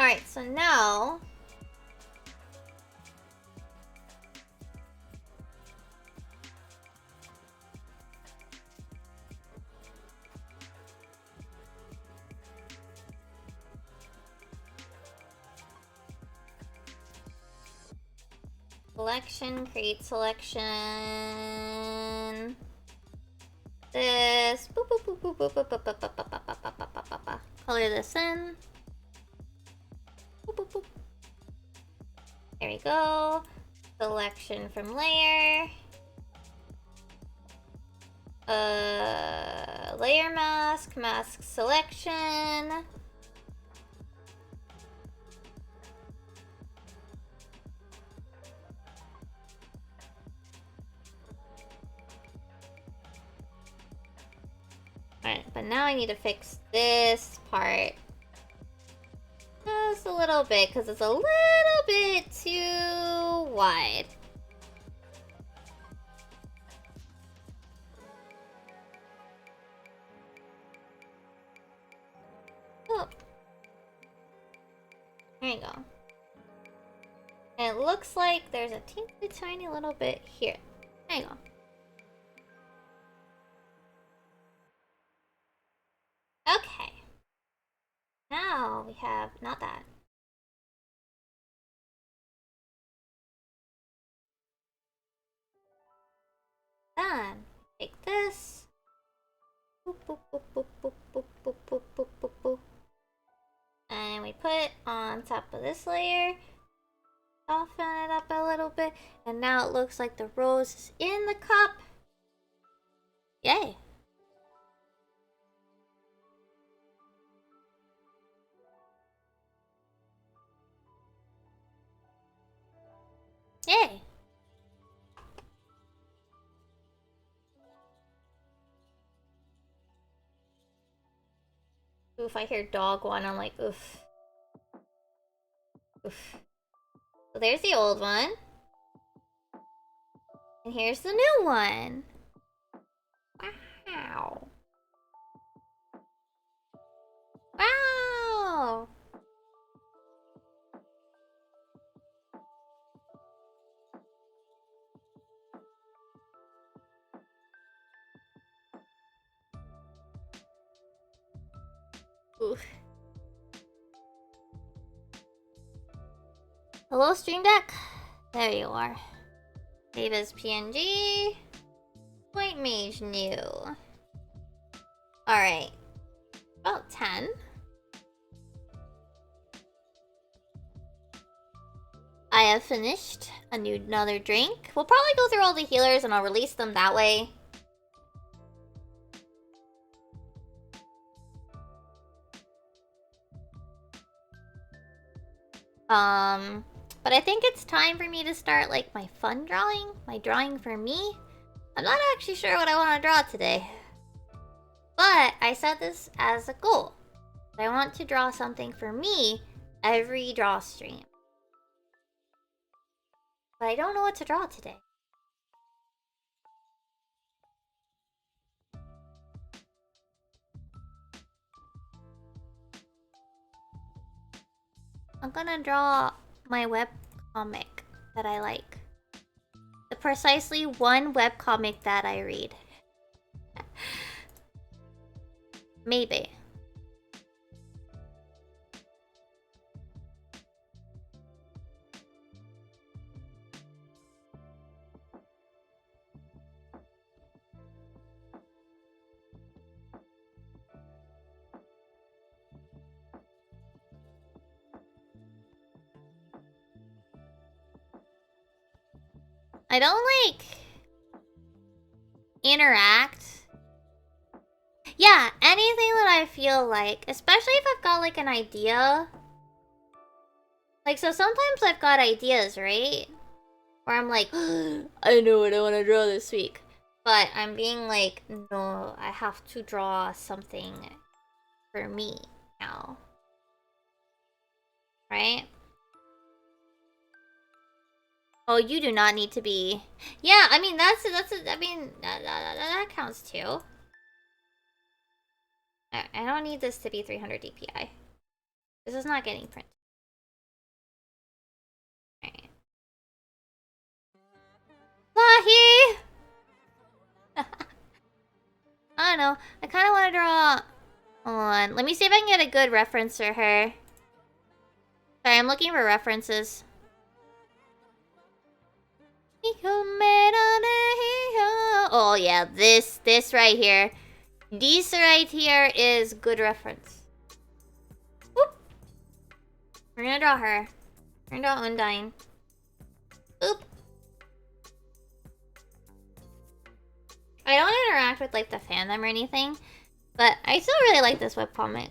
Alright, so now... Selection, create selection. This. Boop, boop, boop, boop, boop, boop, boop, boop, boop, boop, boop, boop, boop, boop, boop, boop. Color this in. Boop, boop, boop. There we go. Selection from layer. Layer mask, mask selection. Alright, but now I need to fix this part. Just a little bit, because it's a little bit too wide. Oh. There you go. And it looks like there's a teeny tiny little bit here. There you go. Okay. Now we have not that. Then take this. Boop, boop, boop, boop, boop, boop, boop, boop, boop, boop, boop. And we put it on top of this layer. Soften it up a little bit. And now it looks like the rose is in the cup. Yay. Yay. Oof, I hear dog one, I'm like, oof. Oof. So there's the old one. And here's the new one. Wow. Wow. Oof. Hello, Stream Deck. There you are. Save as PNG. White Mage new. Alright. About 10. I have finished another drink. We'll probably go through all the healers and I'll release them that way. But I think it's time for me to start, like, my fun drawing. My drawing for me. I'm not actually sure what I want to draw today. But I set this as a goal. I want to draw something for me every draw stream. But I don't know what to draw today. I'm gonna draw my webcomic that I like. The precisely one webcomic that I read. Maybe. I don't, like, interact. Yeah, anything that I feel like, especially if I've got, like, an idea. Like, so sometimes I've got ideas, right? Where I'm like, I know what I want to draw this week. But I'm being like, no, I have to draw something for me now. Right? Oh, you do not need to be. Yeah, I mean I mean that counts too. I don't need this to be 300 DPI. This is not getting printed. Mahi! I don't know. I kind of want to draw... Hold on. Let me see if I can get a good reference for her. Sorry, I'm looking for references. Oh yeah, this right here. This right here is good reference. Whoop. We're gonna draw her. We're gonna draw Undyne. Oop. I don't interact with like the fandom or anything, but I still really like this webcomic.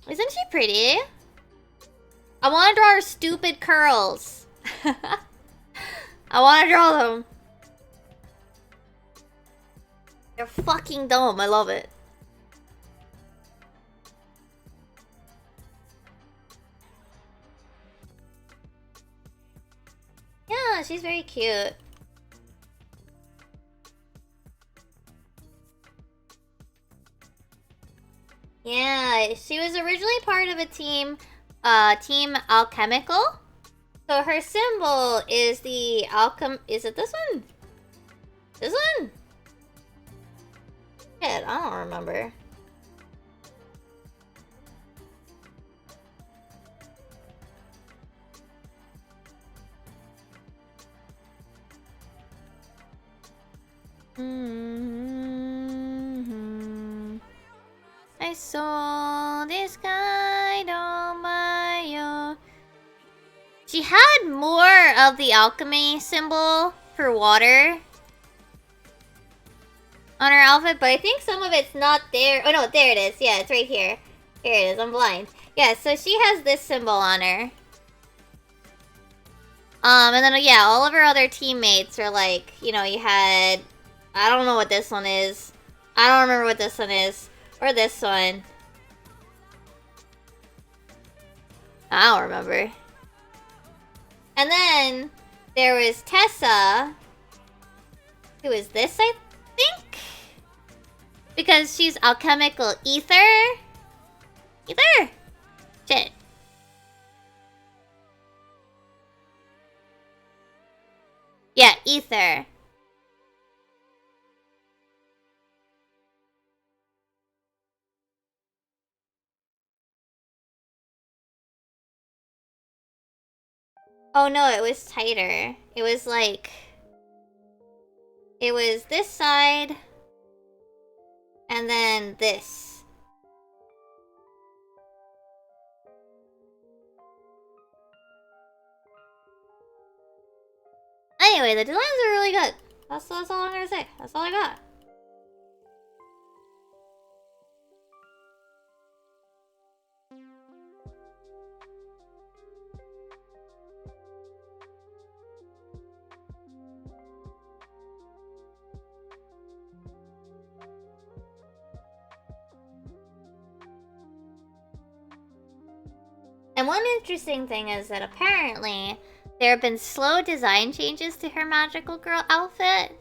Isn't she pretty? I want to draw her stupid curls. I want to draw them. They're fucking dumb. I love it. Yeah, she's very cute. Yeah, she was originally part of a team, Team Alchemical. So her symbol is the is it this one? This one? Shit, I don't remember. I saw this guy on my She had more of the alchemy symbol for water on her outfit, but I think some of it's not there. Oh no, there it is. Yeah, it's right here. Here it is. I'm blind. Yeah, so she has this symbol on her. And then yeah, all of her other teammates are like, you know, you had... I don't know what this one is. I don't remember what this one is. Or this one. I don't remember. And then there was Tessa, who is this, I think? Because she's alchemical ether. Ether? Shit. Yeah, ether. Oh no, it was tighter. It was like... It was this side. And then this. Anyway, the designs are really good. That's all I'm gonna say. That's all I got. And one interesting thing is that apparently there have been slow design changes to her magical girl outfit.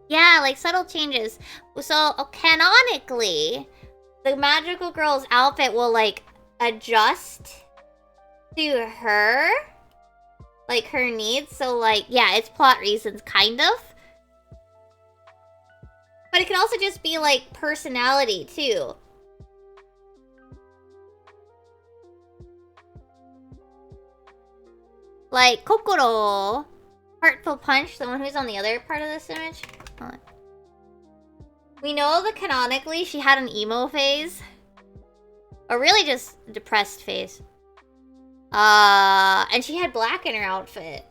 Yeah, like subtle changes. So canonically, the magical girl's outfit will like adjust to her, like her needs. So like, yeah, it's plot reasons, kind of. But it can also just be like personality too. Like Kokoro, Heartful Punch, the one who's on the other part of this image. Hold on. We know that canonically she had an emo phase. Or really just a depressed phase. And she had black in her outfit.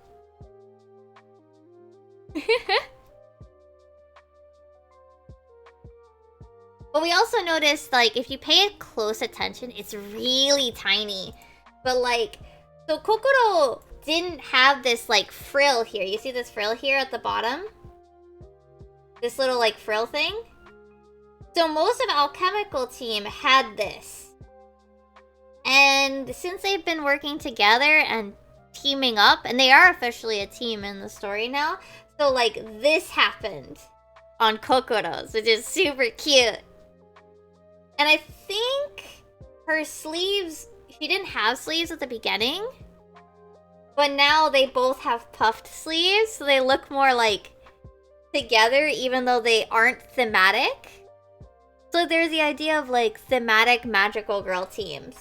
But we also noticed, like, if you pay close attention, it's really tiny. But like, so Kokoro didn't have this like frill here. You see this frill here at the bottom? This little like frill thing? So most of Alchemical team had this. And since they've been working together and teaming up, and they are officially a team in the story now, so like this happened on Kokoro's, which is super cute. And I think her sleeves, she didn't have sleeves at the beginning, but now they both have puffed sleeves, so they look more like together even though they aren't thematic. So there's the idea of like thematic magical girl teams.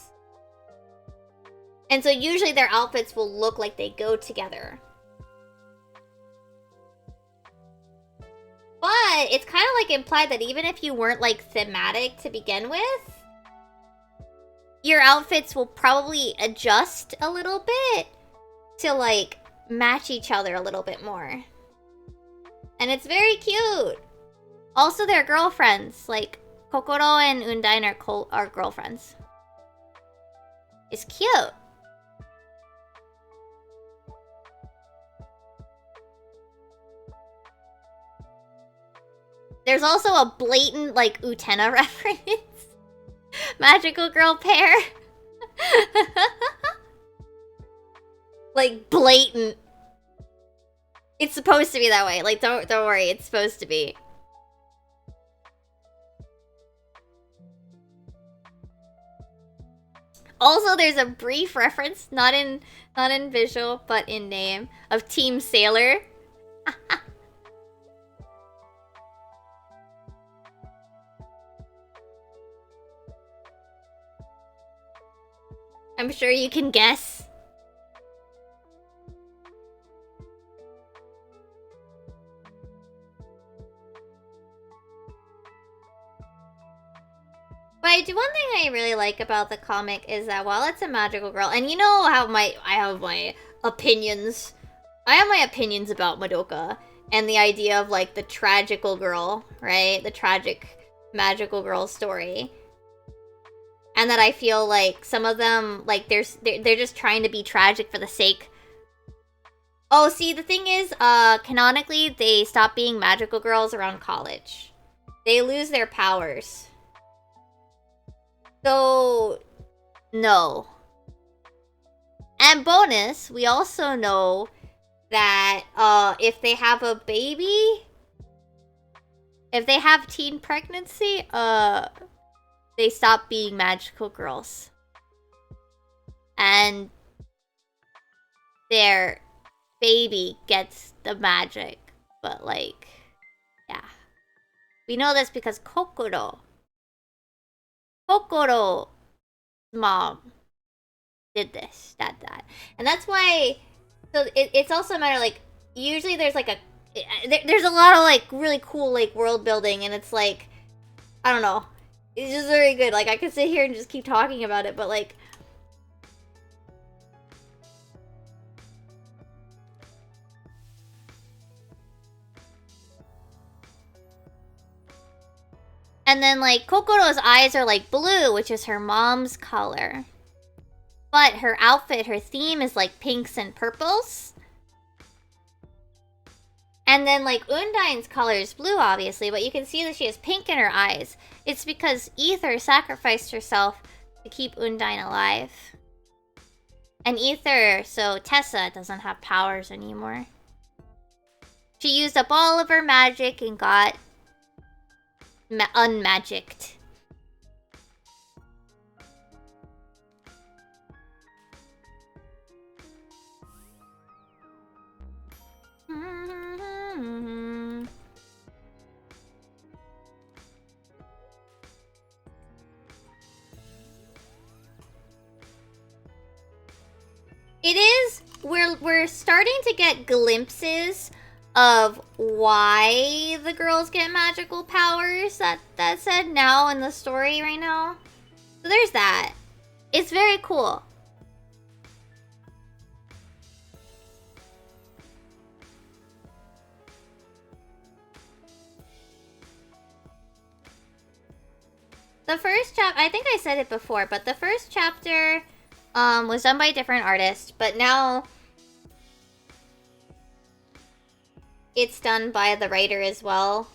And so usually their outfits will look like they go together. But it's kind of like implied that even if you weren't like thematic to begin with, your outfits will probably adjust a little bit to like match each other a little bit more. And it's very cute. Also, they're girlfriends. Like, Kokoro and Undyne are girlfriends. It's cute. There's also a blatant, like, Utena reference. Magical girl pair. Like, blatant. It's supposed to be that way. Like, don't worry, it's supposed to be. Also, there's a brief reference, not in visual, but in name, of Team Sailor. I'm sure you can guess. But one thing I really like about the comic is that while it's a magical girl, and you know how I have my opinions. I have my opinions about Madoka and the idea of like the tragical girl, right? The tragic magical girl story. And that I feel like some of them, like they're just trying to be tragic for the sake. Oh, see, the thing is, canonically, they stop being magical girls around college. They lose their powers. So, no. And bonus, we also know that if they have a baby, if they have teen pregnancy, they stop being magical girls. And their baby gets the magic. But like, yeah. We know this because Kokoro's mom did this, that. And that's why, so it's also a matter like, usually there's like there's a lot of like really cool like world building, and it's like, I don't know. It's just very good. Like, I could sit here and just keep talking about it, but like... And then, like, Kokoro's eyes are, like, blue, which is her mom's color. But her outfit, her theme is, like, pinks and purples. And then, like, Undyne's color is blue, obviously, but you can see that she has pink in her eyes. It's because Ether sacrificed herself to keep Undyne alive. And Ether, so Tessa, doesn't have powers anymore. She used up all of her magic and got unmagicked. It is, we're starting to get glimpses of why the girls get magical powers that said now in the story right now. So there's that. It's very cool. The first chapter, I think I said it before, but the first chapter was done by a different artist, but now it's done by the writer as well.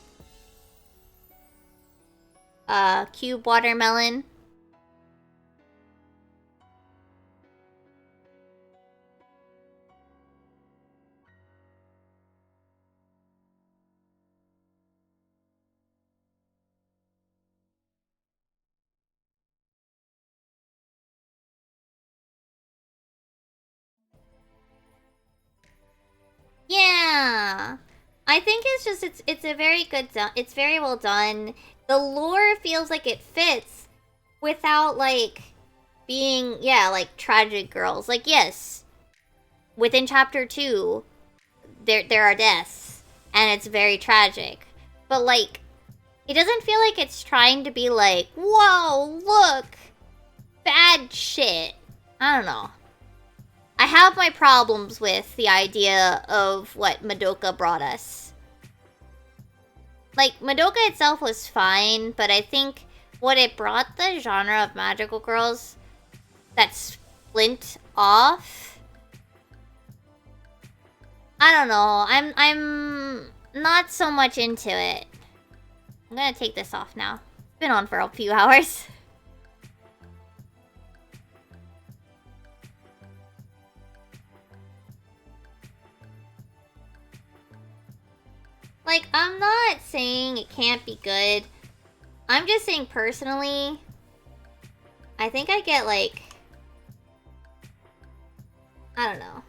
Cube Watermelon. Yeah. I think it's just it's a very good it's very well done. The lore feels like it fits without like being like tragic girls. Like yes, within chapter 2 there are deaths and it's very tragic. But like it doesn't feel like it's trying to be like, "Whoa, look. Bad shit." I don't know. I have my problems with the idea of what Madoka brought us. Like, Madoka itself was fine, but I think what it brought the genre of magical girls that splint off, I don't know. I'm not so much into it. I'm gonna take this off now. It's been on for a few hours. Like, I'm not saying it can't be good. I'm just saying personally, I think I get like, I don't know.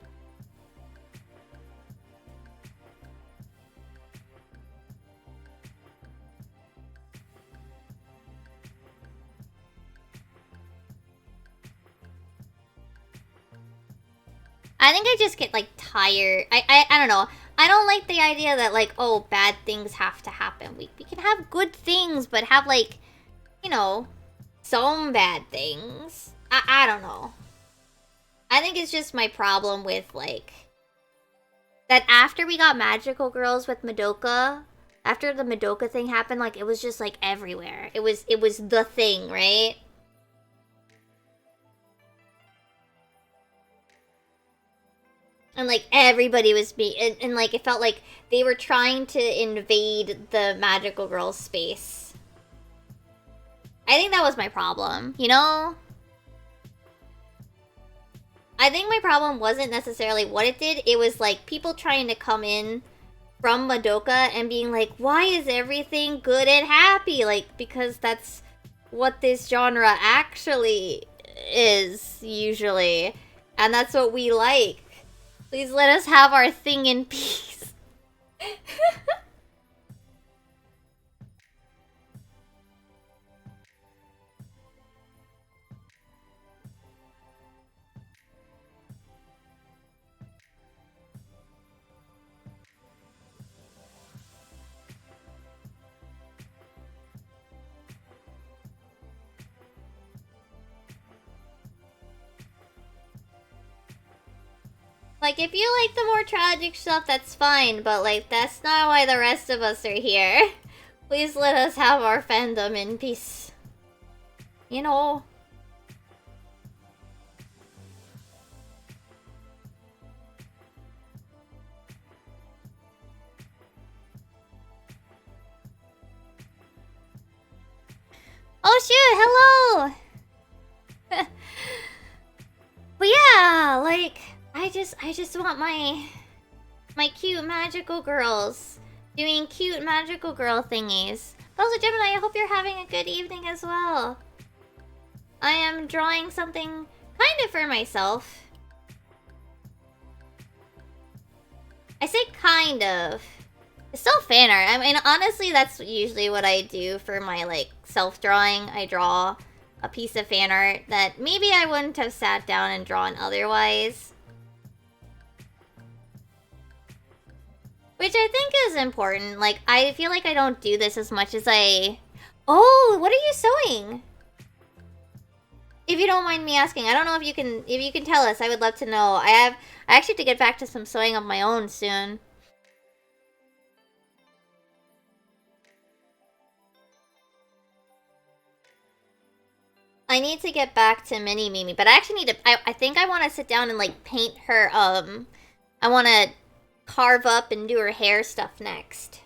I think I just get like tired. I don't know. I don't like the idea that like, oh, bad things have to happen. We can have good things, but have like, you know, some bad things. I don't know. I think it's just my problem with like that after we got magical girls with Madoka, after the Madoka thing happened, like it was just like everywhere. It was the thing, right? And like everybody was and like it felt like they were trying to invade the magical girl space. I think that was my problem, you know? I think my problem wasn't necessarily what it did, it was like people trying to come in from Madoka and being like, why is everything good and happy? Like, because that's what this genre actually is, usually. And that's what we like. Please let us have our thing in peace. Like, if you like the more tragic stuff, that's fine, but like, that's not why the rest of us are here. Please let us have our fandom in peace. You know? Oh shoot, hello! But yeah, like, I just want my cute magical girls doing cute magical girl thingies. But also, Gemini, I hope you're having a good evening as well. I am drawing something kind of for myself. I say kind of. It's still fan art. I mean, honestly, that's usually what I do for my, like, self-drawing. I draw a piece of fan art that maybe I wouldn't have sat down and drawn otherwise. Which I think is important. Like, I feel like I don't do this as much as I... Oh, what are you sewing? If you don't mind me asking. I don't know if you can tell us. I would love to know. I actually have to get back to some sewing of my own soon. I need to get back to Mini Mimi, but I actually need to... I think I want to sit down and, like, paint her, I want to carve up and do her hair stuff next.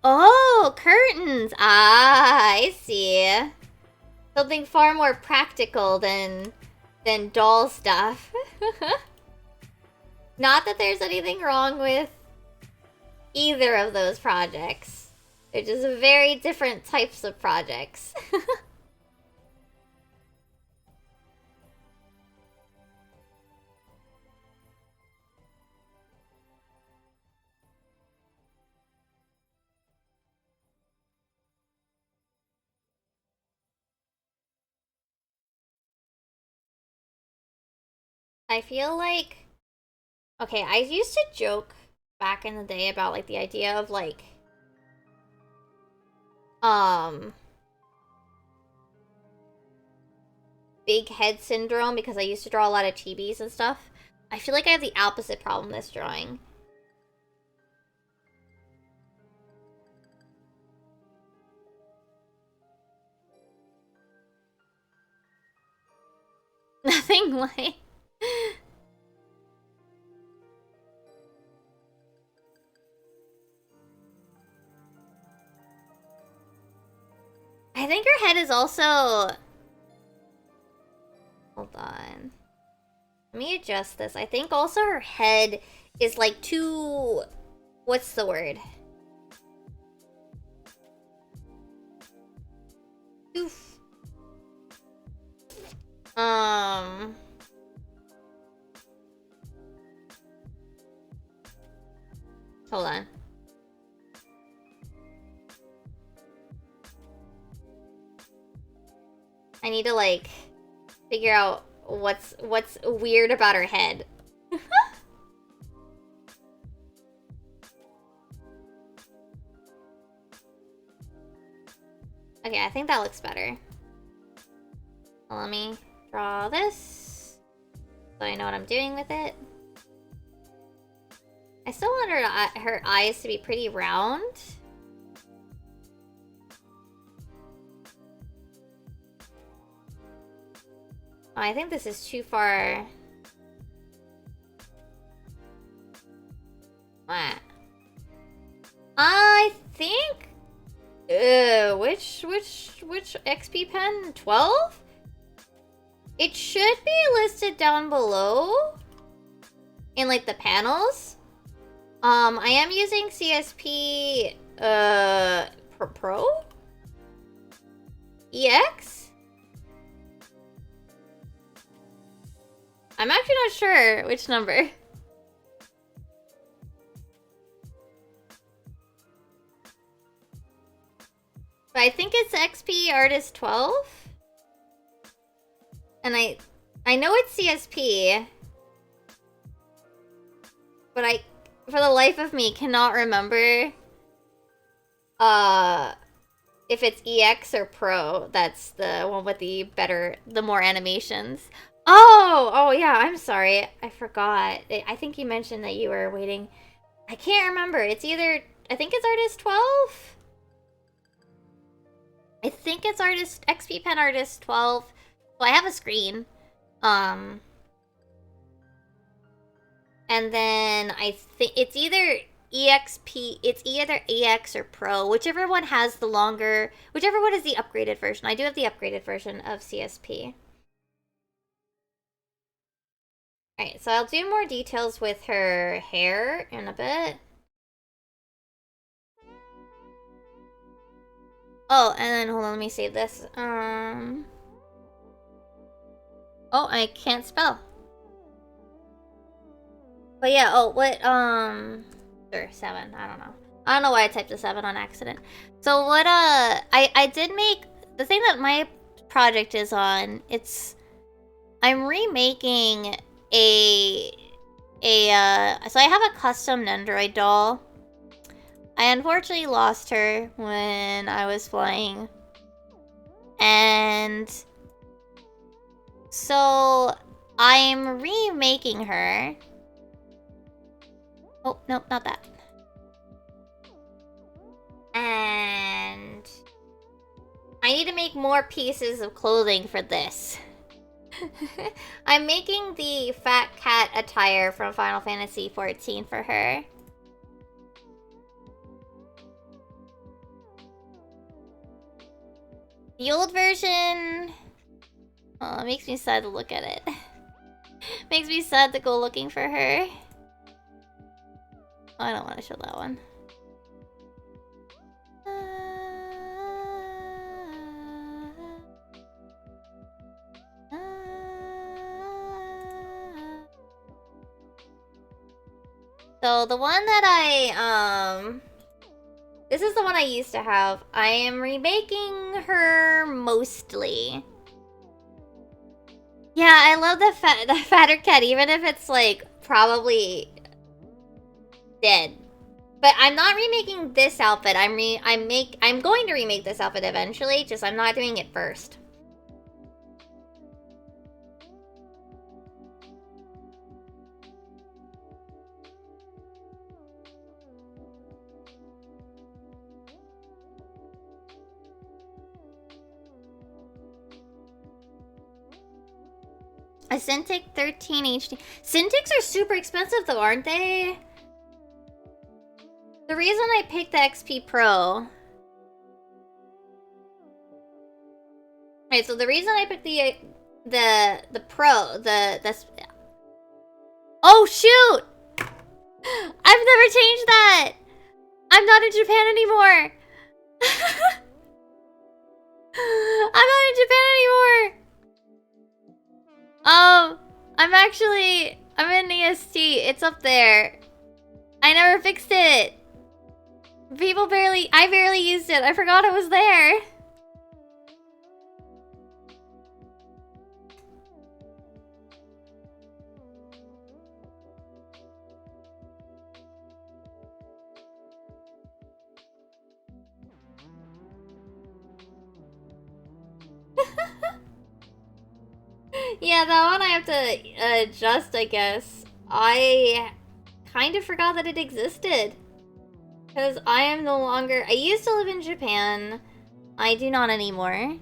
Oh, curtains! Ah, I see. Something far more practical than doll stuff. Not that there's anything wrong with either of those projects. They're just very different types of projects. I feel like... Okay, I used to joke back in the day about, like, the idea of, like... Big head syndrome because I used to draw a lot of chibis and stuff. I feel like I have the opposite problem this drawing. Nothing like... I think her head is also... Hold on. Let me adjust this. I think also her head is like too... What's the word? Too... Hold on. I need to, like, figure out what's weird about her head. Okay, I think that looks better. Well, let me draw this so I know what I'm doing with it. I still want her eyes to be pretty round. Oh, I think this is too far. What? I think... which XP pen? 12? It should be listed down below. In, like, the panels. I am using CSP, Pro? EX? I'm actually not sure which number. But I think it's XP Artist 12. And I know it's CSP. But I, for the life of me, cannot remember if it's EX or Pro. That's the one with the more animations. Oh yeah, I'm sorry. I forgot. I think you mentioned that you were waiting. I can't remember. It's either, I think it's Artist 12? I think it's XP Pen Artist 12. Well, I have a screen. And then I think it's either it's either EX or Pro, whichever one has the longer, whichever one is the upgraded version. I do have the upgraded version of CSP. Alright, so I'll do more details with her hair in a bit. Oh, and then hold on, let me save this. Oh, I can't spell. But yeah, oh, what, sure, 7, I don't know. I don't know why I typed a 7 on accident. So what, I did make, the thing that my project is on, I'm remaking so I have a custom Nendoroid doll. I unfortunately lost her when I was flying. And so I'm remaking her. Oh, no, not that. And I need to make more pieces of clothing for this. I'm making the fat cat attire from Final Fantasy XIV for her. The old version... Oh, it makes me sad to look at it. Makes me sad to go looking for her. Oh, I don't want to show that one. So the one that this is the one I used to have. I am remaking her mostly. Yeah, I love the fatter cat, even if it's like probably dead. But I'm not remaking this outfit. I'm going to remake this outfit eventually, just I'm not doing it first. A Cintiq 13 HD. Cintiqs are super expensive though, aren't they? The reason I picked the XP Pro. Right, so the reason I picked the Pro, oh shoot! I've never changed that! I'm not in Japan anymore! I'm not in Japan anymore! I'm in EST. It's up there. I never fixed it. I barely used it. I forgot it was there. Yeah, that one I have to adjust, I guess. I kind of forgot that it existed. Because I am no longer... I used to live in Japan. I do not anymore.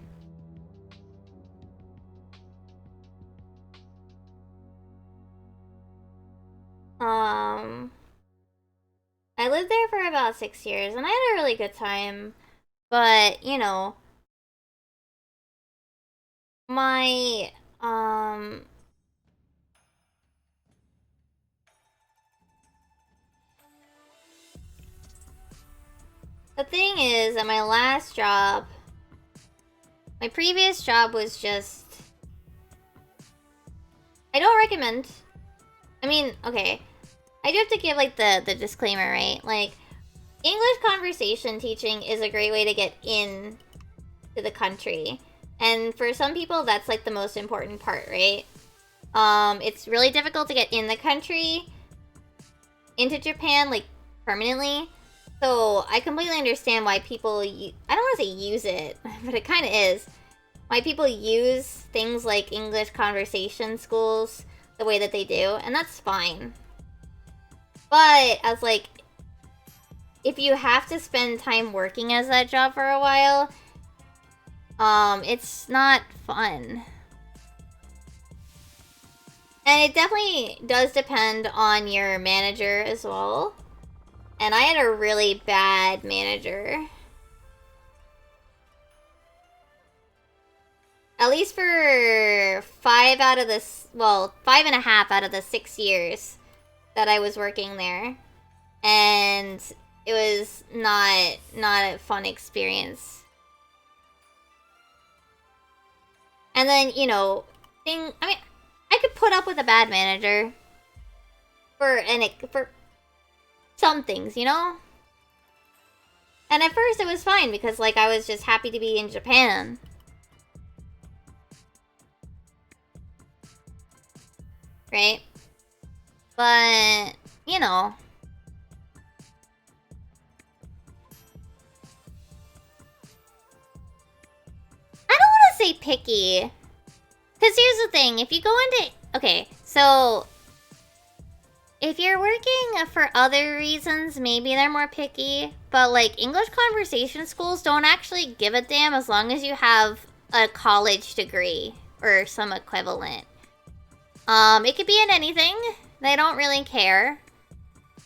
I lived there for about 6 years, and I had a really good time. But, you know... My, the thing is, at my last job... My previous job was just... I don't recommend... I mean, okay. I do have to give, like, the disclaimer, right? Like, English conversation teaching is a great way to get in to the country. And for some people, that's, like, the most important part, right? It's really difficult to get in the country, into Japan, like, permanently. So, I completely understand why people... I don't want to say use it, but it kind of is. Why people use things like English conversation schools the way that they do, and that's fine. But, as, like, if you have to spend time working as that job for a while, it's not fun. And it definitely does depend on your manager as well. And I had a really bad manager. At least for 5 out of the... Well, 5.5 out of the 6 years that I was working there. And it was not a fun experience. And then, you know, I mean, I could put up with a bad manager for some things, you know? And at first it was fine because, like, I was just happy to be in Japan. Right? But, you know. I don't want to say picky. Because here's the thing, if you go into... Okay, so... If you're working for other reasons, maybe they're more picky. But, like, English conversation schools don't actually give a damn as long as you have a college degree. Or some equivalent. It could be in anything. They don't really care.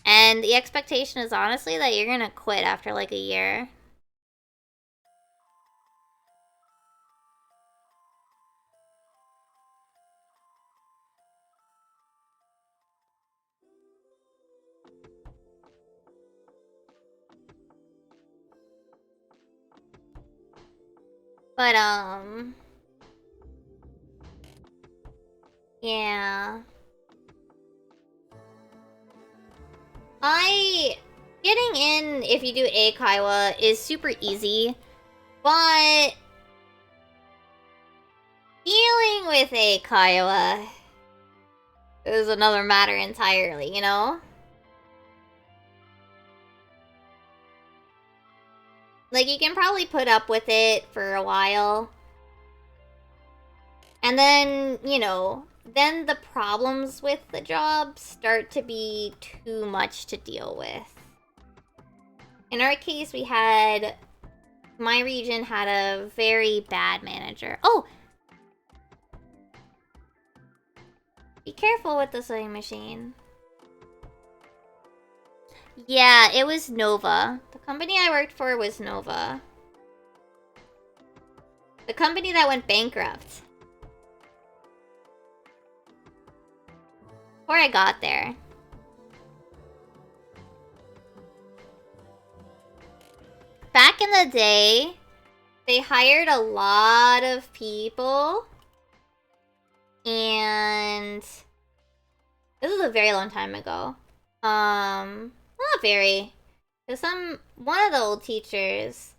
And the expectation is honestly that you're gonna quit after, like, a year. But, yeah. Getting in if you do A Kaiwa is super easy, but dealing with A Kaiwa is another matter entirely, you know? Like, you can probably put up with it for a while. And then, you know, then the problems with the job start to be too much to deal with. In our case, my region had a very bad manager. Oh! Be careful with the sewing machine. Yeah, it was Nova. The company I worked for was Nova. The company that went bankrupt. Before I got there. Back in the day, they hired a lot of people. And this was a very long time ago. Not very. Because one of the old teachers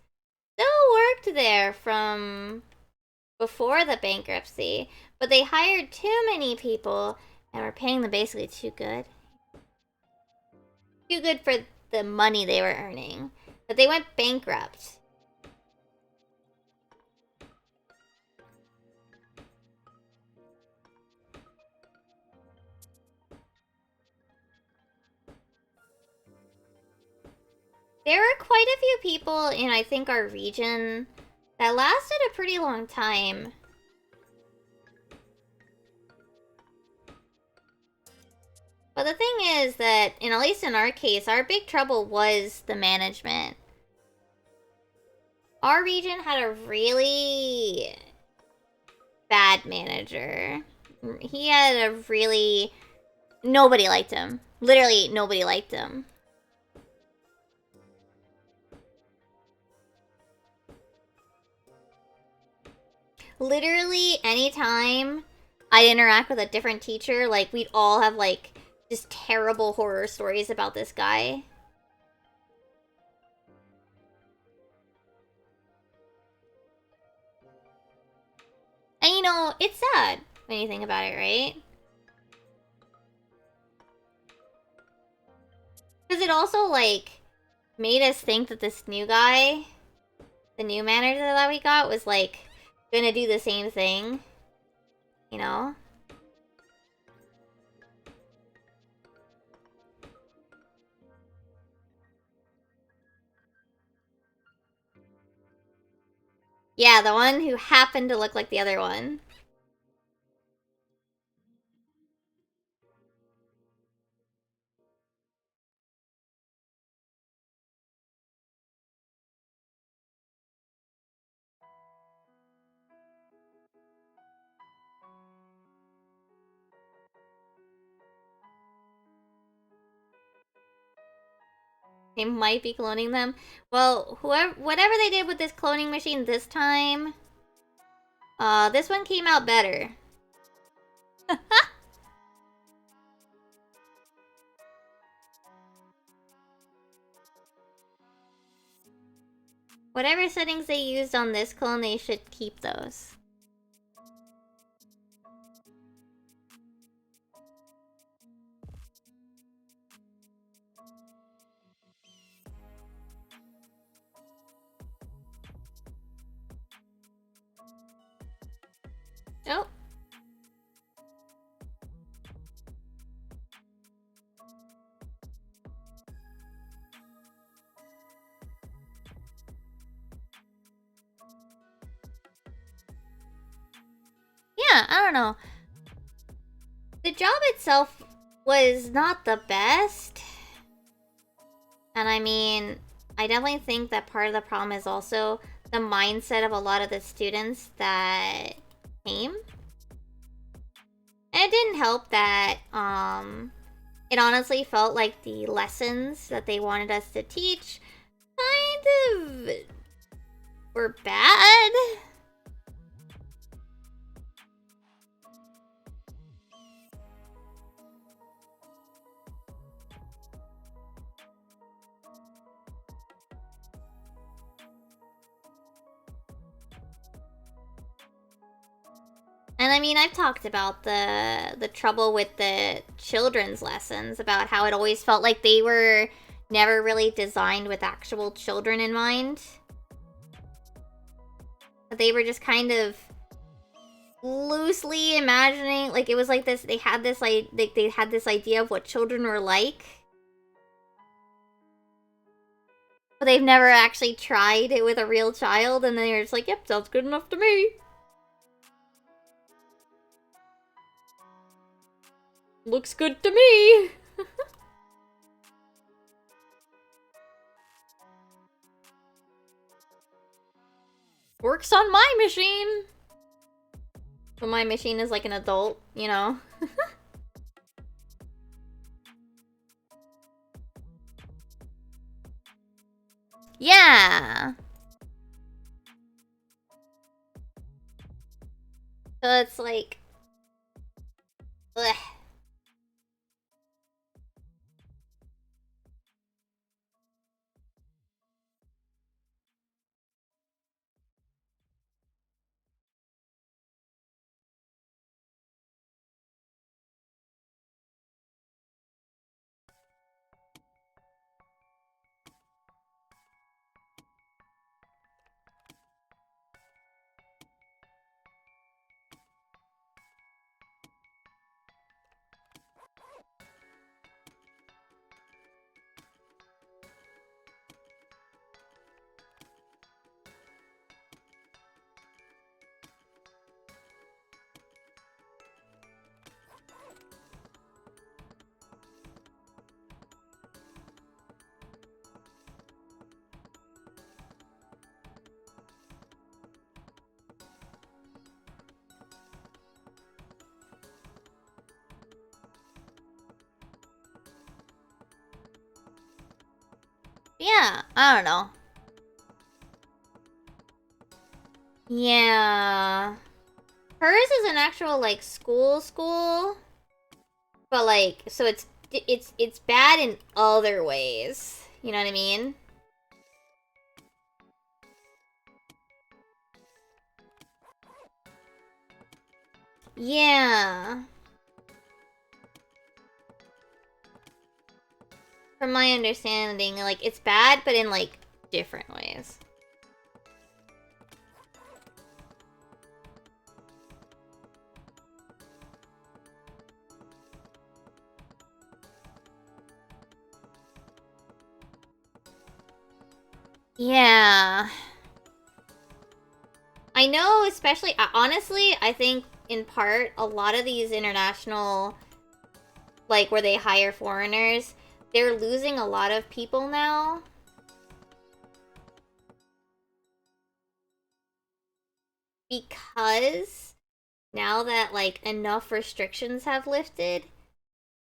still worked there from before the bankruptcy, but they hired too many people and were paying them basically too good. Too good for the money they were earning. But they went bankrupt. There were quite a few people in, I think, our region that lasted a pretty long time. But the thing is that, at least in our case, our big trouble was the management. Our region had a really bad manager. He had a really... Nobody liked him. Literally, nobody liked him. Literally, anytime I'd interact with a different teacher, like, we'd all have, like, just terrible horror stories about this guy. And, you know, it's sad when you think about it, right? Because it also, like, made us think that this new guy, the new manager that we got, was, like, gonna do the same thing. You know? Yeah, the one who happened to look like the other one. They might be cloning them. Well, whatever they did with this cloning machine this time, this one came out better. Whatever settings they used on this clone, they should keep those. Oh. Yeah, I don't know. The job itself was not the best. And I mean, I definitely think that part of the problem is also the mindset of a lot of the students that came. And it didn't help that, it honestly felt like the lessons that they wanted us to teach kind of were bad. And I mean, I've talked about the trouble with the children's lessons, about how it always felt like they were never really designed with actual children in mind. They were just kind of loosely imagining, like it was like this, they had this idea of what children were like. But they've never actually tried it with a real child, and then they're just like, yep, sounds good enough to me. Looks good to me. Works on my machine. But my machine is like an adult, you know? Yeah. So it's like, ugh. Yeah, I don't know. Yeah. Hers is an actual, like, school. But, like, so it's bad in other ways. You know what I mean? Yeah. From my understanding, like, it's bad, but in, like, different ways. Yeah. I know, especially, honestly, I think, in part, a lot of these international, like, where they hire foreigners, they're losing a lot of people now. Because now that, like, enough restrictions have lifted,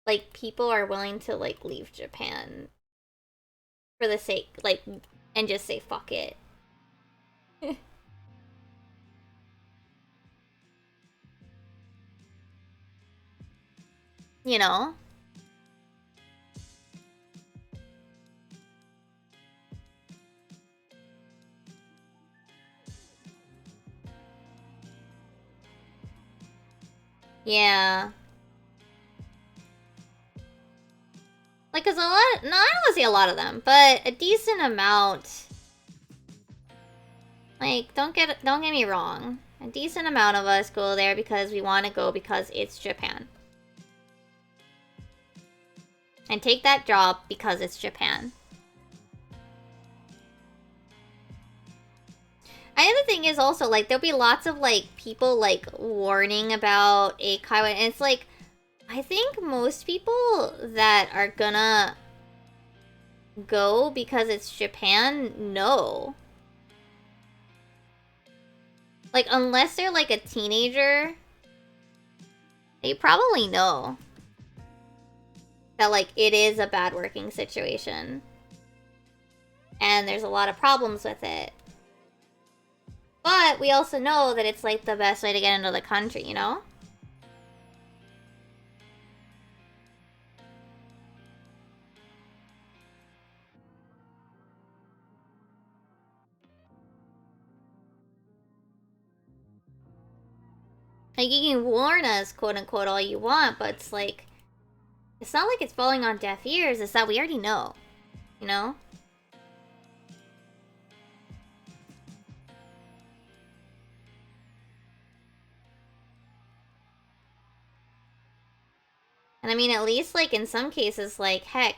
like, people are willing to, like, leave Japan for the sake, like, and just say fuck it. You know? Yeah. Like, cause a lot, no, I don't wanna say a lot of them, but a decent amount. Like, don't get me wrong. A decent amount of us go there because we want to go because it's Japan. And take that job because it's Japan. And the other thing is also, like, there'll be lots of, like, people, like, warning about Eikaiwa, and it's like, I think most people that are gonna go because it's Japan, no. Like, unless they're, like, a teenager, they probably know that, like, it is a bad working situation. And there's a lot of problems with it. But we also know that it's, like, the best way to get into the country, you know? Like, you can warn us, quote unquote, all you want, but it's like, it's not like it's falling on deaf ears, it's that we already know, you know? And I mean, at least, like, in some cases, like, heck,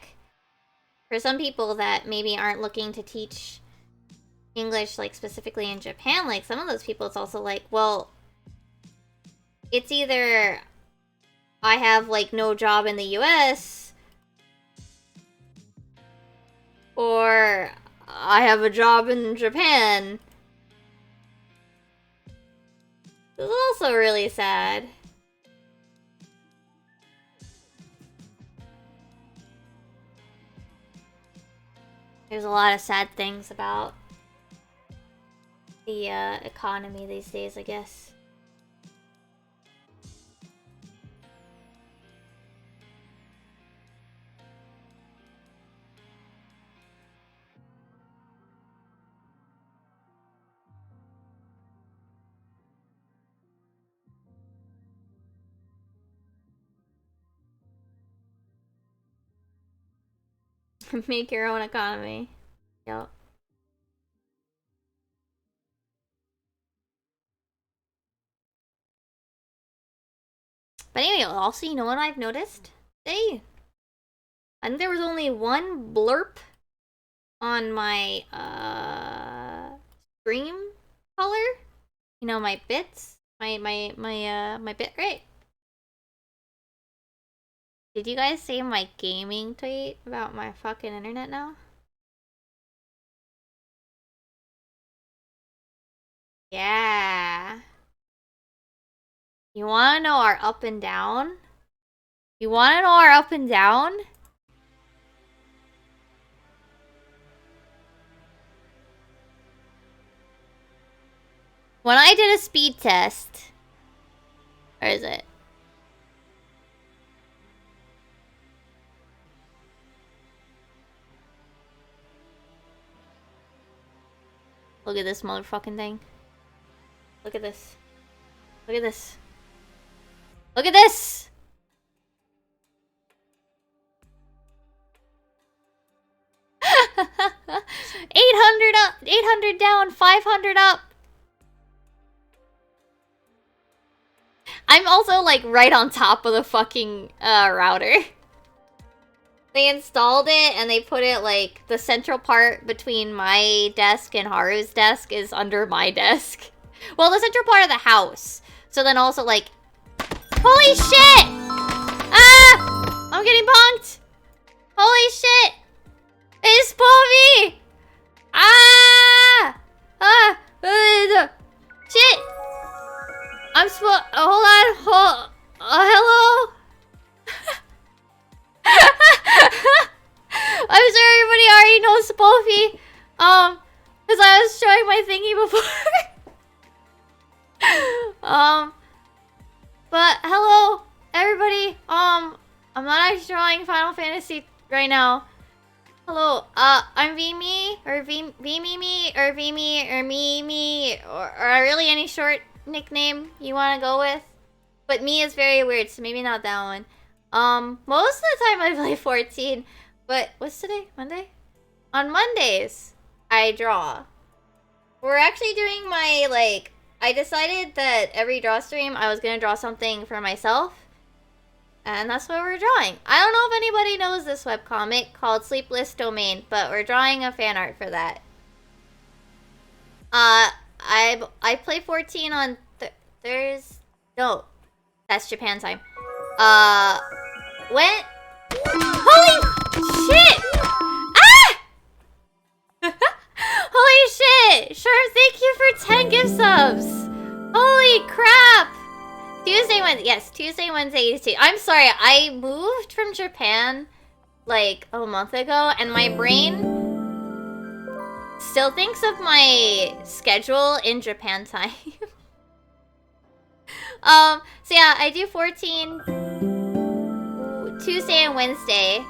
for some people that maybe aren't looking to teach English, like, specifically in Japan, like, some of those people, it's also like, well, it's either I have, like, no job in the US, or I have a job in Japan. It's also really sad. There's a lot of sad things about the economy these days, I guess. Make your own economy. Yup. But anyway, also, you know what I've noticed? Hey, I think there was only one blurb on my stream color. You know, my bits, my bit rate. Did you guys see my gaming tweet about my fucking internet now? Yeah. You wanna know our up and down? You wanna know our up and down? When I did a speed test, where is it? Look at this motherfucking thing. Look at this. Look at this. Look at this! 800 up, 800 down, 500 up. I'm also like right on top of the fucking router. They installed it and they put it like the central part between my desk and Haru's desk is under my desk. Well, the central part of the house. So then also like, holy shit! Ah! I'm getting punked! Holy shit! It's Bobby! Ah! Ah! Shit! I'm hold on, hello? I'm sure everybody already knows Spoofy. Because I was showing my thingy before. But hello, everybody. I'm not actually drawing Final Fantasy right now. Hello, I'm Vimi, or Vimimi, or Vimi, or Mimi, or really any short nickname you want to go with. But me is very weird, so maybe not that one. Most of the time I play 14, but what's today? Monday? On Mondays, I draw. We're actually doing my, like, I decided that every draw stream I was gonna draw something for myself. And that's what we're drawing. I don't know if anybody knows this webcomic called Sleepless Domain, but we're drawing a fan art for that. I play 14 on Thursday. No, that's Japan time. When? Holy shit! Ah! Holy shit! Sharp, thank you for 10 gift subs. Holy crap! Tuesday, Wednesday. Yes, Tuesday, Wednesday, 82. I'm sorry, I moved from Japan like a month ago, and my brain still thinks of my schedule in Japan time. So yeah, I do 14 Tuesday and Wednesday.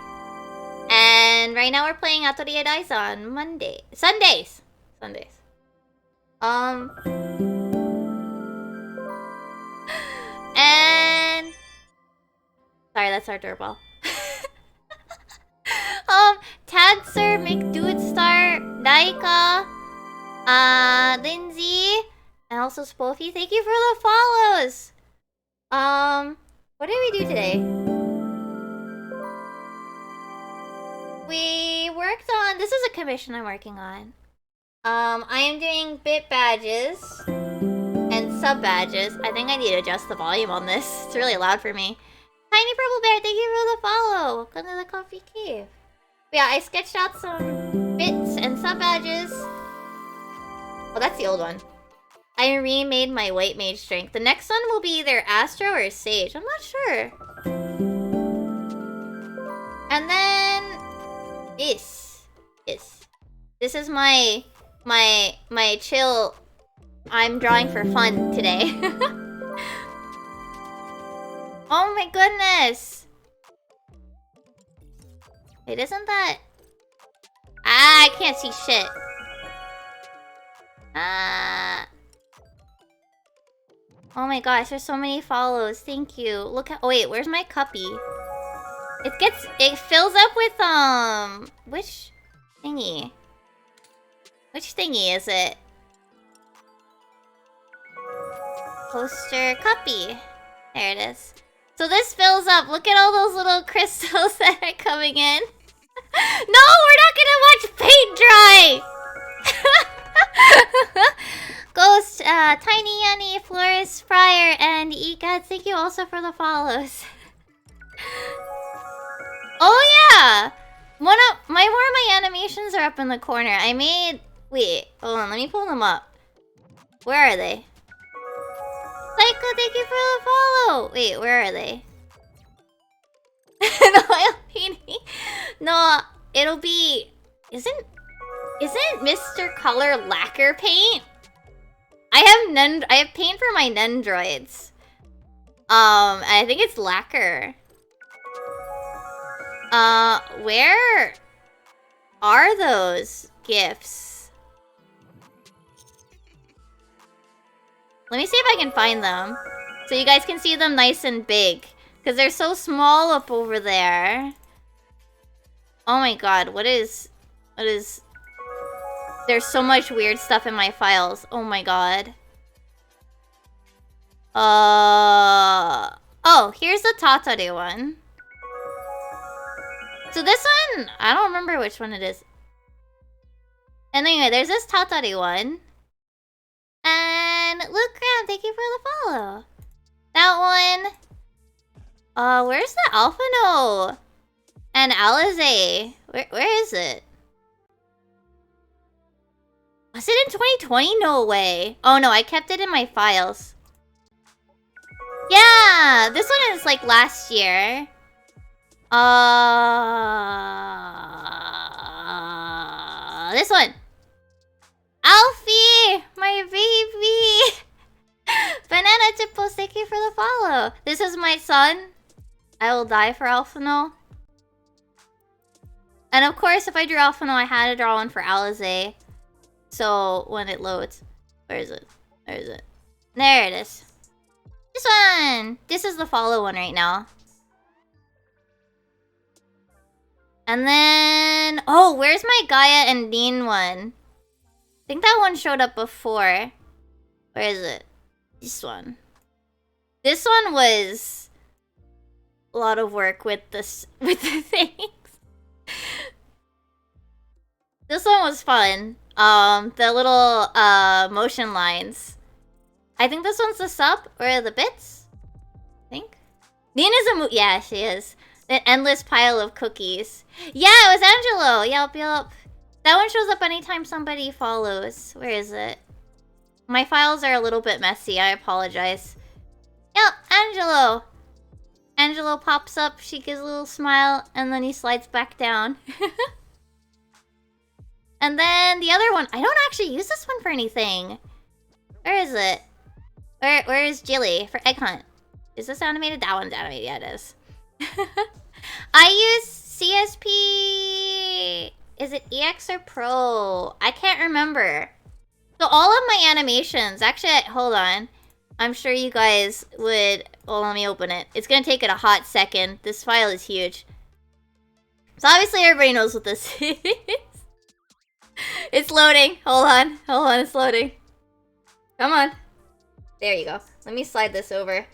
And right now we're playing Atelier Dice on Sundays. Sorry, that's our doorbell. Tadsir, McDudestar, Daika, Lindsay, and also Spoofy. Thank you for the follows. What did we do today? We worked on. This is a commission I'm working on. I am doing bit badges and sub badges. I think I need to adjust the volume on this. It's really loud for me. Tiny Purple Bear, thank you for the follow. Welcome to the Coffee Cave. But yeah, I sketched out some bits and sub badges. Oh, that's the old one. I remade my White Mage strength. The next one will be either Astro or Sage. I'm not sure. And then this. This is my chill. I'm drawing for fun today. Oh my goodness! Wait, isn't that... Ah, I can't see shit. Oh my gosh, there's so many follows. Thank you. Look at... Oh wait, where's my cuppy? It fills up with, which thingy? Which thingy is it? Poster cuppy. There it is. So this fills up. Look at all those little crystals that are coming in. No, we're not gonna watch paint dry! Ghost, Tiny Yanni, Flores, Fryer, and Egad, thank you also for the follows. Oh yeah! More of my animations are up in the corner. I made... Wait, hold on, let me pull them up. Where are they? Psycho, thank you for the follow! Wait, where are they? No, oil painting. No, it'll be... Isn't Mr. Color lacquer paint? I have paint for my Nendroids. I think it's lacquer. Where are those gifts? Let me see if I can find them. So you guys can see them nice and big. Because they're so small up over there. Oh my god, what is... There's so much weird stuff in my files. Oh my god. Oh, here's the Tatare one. So this one, I don't remember which one it is. And anyway, there's this Tatare one. And Luke Graham, thank you for the follow. That one. Where's the Alphino? And Alize? Where is it? Was it in 2020? No way. Oh no, I kept it in my files. Yeah, this one is like last year. This one. Alfie, my baby. Banana Tipples, thank you for the follow. This is my son. I will die for Alphino. And of course, if I drew Alphino, I had to draw one for Alize. So when it loads, where is it? Where is it? There it is. This one. This is the follow one right now. And then, oh, where's my Gaia and Dean one? I think that one showed up before. Where is it? This one. This one was a lot of work with this with the things. This one was fun. The little motion lines. I think this one's the sub or the bits. I think. Nina's yeah, she is. An endless pile of cookies. Yeah, it was Angelo. Yelp. That one shows up anytime somebody follows. Where is it? My files are a little bit messy. I apologize. Yep, Angelo. Angelo pops up. She gives a little smile. And then he slides back down. And then the other one. I don't actually use this one for anything. Where is it? Where is Jilly for Egg Hunt? Is this animated? That one's animated. Yeah, it is. I use CSP... Is it EX or Pro? I can't remember. So all of my animations... Actually, hold on. I'm sure you guys would... Well, let me open it. It's gonna take it a hot second. This file is huge. So obviously everybody knows what this is. It's loading. Hold on. Hold on, it's loading. Come on. There you go. Let me slide this over.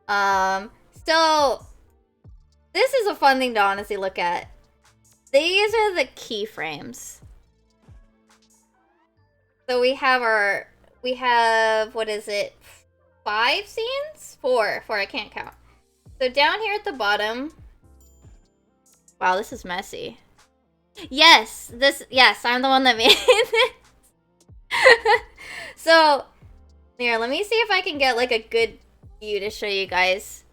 So... This is a fun thing to honestly look at. These are the keyframes. So we have what is it? 5 scenes? 4. 4, I can't count. So down here at the bottom. Wow, this is messy. Yes, I'm the one that made it. So, here, let me see if I can get like a good view to show you guys.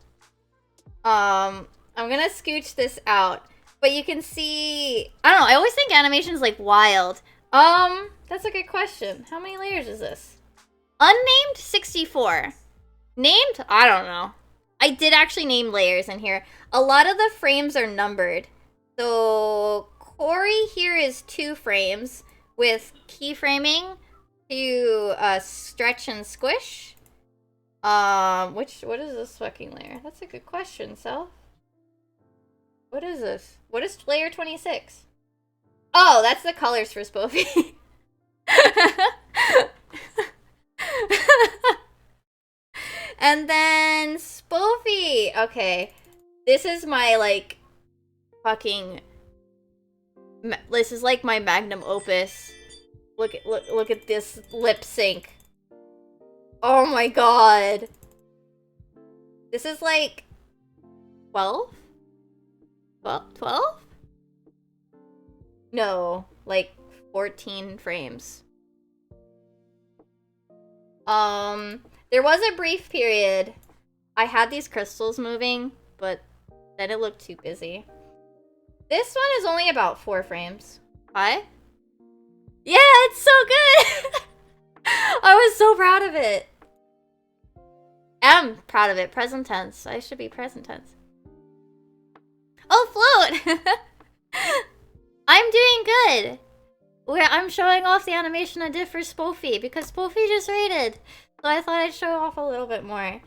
I'm gonna scooch this out. But you can see, I don't know, I always think animation's like wild. That's a good question. How many layers is this? Unnamed 64. Named? I don't know. I did actually name layers in here. A lot of the frames are numbered. So Corey here is 2 frames with keyframing to stretch and squish. What is this fucking layer? That's a good question, Self. What is this? What is layer 26? Oh, that's the colors for Spoofy. And then Spoofy. Okay. This is my like fucking this is like my magnum opus. Look at this lip sync. Oh my god. This is like 12? 12? No, like 14 frames. There was a brief period I had these crystals moving, but then it looked too busy. This one is only about 4 frames. 5? Yeah, it's so good! I was so proud of it. I'm proud of it. Present tense. I should be present tense. Oh, Float! I'm doing good. I'm showing off the animation I did for Spoofy because Spoofy just rated. So I thought I'd show off a little bit more.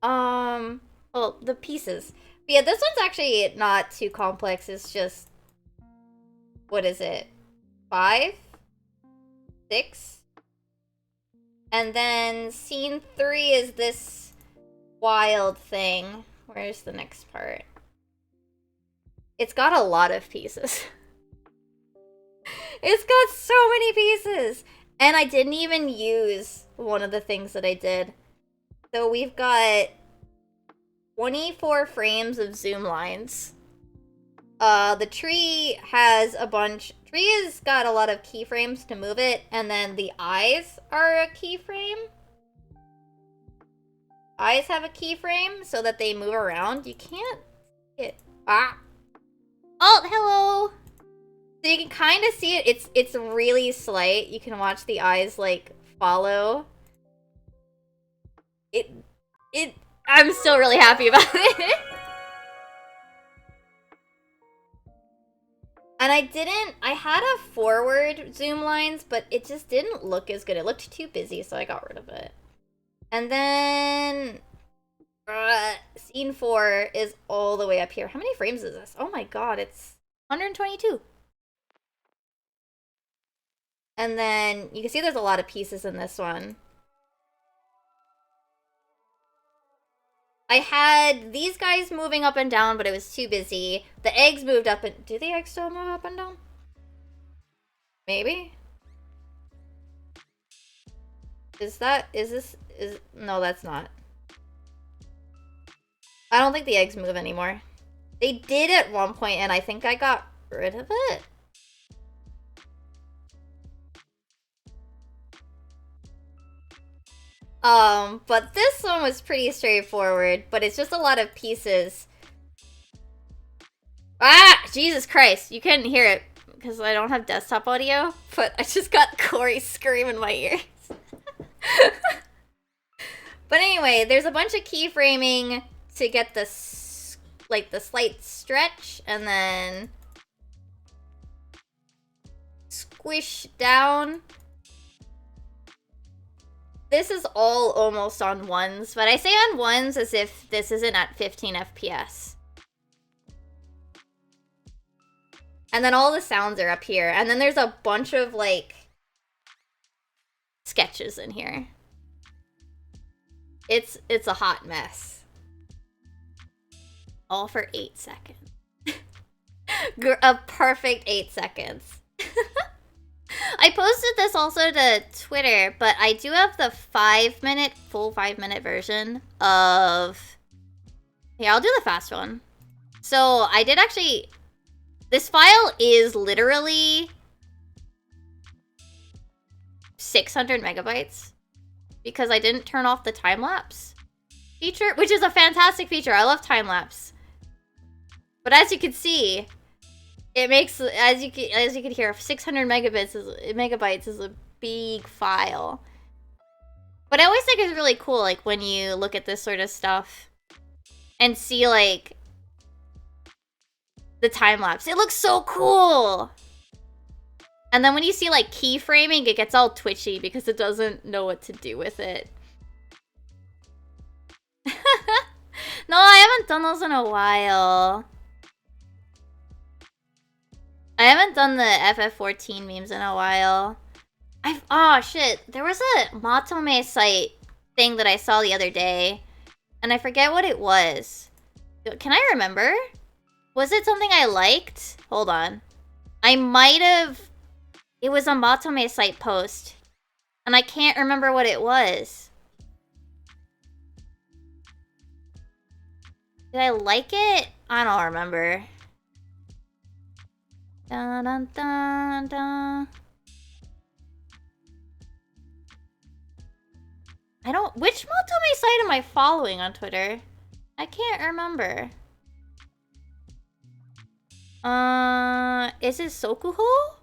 Well, the pieces. But yeah, this one's actually not too complex. It's just, what is it? 5? 6? And then scene 3 is this wild thing. Where's the next part? It's got a lot of pieces. It's got so many pieces. And I didn't even use one of the things that I did. So we've got 24 frames of zoom lines. The tree has a bunch. Tree has got a lot of keyframes to move it. And then the eyes are a keyframe. Eyes have a keyframe so that they move around. You can't see it. Ah. Oh, hello. So you can kind of see it. It's really slight. You can watch the eyes like follow. I'm still really happy about it. And I had a forward zoom lines, but it just didn't look as good. It looked too busy, so I got rid of it. And then scene 4 is all the way up here. How many frames is this? Oh my god, it's 122. And then you can see there's a lot of pieces in this one. I had these guys moving up and down, but it was too busy. The eggs moved up and... Do the eggs still move up and down? Maybe? No, that's not. I don't think the eggs move anymore. They did at one point, and I think I got rid of it. But this one was pretty straightforward, but it's just a lot of pieces. Ah! Jesus Christ, you couldn't hear it because I don't have desktop audio, but I just got Corey scream in my ears. But anyway, there's a bunch of keyframing to get this, like the slight stretch, and then squish down. this is all almost on ones, but I say on ones as if this isn't at 15 FPS. And then all the sounds are up here, and then there's a bunch of, like, sketches in here. It's a hot mess. All for 8 seconds. A perfect 8 seconds. I posted this also to Twitter, but I do have the 5-minute, full 5-minute version of... Yeah, I'll do the fast one. So, I did actually... This file is literally 600 megabytes because I didn't turn off the time-lapse feature, which is a fantastic feature. I love time-lapse. But as you can see, it makes, as you can hear, 600 megabytes is a big file. But I always think it's really cool, like, when you look at this sort of stuff and see, like, the time-lapse. It looks so cool! And then when you see, like, keyframing, it gets all twitchy because it doesn't know what to do with it. No, I haven't done those in a while. I haven't done the FF14 memes in a while. Oh shit, there was a Matome site thing that I saw the other day, and I forget what it was. Can I remember? Was it something I liked? Hold on. I might have... It was a Matome site post, and I can't remember what it was. Did I like it? I don't remember. Dun, dun, dun, dun. I don't... Which Matome site am I following on Twitter? I can't remember. Is it Sokuho?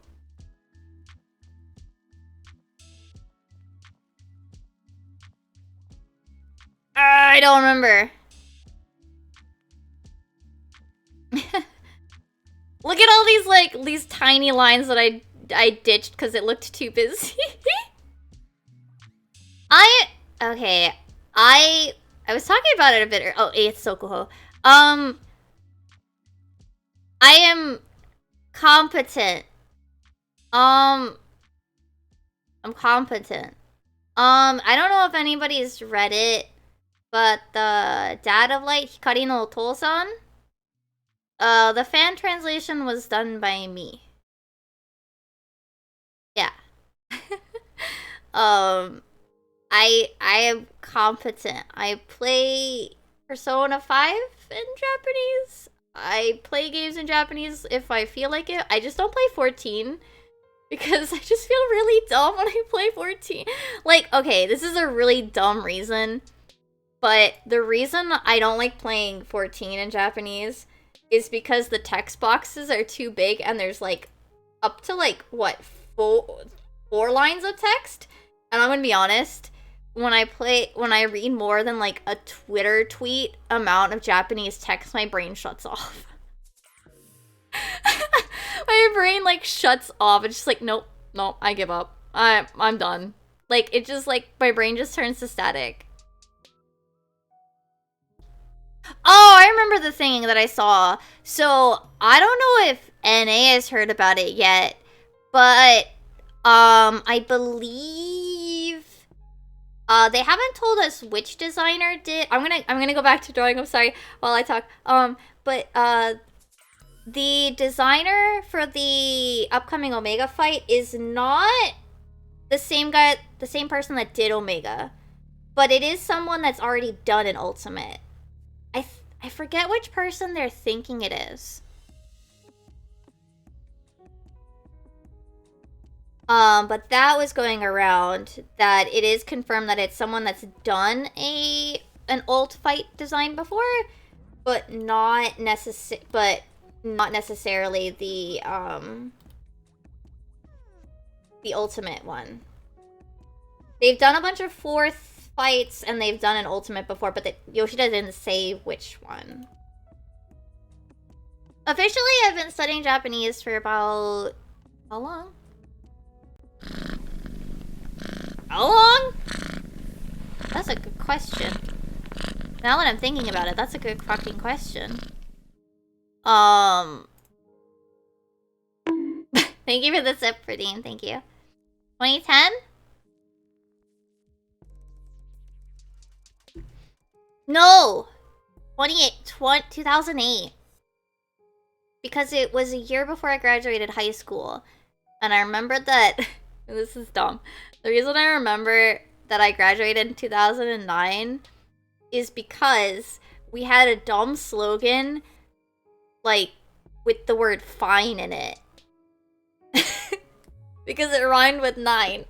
I don't remember. Look at all these, like, these tiny lines that I ditched because it looked too busy. Okay, I was talking about it a bit. Oh, it's Sokuho. I am competent. I'm competent. I don't know if anybody's read it, but the Dad of Light, Hikari no Otou-san, the fan translation was done by me. Yeah. I am competent. I play Persona 5 in Japanese. I play games in Japanese if I feel like it. I just don't play 14 because I just feel really dumb when I play 14. Like, okay, this is a really dumb reason, but the reason I don't like playing 14 in Japanese is because the text boxes are too big and there's like up to like, what, four lines of text? And I'm gonna be honest, when I read more than like a Twitter tweet amount of Japanese text, my brain shuts off. My brain like shuts off. It's just like, nope, I give up. I'm done. Like, it just like, my brain just turns to static. Oh, I remember the thing that I saw. So, I don't know if NA has heard about it yet, but I believe they haven't told us which designer did. I'm gonna go back to drawing. I'm sorry while I talk. But the designer for the upcoming Omega fight is not the same guy, the same person that did Omega, but it is someone that's already done an Ultimate. I forget which person they're thinking it is. But that was going around that it is confirmed that it's someone that's done an ult fight design before, but not necessarily the ultimate one. They've done a bunch of fourth fights and they've done an ultimate before, but Yoshida didn't say which one. Officially, I've been studying Japanese for about... How long? How long? That's a good question. Now that I'm thinking about it, that's a good fucking question. Thank you for the sip, Pradine. Thank you. 2010? No! 2008. Because it was a year before I graduated high school. And I remember that... this is dumb. The reason I remember that I graduated in 2009 is because we had a dumb slogan, like, with the word fine in it. Because it rhymed with 9.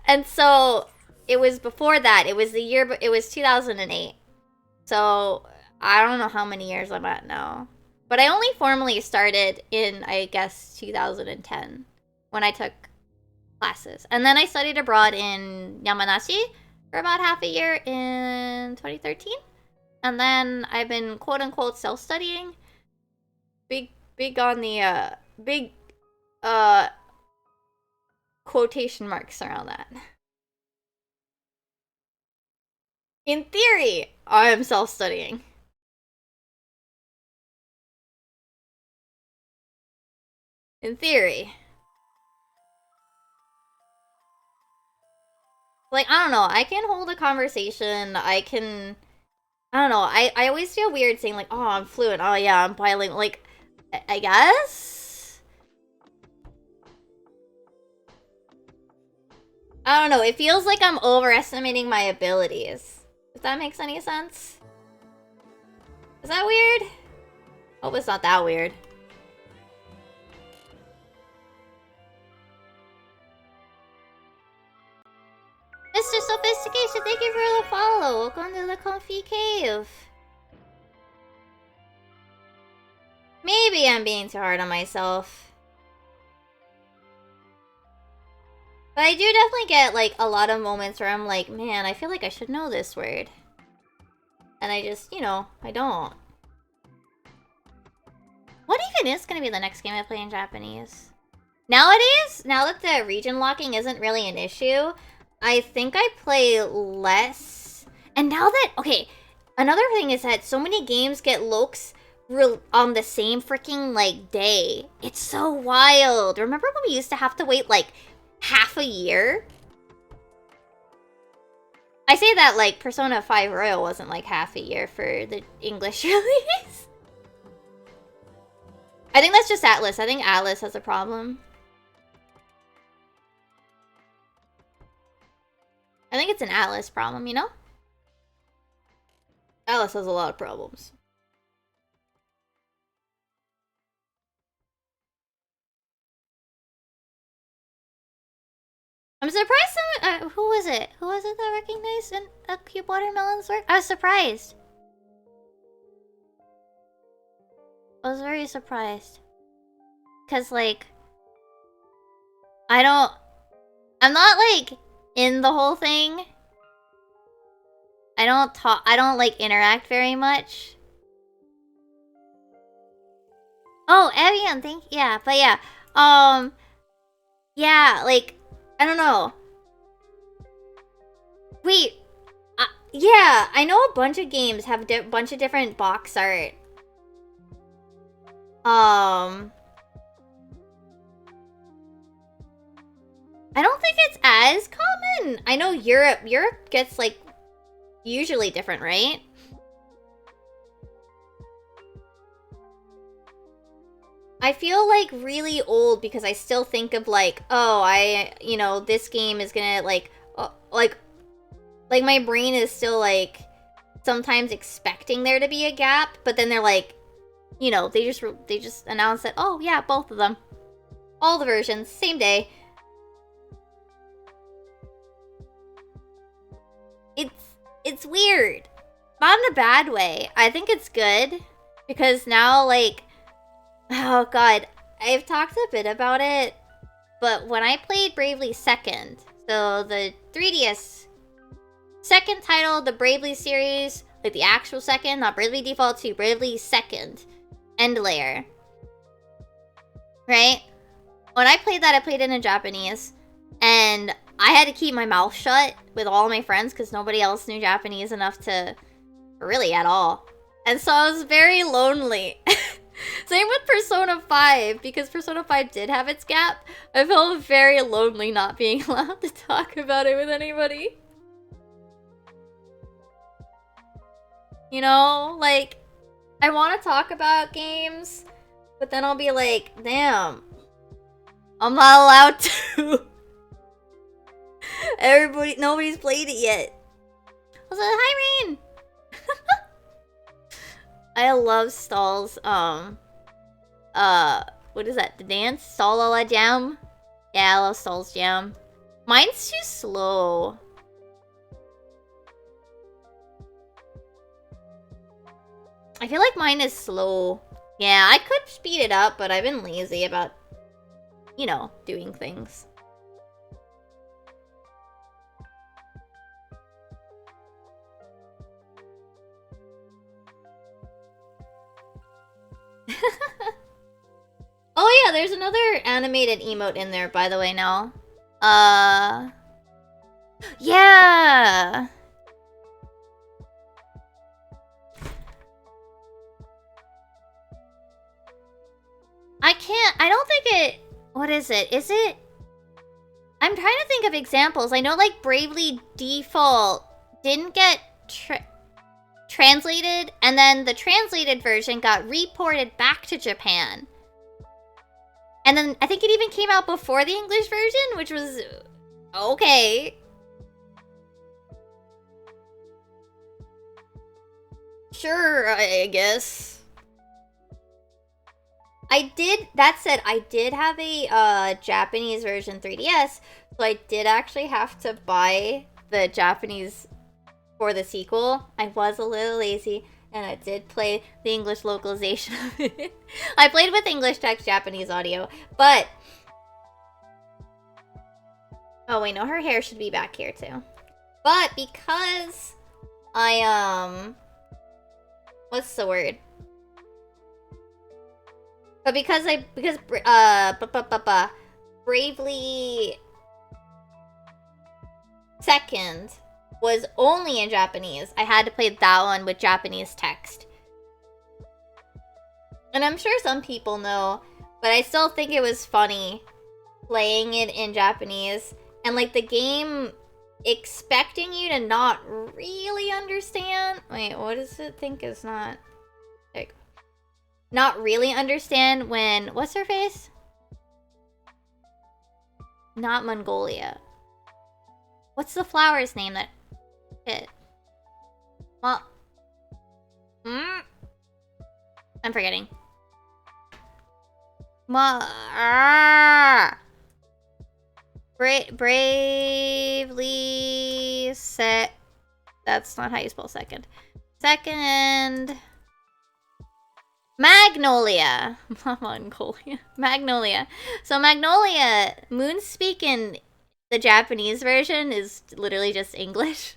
And so, it was before that. It was the year, but it was 2008. So, I don't know how many years I'm at now. But I only formally started in, I guess, 2010. When I took classes. And then I studied abroad in Yamanashi for about half a year in 2013. And then I've been quote-unquote self-studying. Big on the, big, quotation marks around that. In theory, I am self-studying. In theory. Like, I don't know, I can hold a conversation, I don't know, I always feel weird saying like, oh, I'm fluent, oh yeah, I'm bilingual, like, I guess? I don't know, it feels like I'm overestimating my abilities. If that makes any sense? Is that weird? Hope it's not that weird. Mr. Sophistication, thank you for the follow. Welcome to the comfy cave. Maybe I'm being too hard on myself. But I do definitely get, like, a lot of moments where I'm like, man, I feel like I should know this word. And I just, you know, I don't. What even is going to be the next game I play in Japanese? Nowadays, now that the region locking isn't really an issue, I think I play less. And now that, okay, another thing is that so many games get lokes on the same freaking, like, day. It's so wild. Remember when we used to have to wait, like, half a year? I say that, like, Persona 5 Royal wasn't, like, half a year for the English release. I think that's just Atlas. I think Atlas has a problem. I think it's an Atlas problem, you know? Atlas has a lot of problems. I'm surprised someone, who was it? Who was it that recognized a Cute Watermelon's work? I was surprised. I was very surprised. Cause like, I'm not like in the whole thing. I don't like interact very much. Oh, Evian, yeah, but yeah. Yeah, like, I don't know. Wait, yeah, I know a bunch of games have a bunch of different box art. I don't think it's as common. I know Europe gets, like, usually different, right? I feel, like, really old because I still think of, like, oh, you know, this game is gonna, like, like, my brain is still, like, sometimes expecting there to be a gap, but then they're, like, you know, they just announced that, oh, yeah, both of them. All the versions, same day. It's weird. Not in a bad way. I think it's good. Because now, like... Oh, God. I've talked a bit about it. But when I played Bravely Second... So, the 3DS... Second title, the Bravely series... Like, the actual second, not Bravely Default 2. Bravely Second. End Layer. Right? When I played that, I played it in Japanese. And I had to keep my mouth shut with all my friends because nobody else knew Japanese enough to really at all. And so I was very lonely. Same with Persona 5, because Persona 5 did have its gap. I felt very lonely not being allowed to talk about it with anybody. You know, like, I want to talk about games, but then I'll be like, damn, I'm not allowed to. Nobody's played it yet. I was like, hi, Rain! I love Stall's, what is that? The dance? Stall La La Jam? Yeah, I love Stall's Jam. Mine's too slow. I feel like mine is slow. Yeah, I could speed it up, but I've been lazy about, you know, doing things. Oh yeah, there's another animated emote in there, by the way, now. Yeah! I don't think it... What is it? Is it... I'm trying to think of examples. I know, like, Bravely Default didn't get translated, and then the translated version got reported back to Japan. And then I think it even came out before the English version, which was... okay. Sure, I guess. That said, I did have a Japanese version 3DS, so I did actually have to buy the Japanese for the sequel. I was a little lazy, and I did play the English localization of it. I played with English text, Japanese audio, but... Oh wait, no, her hair should be back here too. But because I, what's the word? But because Bravely Second was only in Japanese, I had to play that one with Japanese text. And I'm sure some people know, but I still think it was funny playing it in Japanese. And like the game expecting you to not really understand. Wait, what does it think is not? Like, not really understand when... What's her face? Not Mongolia. What's the flower's name that... Shit. Well... I'm forgetting. Bravely set... That's not how you spell second. Second... Magnolia! Mongolia. Magnolia. So Magnolia, Moonspeak in the Japanese version is literally just English.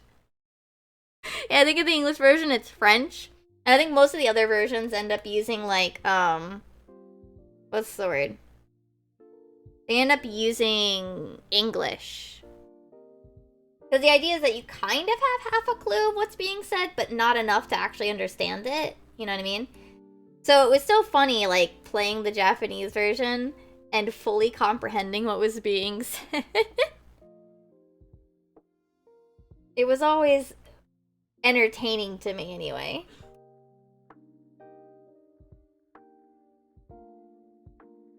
Yeah, I think in the English version it's French. And I think most of the other versions end up using like, what's the word? They end up using English. Because the idea is that you kind of have half a clue of what's being said, but not enough to actually understand it. You know what I mean? So it was still funny, like, playing the Japanese version and fully comprehending what was being said. It was always entertaining to me, anyway.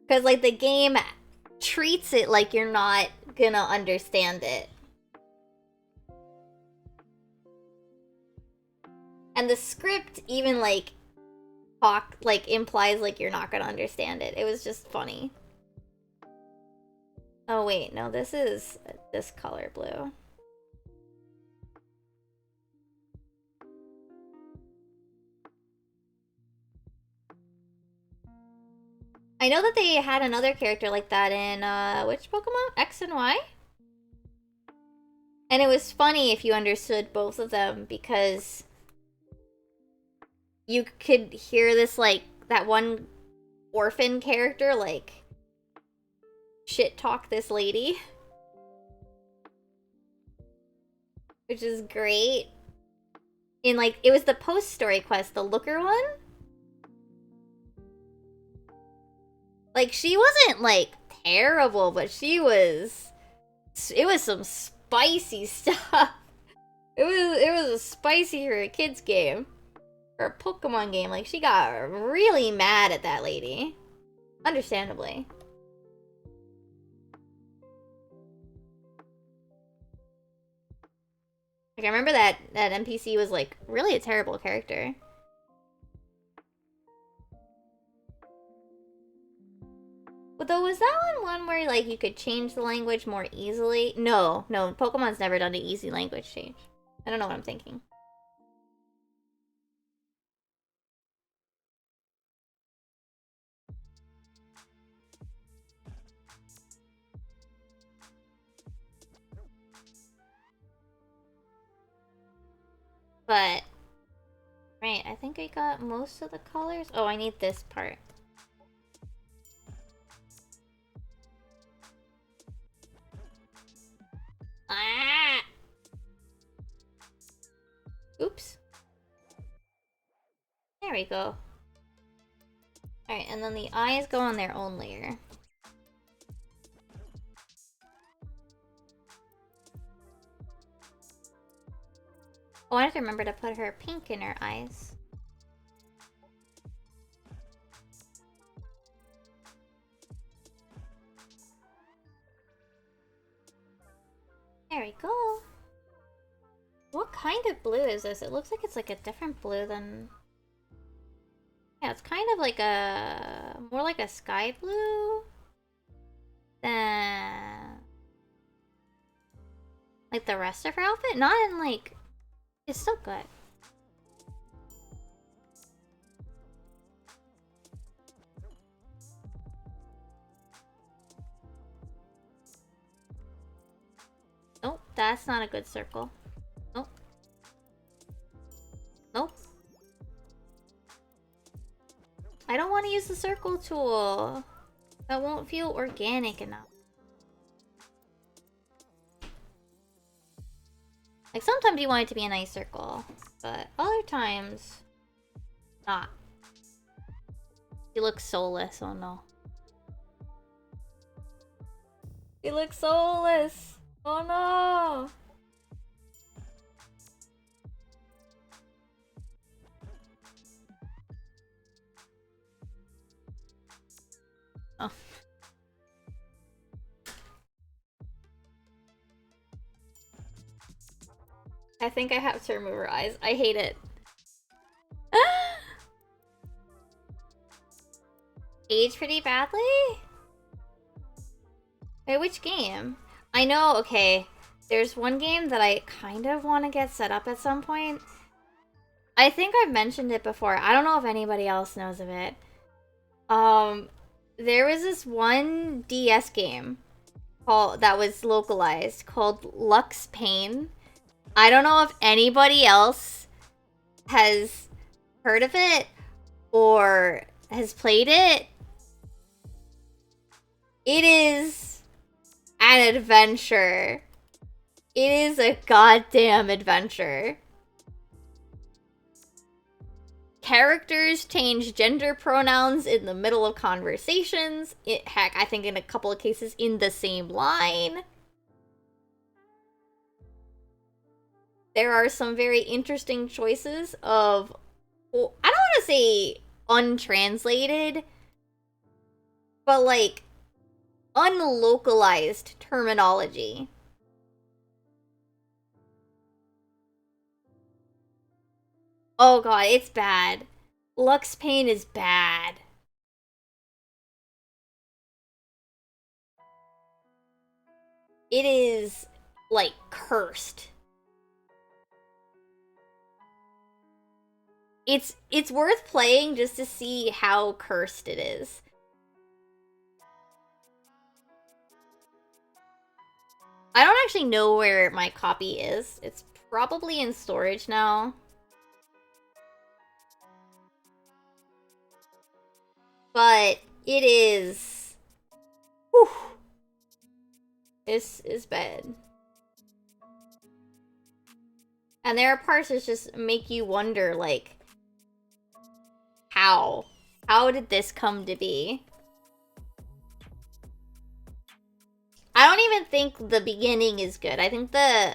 Because, like, the game treats it like you're not gonna understand it. And the script even, like, implies like you're not gonna understand it. It was just funny. Oh wait, no, this is this color blue. I know that they had another character like that in which Pokemon? X and Y? And it was funny if you understood both of them because you could hear this, like, that one orphan character, like, shit talk this lady. which is great. In like, it was the post-story quest, the Looker one. Like, she wasn't like terrible, but it was some spicy stuff. It was spicy for a kid's game. For a Pokemon game. Like, she got really mad at that lady. Understandably. Like, I remember that NPC was, like, really a terrible character. But though, was that one where, like, you could change the language more easily? No, Pokemon's never done an easy language change. I don't know what I'm thinking. But, right, I think I got most of the colors. Oh, I need this part. Ah! Oops. There we go. Alright, and then the eyes go on their own layer. Oh, I have to remember to put her pink in her eyes. There we go. What kind of blue is this? It looks like it's like a different blue than... Yeah, it's kind of like a... more like a sky blue than... like the rest of her outfit? Not in like... It's so good. Nope, that's not a good circle. Nope. Nope. I don't want to use the circle tool. That won't feel organic enough. Like, sometimes you want it to be a nice circle, but other times, not. You look soulless, oh no. You look soulless! Oh no! Oh. I think I have to remove her eyes. I hate it. Age pretty badly? Wait, which game? I know, okay. There's one game that I kind of want to get set up at some point. I think I've mentioned it before. I don't know if anybody else knows of it. There was this one DS game that was localized called Lux Pain. I don't know if anybody else has heard of it or has played it. It is an adventure. It is a goddamn adventure. Characters change gender pronouns in the middle of conversations. Heck, I think in a couple of cases in the same line. There are some very interesting choices of, well, I don't want to say untranslated, but like unlocalized terminology. Oh god, it's bad. Lux Pain is bad. It is, like, cursed. It's worth playing just to see how cursed it is. I don't actually know where my copy is. It's probably in storage now. But it is... Whew. This is bad. And there are parts that just make you wonder, like, how? How did this come to be? I don't even think the beginning is good. I think the...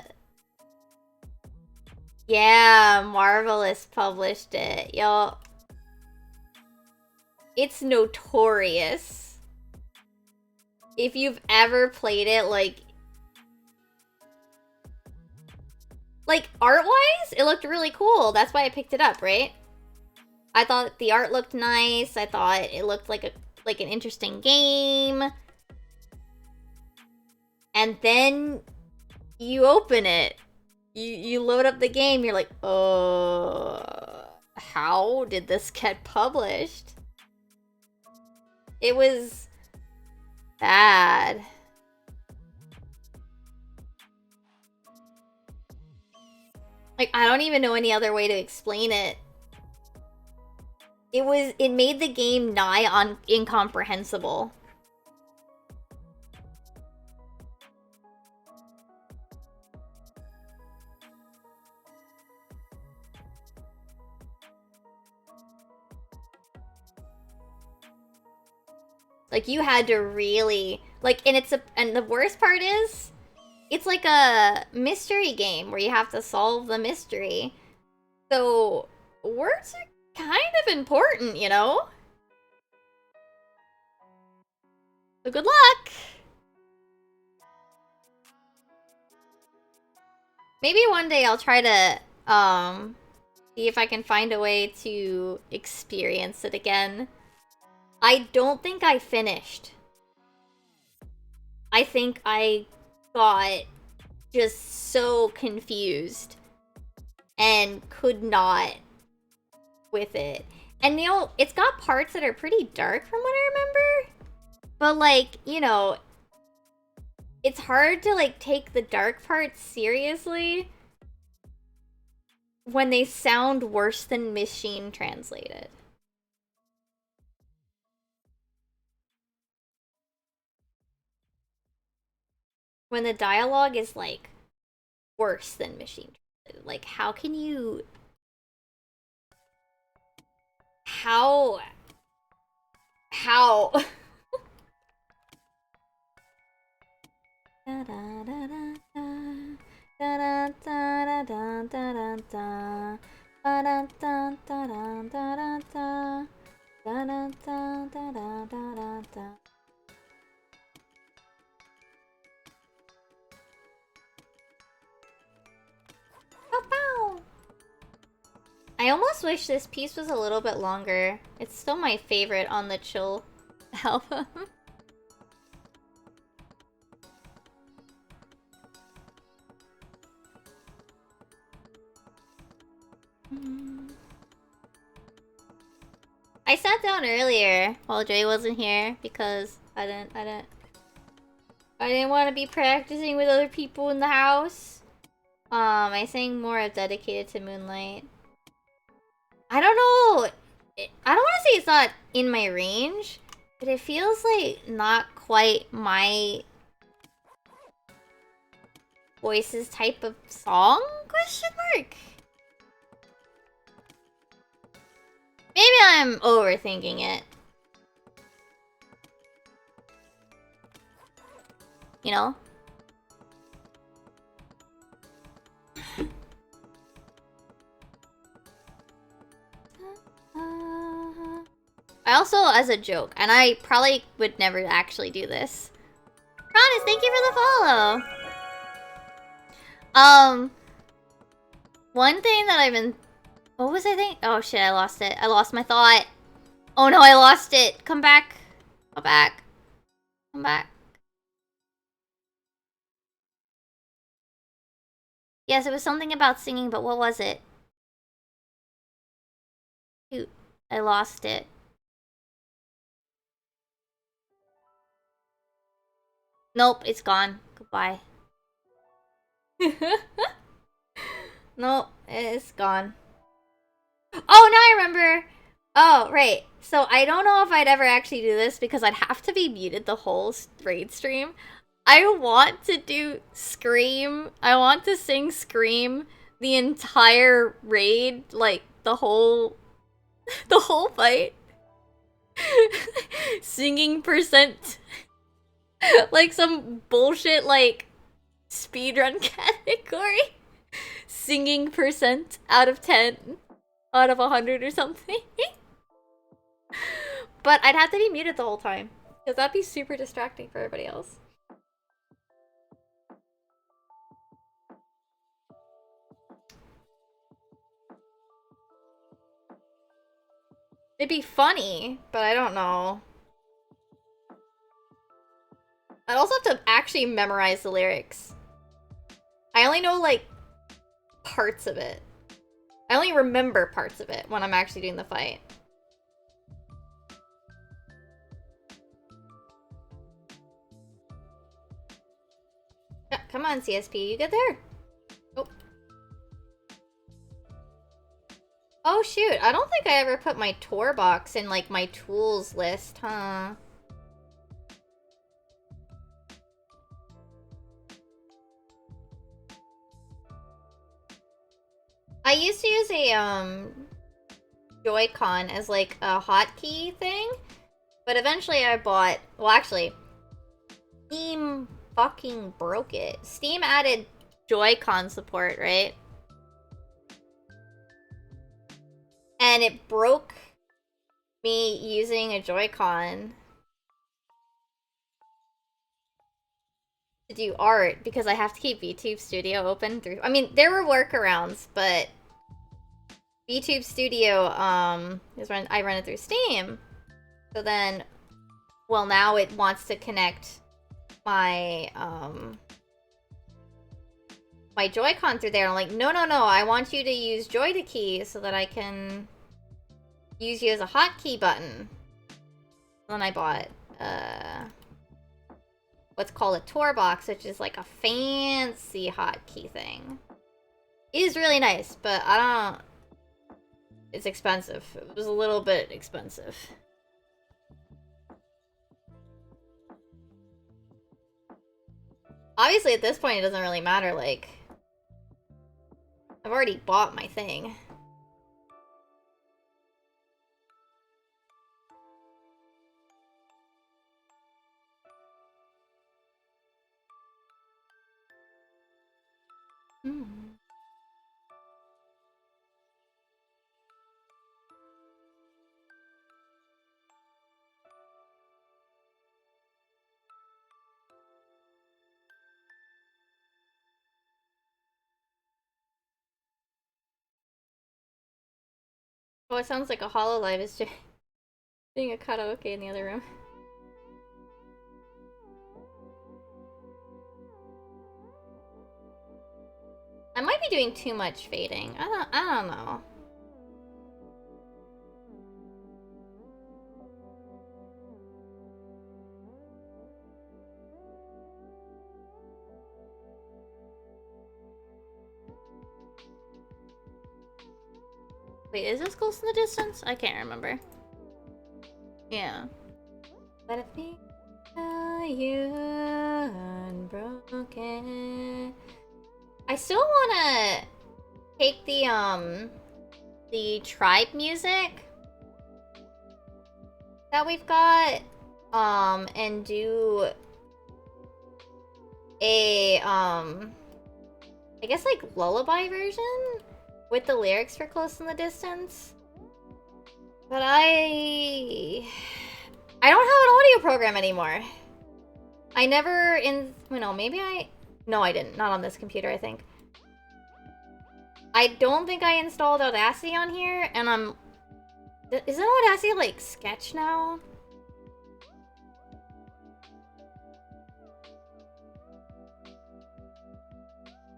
Yeah, Marvelous published it. Yo. It's notorious. If you've ever played it, like, art-wise, it looked really cool. That's why I picked it up, right? I thought the art looked nice. I thought it looked like an interesting game. And then you open it. You load up the game, you're like, how did this get published? It was bad. Like, I don't even know any other way to explain it. It made the game nigh on incomprehensible. Like, you had to really, like, and the worst part is, it's like a mystery game where you have to solve the mystery. So, words are kind of important, you know? So good luck! Maybe one day I'll try to, see if I can find a way to experience it again. I don't think I finished. I think I got just so confused and could not with it. And you know, it's got parts that are pretty dark from what I remember. But like, you know, it's hard to like take the dark parts seriously when they sound worse than machine translated. When the dialogue is like worse than machine translated. Like, how can you... How? I almost wish this piece was a little bit longer. It's still my favorite on the Chill album. I sat down earlier while Jay wasn't here because I didn't want to be practicing with other people in the house. I sang more of Dedicated to Moonlight. I don't know. I don't want to say it's not in my range, but it feels like not quite my voice's type of song? Question mark. Maybe I'm overthinking it. You know? I also, as a joke, and I probably would never actually do this. Promise, thank you for the follow! One thing that I've been... What was I thinking? Oh shit, I lost it. I lost my thought. Oh no, I lost it. Come back. Come back. Come back. Yes, it was something about singing, but what was it? Shoot, I lost it. Nope, it's gone. Goodbye. Nope, it's gone. Oh, now I remember. Oh, right. So I don't know if I'd ever actually do this because I'd have to be muted the whole raid stream. I want to do Scream. I want to sing Scream, the entire raid, like the whole fight. Singing percent. Like some bullshit like speedrun category. Singing percent out of 10 out of 100 or something. But I'd have to be muted the whole time because that'd be super distracting for everybody else. It'd be funny, but I don't know. I'd also have to actually memorize the lyrics. I only know, like, parts of it. I only remember parts of it when I'm actually doing the fight. Yeah, come on, CSP, you get there. Oh. Oh shoot, I don't think I ever put my tour box in, like, my tools list, huh? I used to use a, Joy-Con as, like, a hotkey thing, but eventually I bought... Well, actually, Steam fucking broke it. Steam added Joy-Con support, right? And it broke me using a Joy-Con to do art because I have to keep VTube Studio open through... I mean, there were workarounds, but VTube Studio, I run it through Steam. So then, well, now it wants to connect my, my Joy-Con through there. I'm like, no, I want you to use Joy-to-Key so that I can use you as a hotkey button. Then I bought, what's called a tour box, which is like a fancy hotkey thing. It is really nice, but I don't... It's expensive. It was a little bit expensive. Obviously, at this point, it doesn't really matter, like... I've already bought my thing. Oh, it sounds like a HoloLive is just doing a karaoke in the other room. I might be doing too much fading. I don't know. Wait, is this Ghost in the Distance? I can't remember. Yeah. But if you unbroken. I still wanna take the tribe music that we've got, and do a, I guess like lullaby version with the lyrics for Close in the Distance. But I don't have an audio program anymore. I never maybe no, I didn't. Not on this computer, I think. I don't think I installed Audacity on here, and isn't Audacity like Sketch now?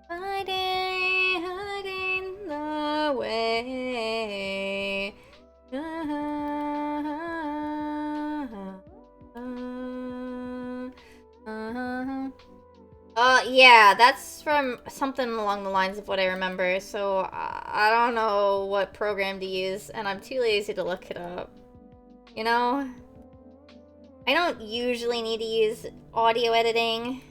Hiding the way. Yeah, that's from something along the lines of what I remember, so I don't know what program to use, and I'm too lazy to look it up. You know? I don't usually need to use audio editing.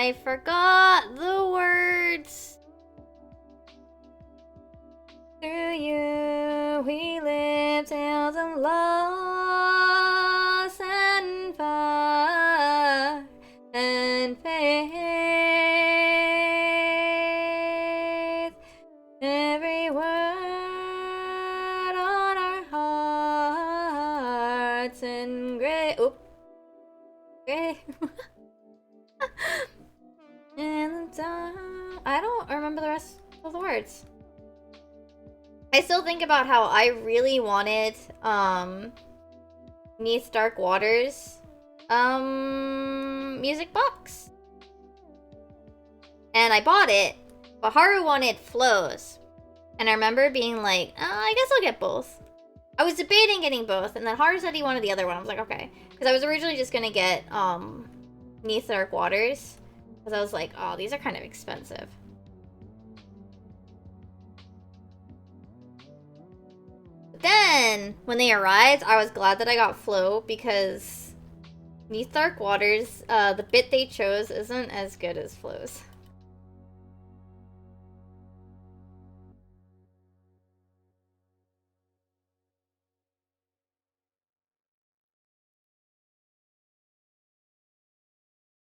I forgot the words. Through you, we live tales of loss and fire and faith. Every word on our hearts in gray. Oop. Gray. And I don't remember the rest of the words. I still think about how I really wanted Neath Dark Waters music box. And I bought it, but Haru wanted flows. And I remember being like, oh, I guess I'll get both. I was debating getting both, and then Haru said he wanted the other one. I was like, okay. Because I was originally just gonna get Neath Dark Waters. Because I was like, oh, these are kind of expensive. But then, when they arrived, I was glad that I got Flow, because Neath Dark Waters, the bit they chose isn't as good as Flow's.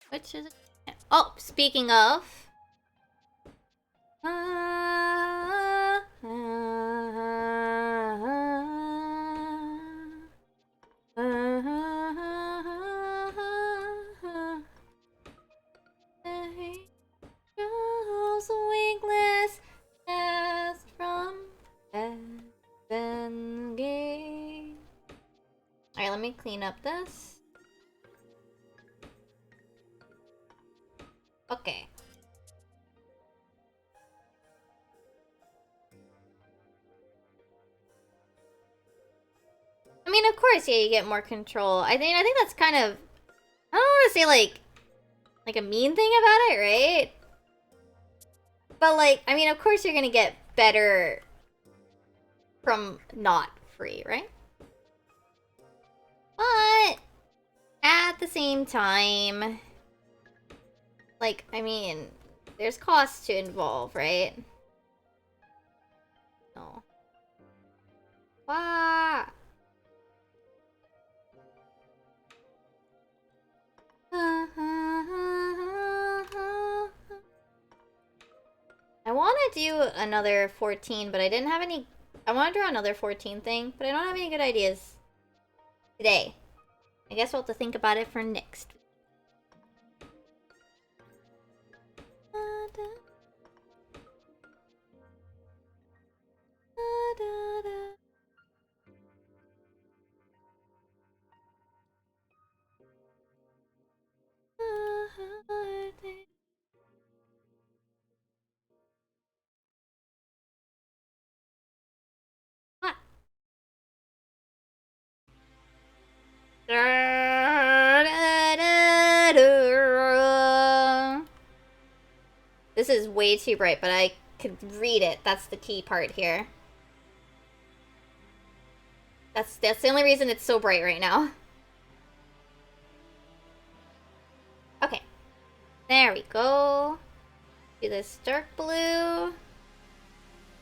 Which is it? Oh, speaking of. Angels wingless as from heaven gate. Alright, let me clean up this. Okay. I mean, of course, yeah, you get more control. I think that's kind of, I don't want to say like a mean thing about it, right? But like, I mean, of course you're gonna get better from not free, right? But at the same time, like, I mean, there's costs to involve, right? No. Wow. I want to do another 14, but I didn't have any... I want to draw another 14 thing, but I don't have any good ideas today. I guess we'll have to think about it for next. What? This is way too bright, but I could read it. That's the key part here. That's the only reason it's so bright right now. Okay. There we go. Do this dark blue.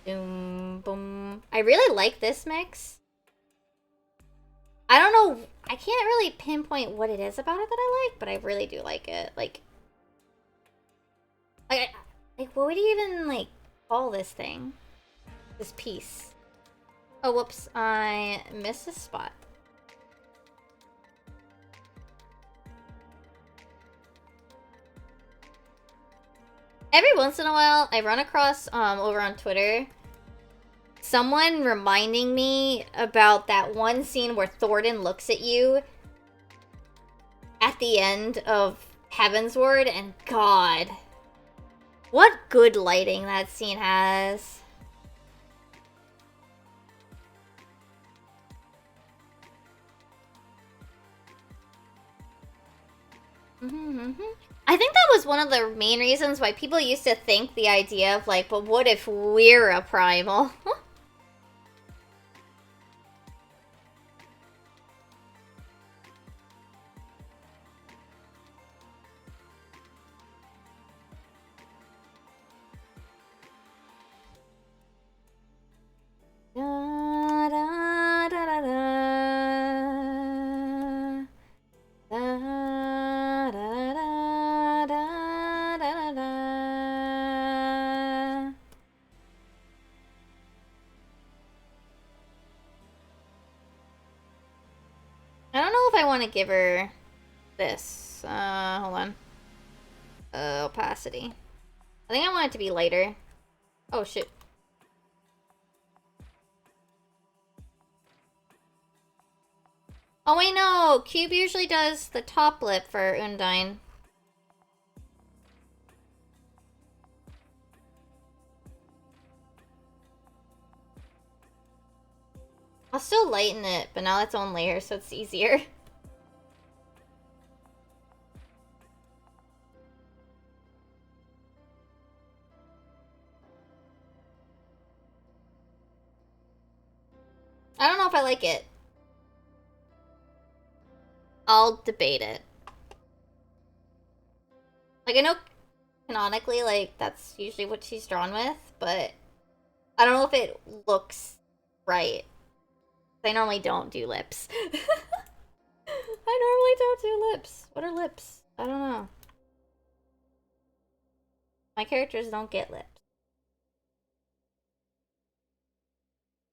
Boom, boom. I really like this mix. I don't know. I can't really pinpoint what it is about it that I like, but I really do like it. Like what would you even, like, call this thing? This piece. Oh, whoops. I missed a spot. Every once in a while, I run across, over on Twitter, someone reminding me about that one scene where Thornton looks at you at the end of Heavensward, and God, what good lighting that scene has. I think that was one of the main reasons why people used to think the idea of, like, but what if we're a primal? if I want to give her this. Hold on. Opacity. I think I want it to be lighter. Oh, shit. Oh, wait, no. Cube usually does the top lip for Undine. I'll still lighten it, but now it's on layer, so it's easier. I don't know if I like it. I'll debate it. Like, I know canonically, like, that's usually what she's drawn with, but I don't know if it looks right. I normally don't do lips. I normally don't do lips. What are lips? I don't know. My characters don't get lips.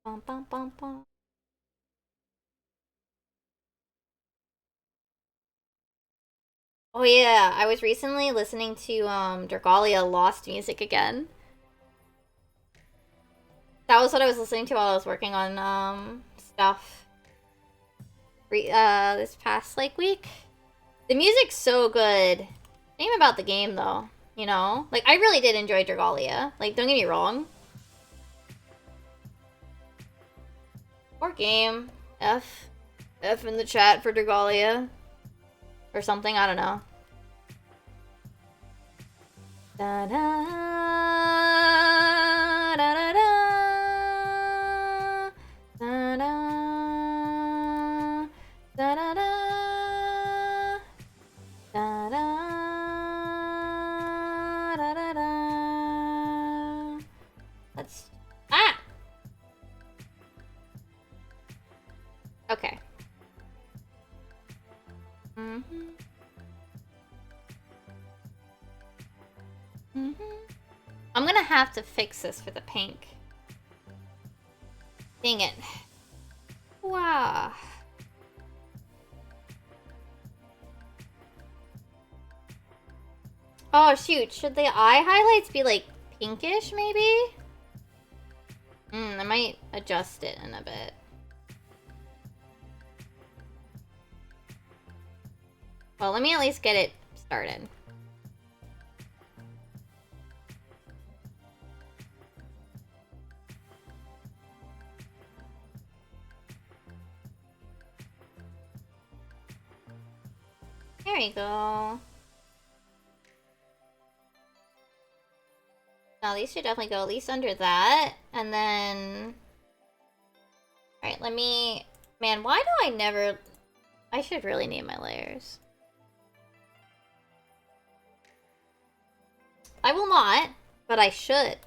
Bum, bum, bum, bum. Oh yeah, I was recently listening to Dragalia Lost music again. That was what I was listening to while I was working on stuff this past like week. The music's so good. Same about the game though, you know? Like I really did enjoy Dragalia. Like don't get me wrong. Or game. F in the chat for Dragalia. Or something, I don't know. Da da da da da da da da da da da da da da. Let's okay. I'm gonna have to fix this for the pink. Dang it. Wow. Oh shoot, should the eye highlights be like pinkish maybe? I might adjust it in a bit. Well, let me at least get it started. There you go. Now these should definitely go at least under that. And then... Alright, let me... Man, why do I never... I should really name my layers. I will not, but I should.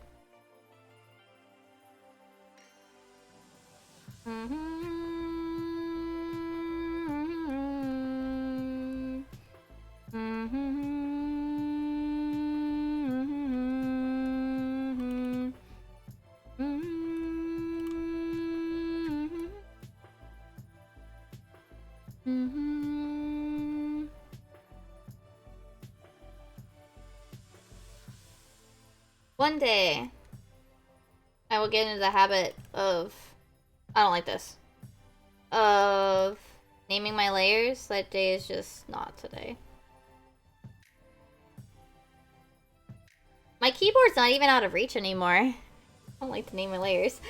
One day, I will get into the habit of... I don't like this. Of naming my layers. That day is just not today. My keyboard's not even out of reach anymore. I don't like to name my layers.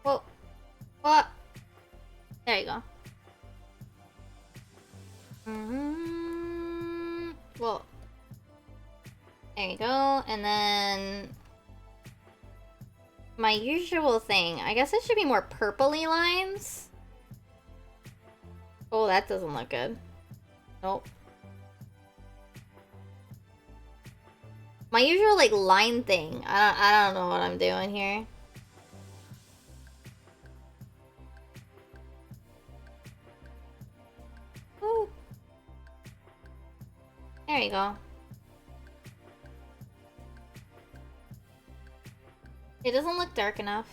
Whoa. What? There you go. Well, there you go. And then my usual thing. I guess it should be more purpley lines. Oh, that doesn't look good. Nope. My usual like line thing. I don't know what I'm doing here. There you go. It doesn't look dark enough.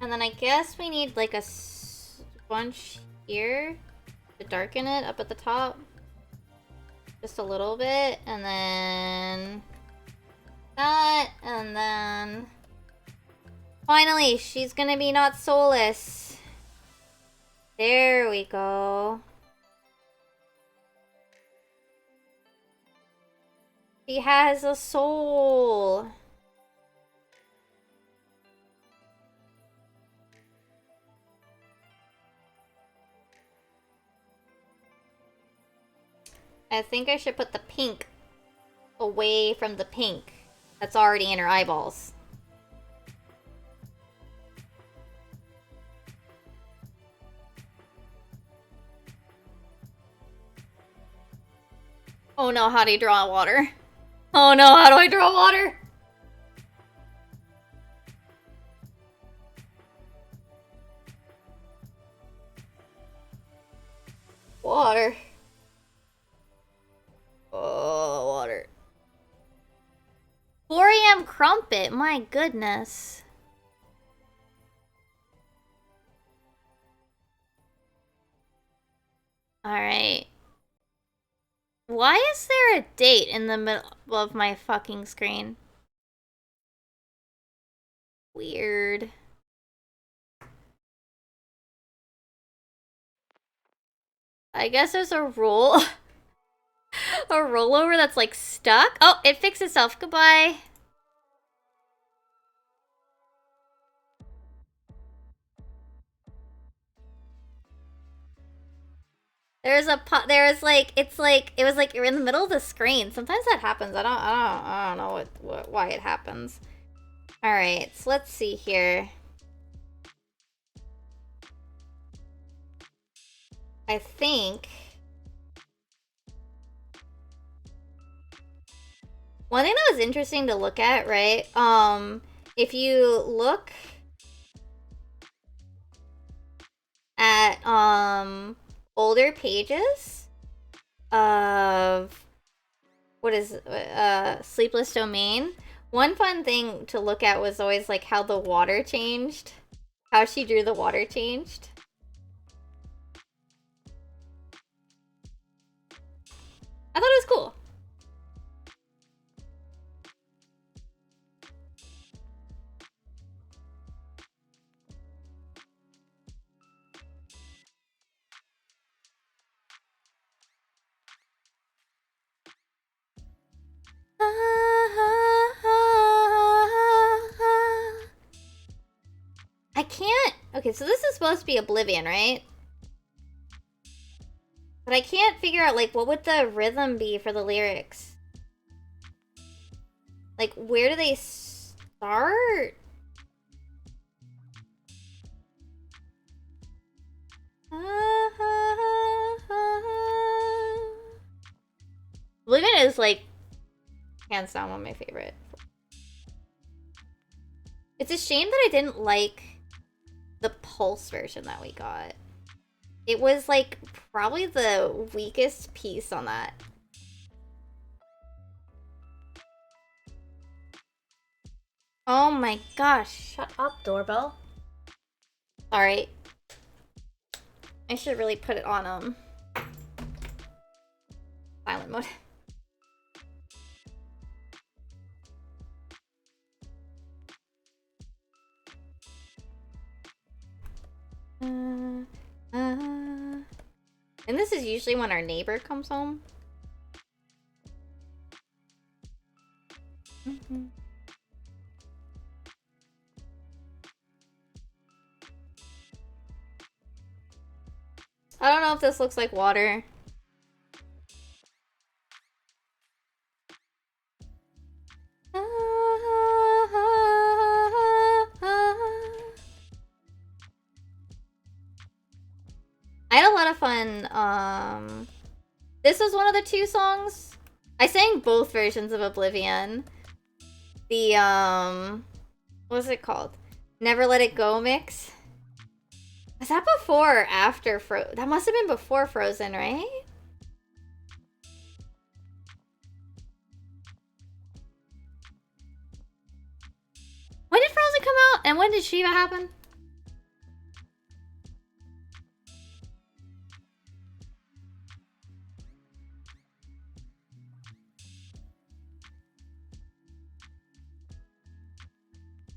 And then I guess we need like a bunch here to darken it up at the top. Just a little bit. And then that. And then finally, she's gonna be not soulless. There we go. She has a soul. I think I should put the pink away from the pink that's already in her eyeballs. Oh no, how do you draw water? Oh no, how do I draw water? Water. Oh, water. 4 a.m. crumpet, my goodness. Alright. Why is there a date in the middle of my fucking screen? Weird. I guess there's a roll. A rollover that's like stuck. Oh, it fixed itself. Goodbye. There's a pot. There is like it was like you're in the middle of the screen. Sometimes that happens. I don't know why it happens. All right, so let's see here. I think one thing that was interesting to look at, right? If you look at older pages of what is Sleepless Domain, one fun thing to look at was always like how the water changed, how she drew the water changed. I thought it was cool. I can't. Okay, so this is supposed to be Oblivion, right? But I can't figure out, like, what would the rhythm be for the lyrics? Like, where do they start? Oblivion is, like, hands down one of my favorite. It's a shame that I didn't like the Pulse version that we got. It was, like, probably the weakest piece on that. Oh my gosh, shut up, doorbell. Alright. I should really put it on, silent mode. And this is usually when our neighbor comes home. I don't know if this looks like water. I had a lot of fun. This was one of the 2 songs. I sang both versions of Oblivion. The, what was it called? Never Let It Go mix. Was that before or after That must have been before Frozen, right? When did Frozen come out? And when did Shiva happen?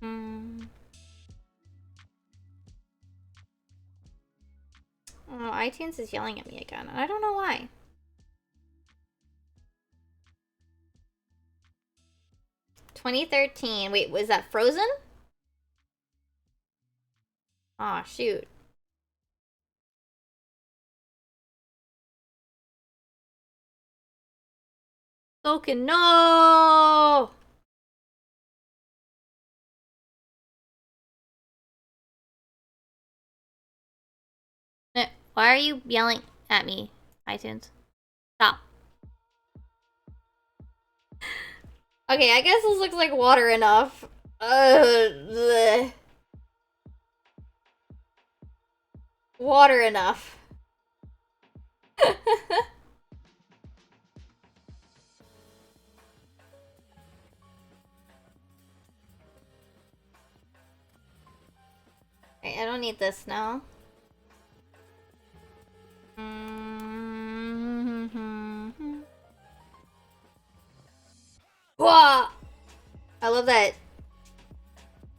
Hmm. Oh, iTunes is yelling at me again. I don't know why. $2013. Wait, was that Frozen? Aw, oh, shoot. Okay, no! Why are you yelling at me, iTunes? Stop. Okay, I guess this looks like water enough. Bleh. Water enough. Okay, I don't need this now. Whoa! I love that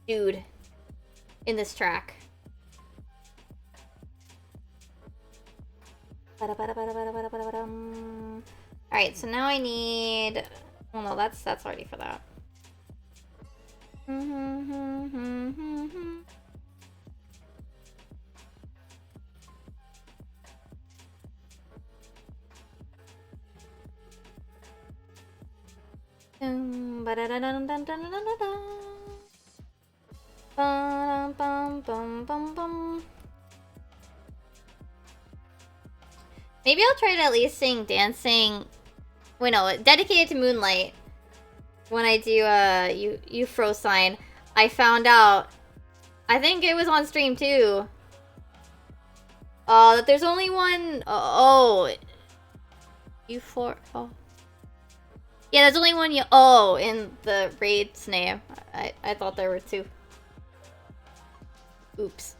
dude in this track. Alright, so now I need... Oh no, that's already for that. Maybe I'll try to at least sing Dancing... Wait, no, Dedicated to Moonlight. When I do, you froze sign. I found out... I think it was on stream too. That there's only one... Oh. U4... Oh. Yeah, there's only one in the raid's name. I thought there were two. Oops.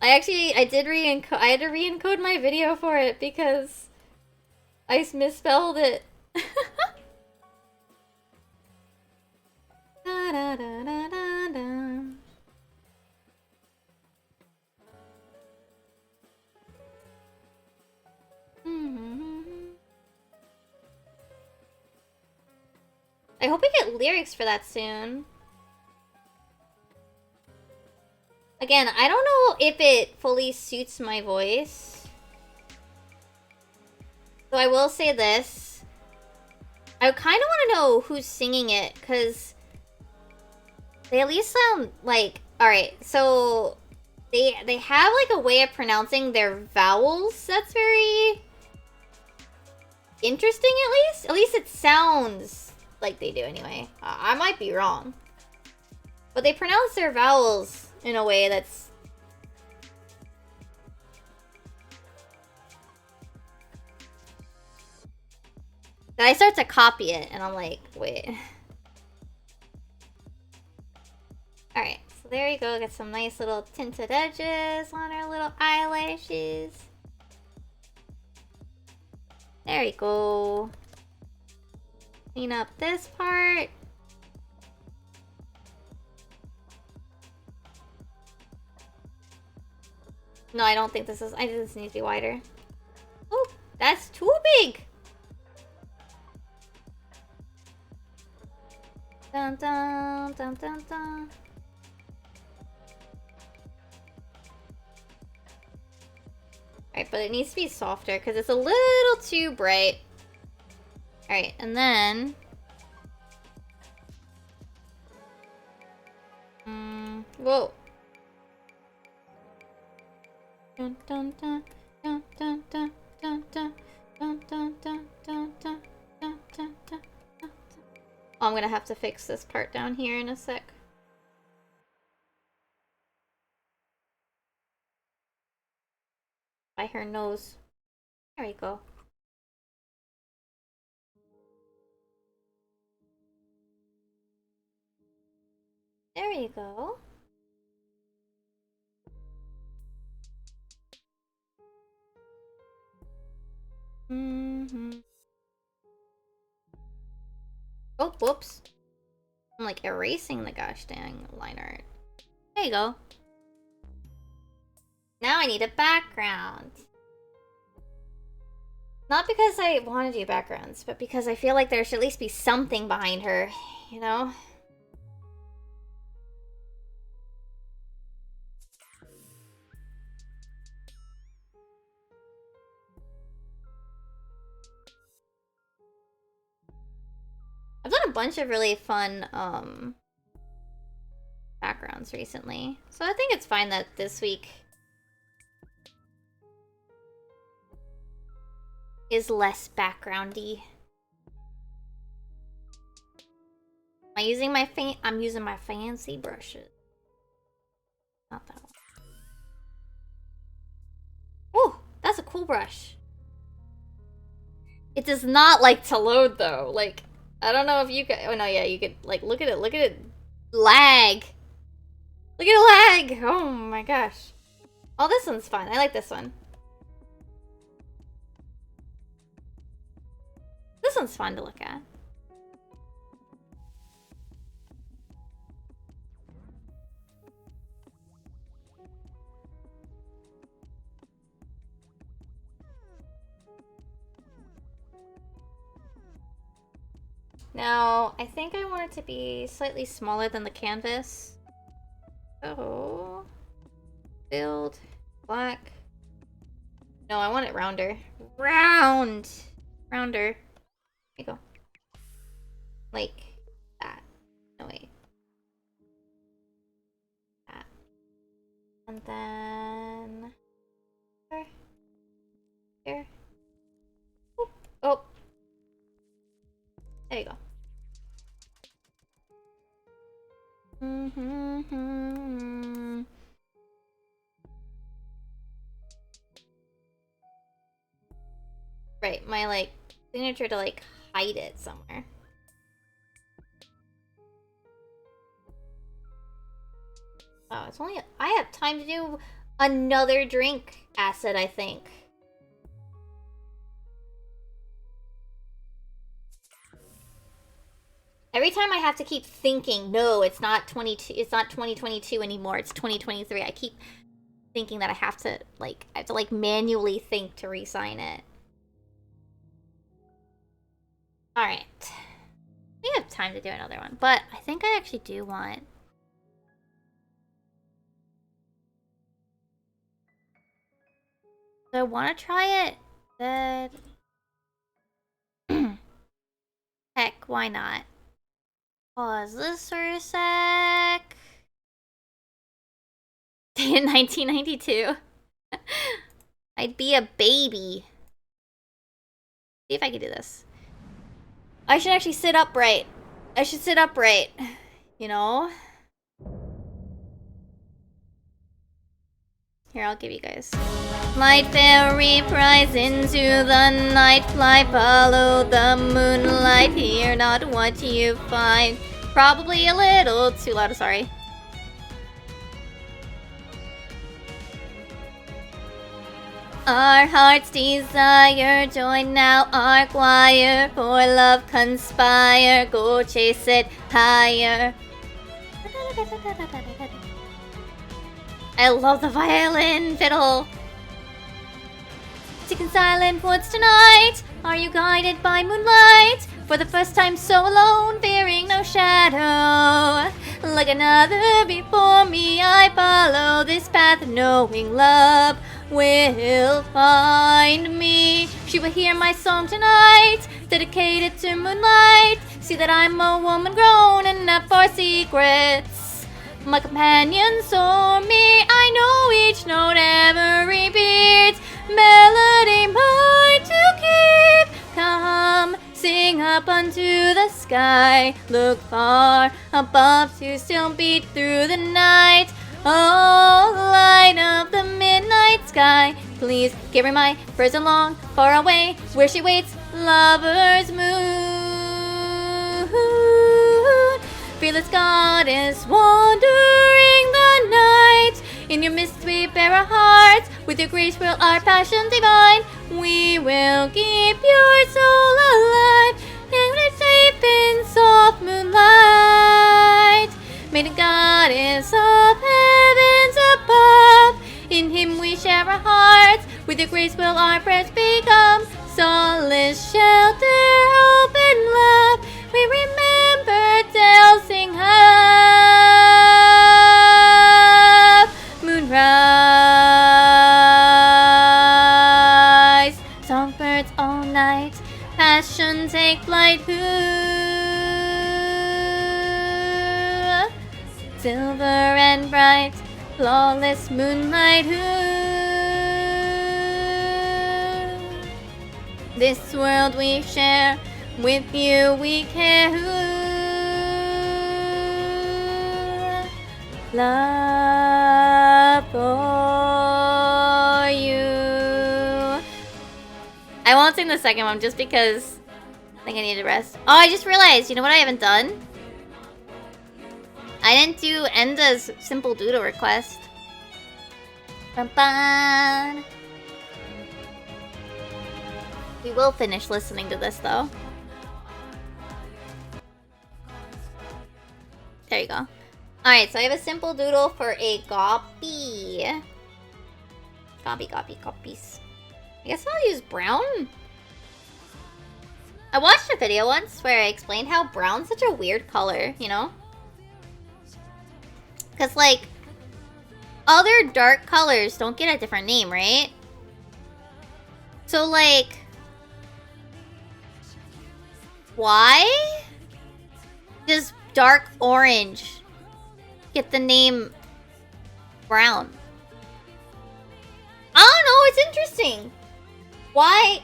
I had to re-encode my video for it because I misspelled it. Da, da, da, da, da, da. I hope we get lyrics for that soon. Again, I don't know if it fully suits my voice. So I will say this. I kind of want to know who's singing it, because they at least sound like... Alright, so they have like a way of pronouncing their vowels that's very interesting, at least. At least it sounds like they do anyway. I might be wrong. But they pronounce their vowels in a way that's... that I start to copy it, and I'm like, wait. Alright, so there you go. Get some nice little tinted edges on our little eyelashes. There you go. Clean up this part. No, I don't think this is... I think this needs to be wider. Oh, that's too big! Dun dun dun dun dun. Alright, but it needs to be softer because it's a little too bright. Alright, and then... whoa. Dun dun dun dun dun dun dun dun dun dun dun dun dun dun dun dun. Oh, I'm gonna have to fix this part down here in a sec. by her nose. There we go. There you go. Oh, whoops. I'm like erasing the gosh dang line art. There you go. Now I need a background. Not because I want to do backgrounds, but because I feel like there should at least be something behind her, you know? I've done a bunch of really fun, backgrounds recently. So I think it's fine that this week is less backgroundy. I'm using my fancy brushes. Not that one. Ooh, that's a cool brush. It does not like to load though. Like, I don't know if you could. Oh no, yeah, you could. Like, look at it. Look at it. Lag. Look at it lag. Oh my gosh. Oh, this one's fun. I like this one. This one's fun to look at. Now, I think I want it to be slightly smaller than the canvas. So, build, black. No, I want it rounder. Rounder. There you go. Like that. No, wait. That. And then... Here. Oop. Oh. There you go. Right, my like signature to like hide it somewhere. Oh, it's only I have time to do another drink acid, I think. Every time I have to keep thinking, no, it's not 2022 anymore, it's 2023. I keep thinking that I have to manually think to re-sign it. Alright. We have time to do another one, but I think I actually do want... Do I want to try it? Heck, why not? Pause this for a sec. In 1992. I'd be a baby. See if I can do this. I should actually sit upright. I should sit upright. You know? Here, I'll give you guys. Light fell, reprise into the night. Fly, follow the moonlight. Hear not what you find. Probably a little too loud, sorry. Our heart's desire, join now our choir. For love conspire, go chase it higher. I love the violin fiddle. Seeking silent woods tonight. Are you guided by moonlight? For the first time so alone, fearing no shadow. Like another before me, I follow this path, knowing love will find me. She will hear my song tonight, dedicated to moonlight. See that I'm a woman grown enough for secrets. My companion saw me, I know each note every beat. Melody mine to keep. Come, sing up unto the sky. Look far above to still beat through the night. Oh, light of the midnight night sky. Please give her my prison long, far away, where she waits, lover's moon. Fearless goddess wandering the night. In your midst we bear our hearts, with your grace will our passion divine. We will keep your soul alive, and it safe in soft moonlight. Maiden goddess of heavens above, in him we share our hearts, with your grace will our prayers become solace, shelter, hope, and love. We remember tales sing of moonrise. Songbirds all night, passion take flight. Who? Silver and bright, flawless moonlight. Who? This world we share, with you we care. Who? Love for you. I won't sing the second one just because I think I need to rest. Oh, I just realized, you know what I haven't done? I didn't do Enda's simple doodle request. Bum-bum. We will finish listening to this though. There you go. Alright, so I have a simple doodle for a goppy. Goppies. I guess I'll use brown. I watched a video once where I explained how brown's such a weird color, you know? Because, like, other dark colors don't get a different name, right? So, like, why does dark orange get the name brown? I don't know, it's interesting. Why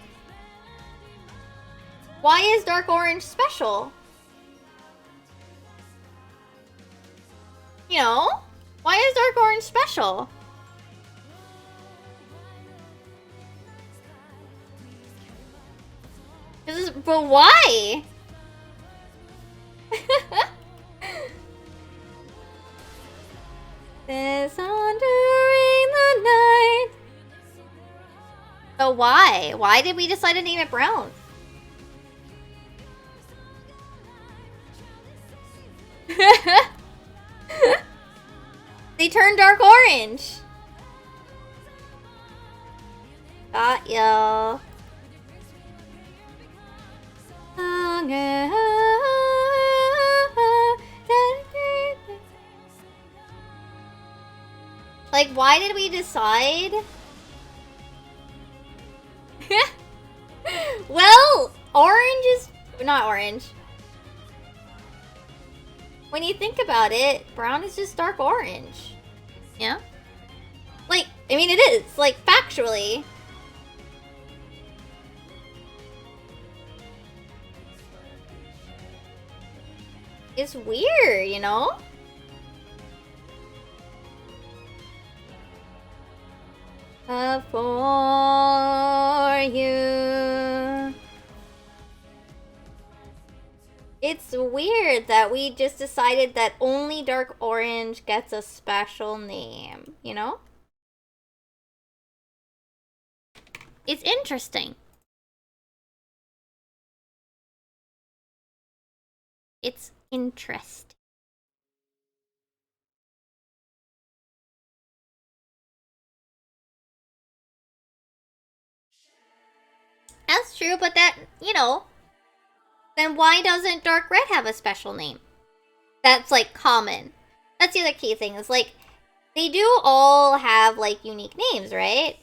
is dark orange special? You know? Why is dark orange special? But why? This wandering the night. But why? Why did we decide to name it brown? They turned dark orange. Got yo. Like, why did we decide? Well, orange is not orange. When you think about it, brown is just dark orange. Yeah? Like, I mean, it is. Like, factually. It's weird, you know? For you. It's weird that we just decided that only dark orange gets a special name, you know? It's interesting. It's interesting. That's true, but that, you know, then why doesn't dark red have a special name? That's, like, common. That's the other key thing, is, like, they do all have, like, unique names, right?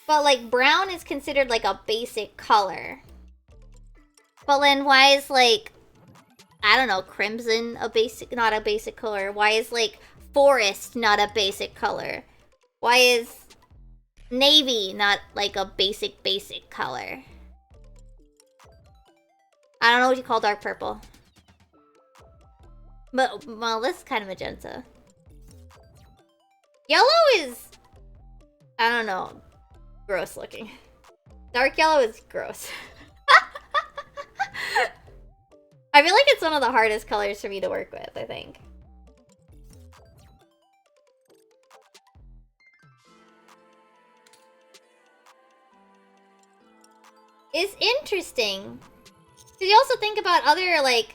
But, like, brown is considered, like, a basic color. But then why is, like, I don't know, crimson not a basic color? Why is, like, forest not a basic color? Why is navy not, like, a basic color? I don't know what you call dark purple. But, well, this is kind of magenta. Yellow is... I don't know. Gross looking. Dark yellow is gross. I feel like it's one of the hardest colors for me to work with, I think. It's interesting. Because you also think about other, like,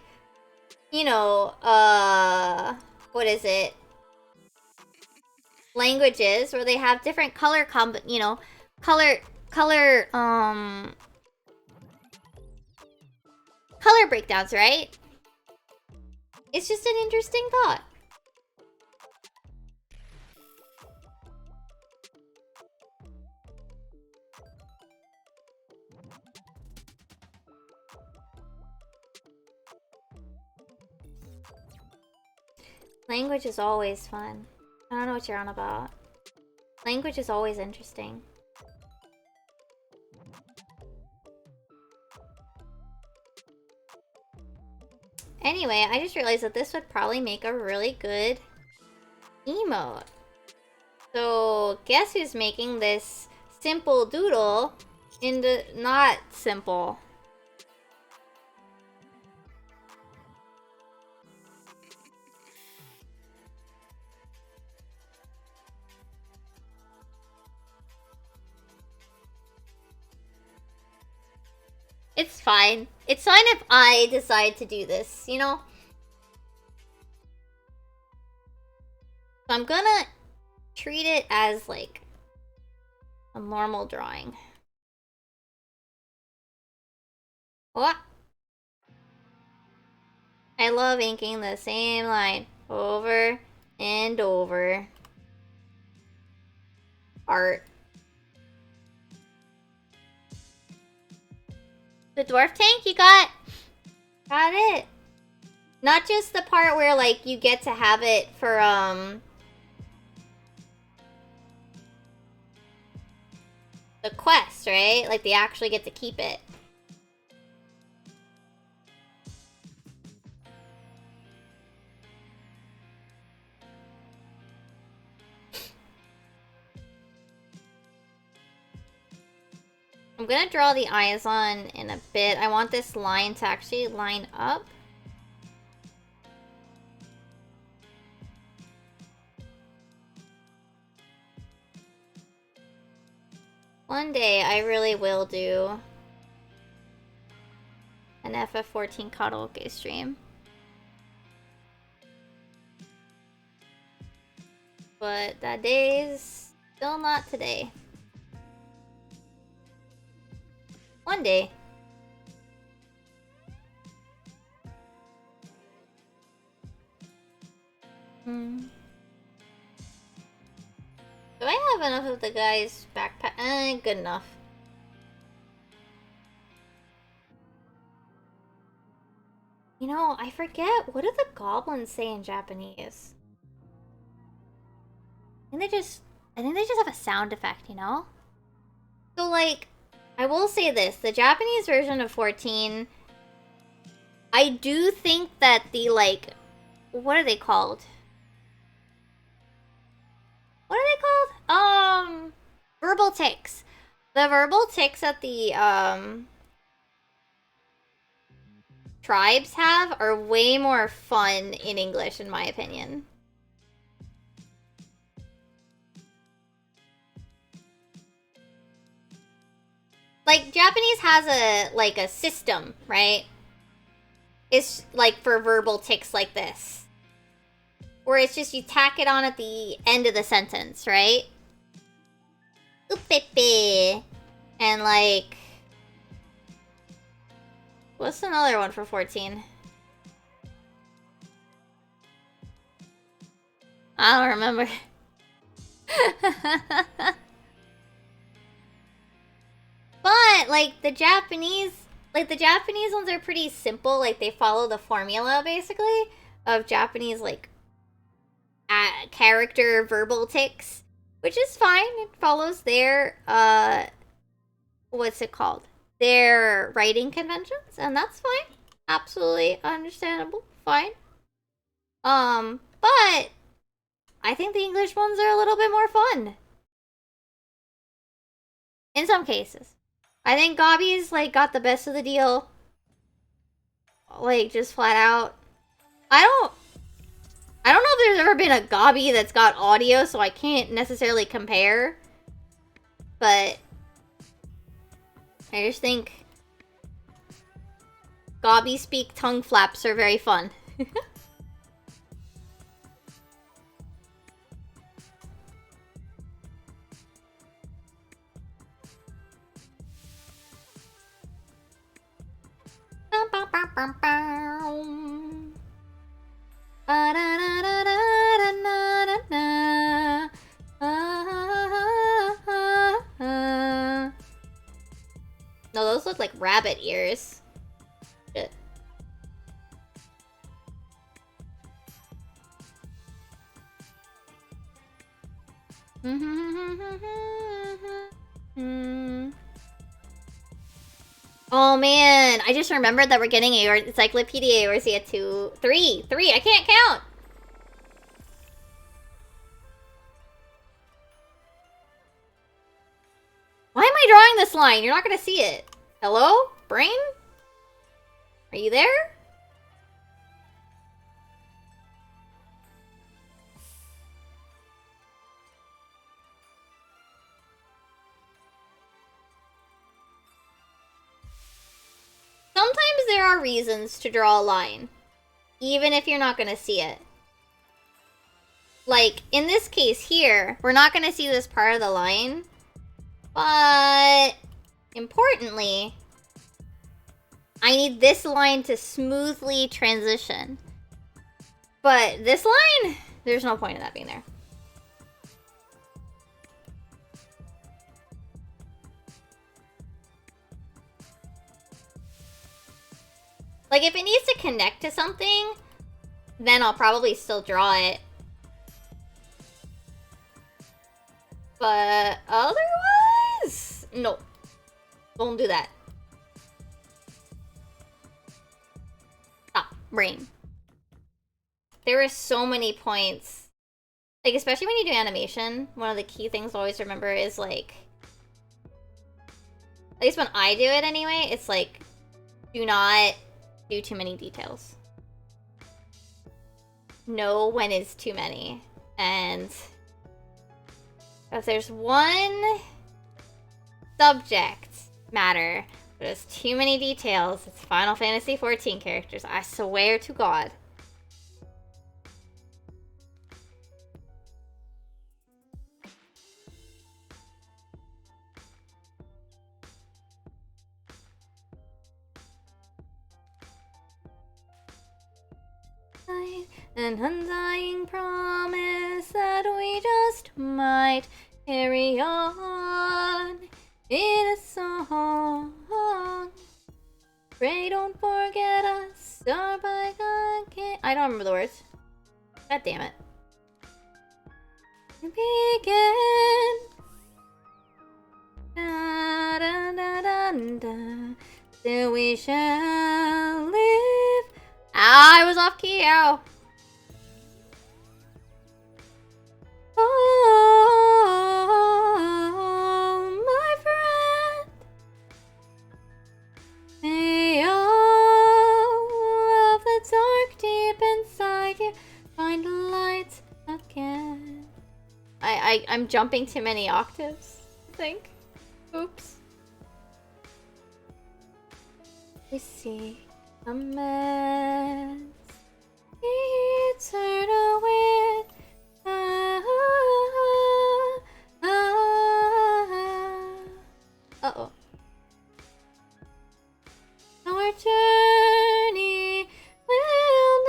you know, what is it? Languages where they have different color color breakdowns, right? It's just an interesting thought. Language is always fun. I don't know what you're on about. Language is always interesting. Anyway, I just realized that this would probably make a really good emote. So, guess who's making this simple doodle into not simple? It's fine. It's fine if I decide to do this, you know? So I'm gonna treat it as, like, a normal drawing. What? I love inking the same line over and over. Art. The dwarf tank, you got it. Not just the part where, like, you get to have it for, the quest, right? Like, they actually get to keep it. I'm gonna draw the eyes on in a bit. I want this line to actually line up. One day, I really will do an FF14 karaoke stream. But that day's still not today. One day. Do I have enough of the guy's backpack? Good enough. You know, I forget. What do the goblins say in Japanese? I think they just have a sound effect, you know? So, like, I will say this. The Japanese version of 14, I do think that the, like, what are they called? What are they called? Verbal tics. The verbal tics that the, tribes have are way more fun in English, in my opinion. Like, Japanese has a system, right? It's, like, for verbal tics like this. Where it's just you tack it on at the end of the sentence, right? Oopepe. And, like... What's another one for 14? I don't remember. But, like, the Japanese ones are pretty simple. Like, they follow the formula, basically, of Japanese, like, character verbal tics. Which is fine. It follows their, what's it called? Their writing conventions, and that's fine. Absolutely understandable. Fine. But I think the English ones are a little bit more fun. In some cases. I think Gobby's, like, got the best of the deal. Like, just flat out. I don't know if there's ever been a Gobby that's got audio, so I can't necessarily compare. But I just think Gobby speak tongue flaps are very fun. No, those look like rabbit ears. Shit. Oh man, I just remembered that we're getting a Encyclopedia Eorzea 2. 3! I can't count! Why am I drawing this line? You're not gonna see it. Hello? Brain? Are you there? Sometimes there are reasons to draw a line, even if you're not gonna see it. Like, in this case here, we're not gonna see this part of the line, but importantly, I need this line to smoothly transition. But this line, there's no point in that being there. Like, if it needs to connect to something, then I'll probably still draw it. But otherwise, no. Don't do that. Stop. Brain. There are so many points. Like, especially when you do animation, one of the key things to always remember is, like... At least when I do it anyway, it's like, do not do too many details. Know when is too many. And if there's one subject matter that has too many details, it's Final Fantasy XIV characters. I swear to God. An undying promise that we just might carry on in a song. Pray don't forget us, our bygone can't. I don't remember the words. God damn it. Begin. Da, da, da, da, da. Till we shall live. Ah, I was off key. Ow. Oh, my friend. May all of the dark deep inside you find light again. I'm jumping too many octaves, I think. Oops. We see a man's eternal wind. Uh-oh. Our journey will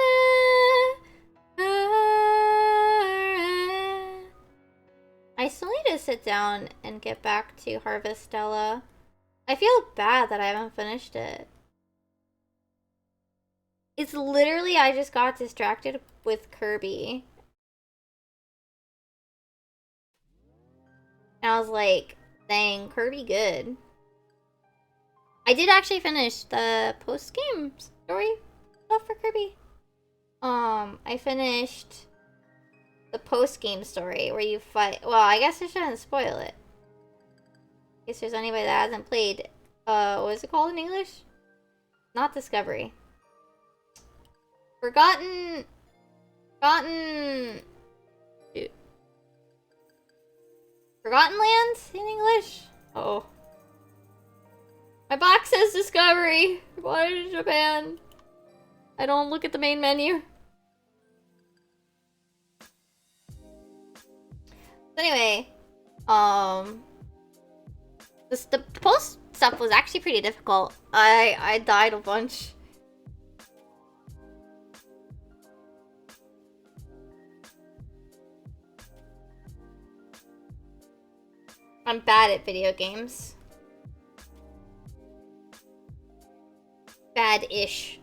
never end. I still need to sit down and get back to Harvestella. I feel bad that I haven't finished it. It's literally I just got distracted with Kirby. And I was like, dang, Kirby good. I did actually finish the post-game story stuff for Kirby. I finished the post-game story where you fight... Well, I guess I shouldn't spoil it. case there's anybody that hasn't played. What is it called in English? Not Discovery. Forgotten Lands in English? Oh. My box says Discovery. I bought it in Japan. I don't look at the main menu. Anyway, the post stuff was actually pretty difficult. I died a bunch. I'm bad at video games. Bad-ish.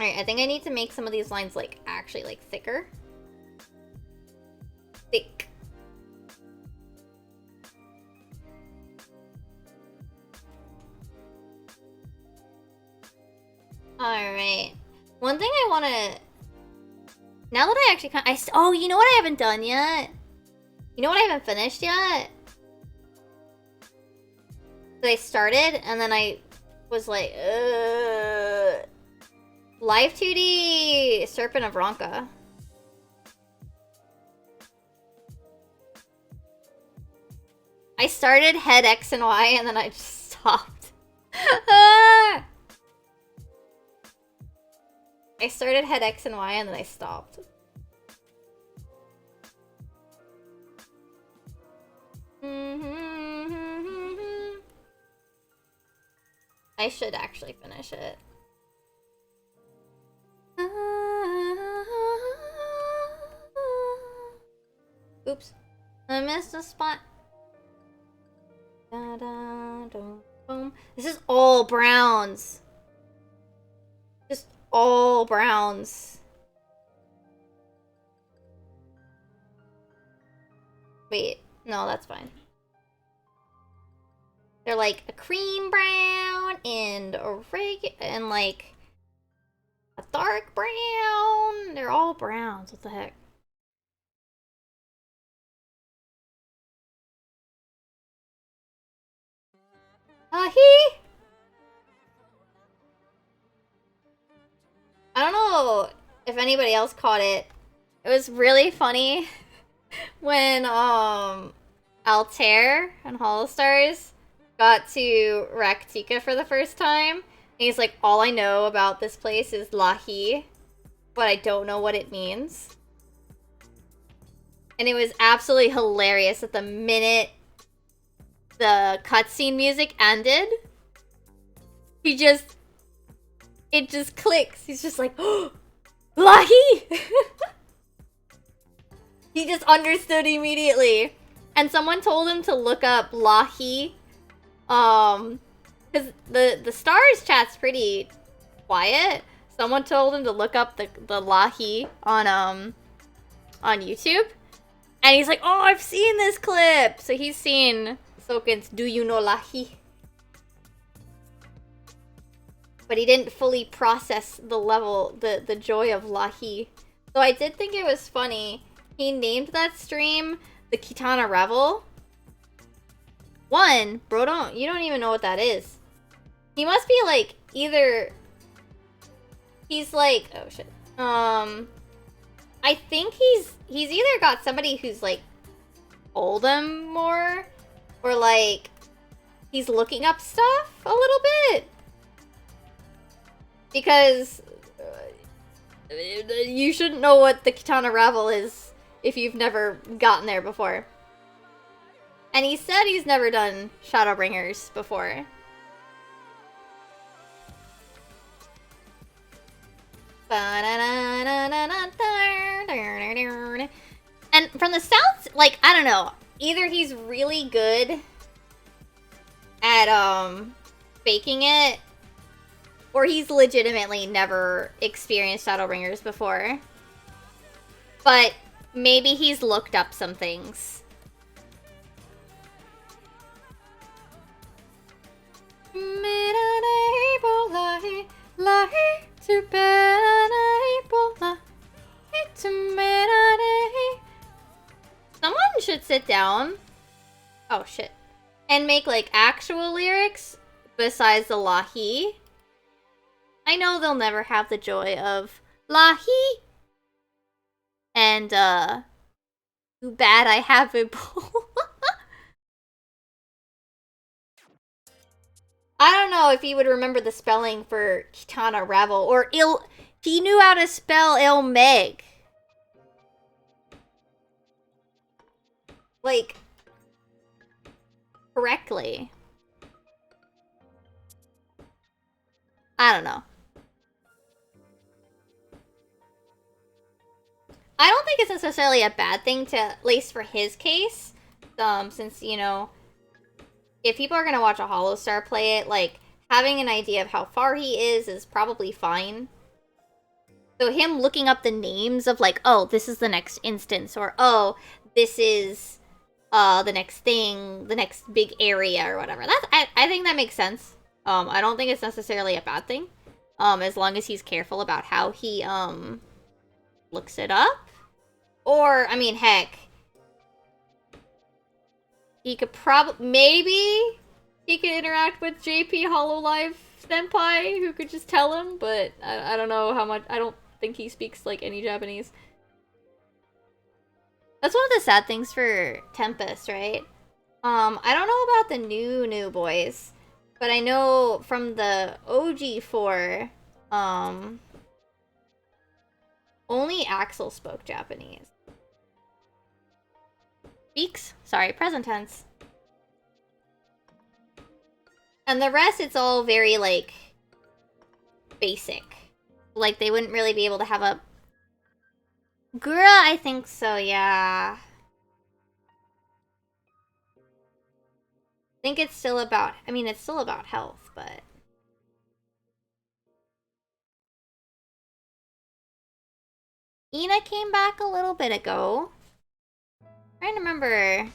Alright, I think I need to make some of these lines, like, actually, like, thicker. Thick. Alright. One thing I want to... Now that I actually oh, you know what I haven't done yet? You know what I haven't finished yet? So I started, and then I was like, Live 2D Serpent of Ronka. I started head X and Y and then I just stopped. I started head X and Y and then I stopped. I should actually finish it. Oops. I missed a spot. Da, da, da, boom. This is all browns. Just all browns. Wait, no, that's fine. They're like a cream brown and a and like a dark brown. They're all browns. What the heck? I don't know if anybody else caught it. It was really funny when Altair and Holostars got to wreck Tika for the first time. And he's like, all I know about this place is Lahi, but I don't know what it means. And it was absolutely hilarious that the minute the cutscene music ended, it just clicks. He's just like, oh, Lahi! He just understood immediately. And someone told him to look up Lahi. Because the stars chat's pretty quiet. Someone told him to look up the Lahi on YouTube. And he's like, oh, I've seen this clip! So he's seen Soken's Do You Know Lahi? But he didn't fully process the joy of Lahi. So I did think it was funny. He named that stream the Kitana Revel. One, bro, you don't even know what that is. He must be like either he's like, oh shit. I think he's either got somebody who's like told him more, or like he's looking up stuff a little bit. Because you shouldn't know what the Kitana Revel is if you've never gotten there before. And he said he's never done Shadowbringers before. And from the sounds, like, I don't know, either he's really good at faking it, or he's legitimately never experienced Shadowbringers before. But maybe he's looked up some things. Someone should sit down. Oh shit. And make like actual lyrics besides the Lahi. I know they'll never have the joy of Lahi. And too bad I haven't. I don't know if he would remember the spelling for Kitana Ravel or he knew how to spell Ilmeg. Like correctly. I don't know. I don't think it's necessarily a bad thing to, at least for his case, since, you know, if people are gonna watch a Hollow-Star play it, like, having an idea of how far he is probably fine. So him looking up the names of, like, oh, this is the next instance, or, oh, this is, the next thing, the next big area, or whatever. I think that makes sense. I don't think it's necessarily a bad thing, as long as he's careful about how he, looks it up. Or, I mean, heck, he could maybe he could interact with JP Hololive Senpai, who could just tell him, but I don't know how much, I don't think he speaks, like, any Japanese. That's one of the sad things for Tempest, right? I don't know about the new boys, but I know from the OG4, only Axel spoke Japanese. Speaks? Sorry, present tense. And the rest, it's all very, like, basic. Like, they wouldn't really be able to have a... Gura, I think so, yeah. I think it's still about... I mean, it's still about health, but... Ina came back a little bit ago. Trying to remember.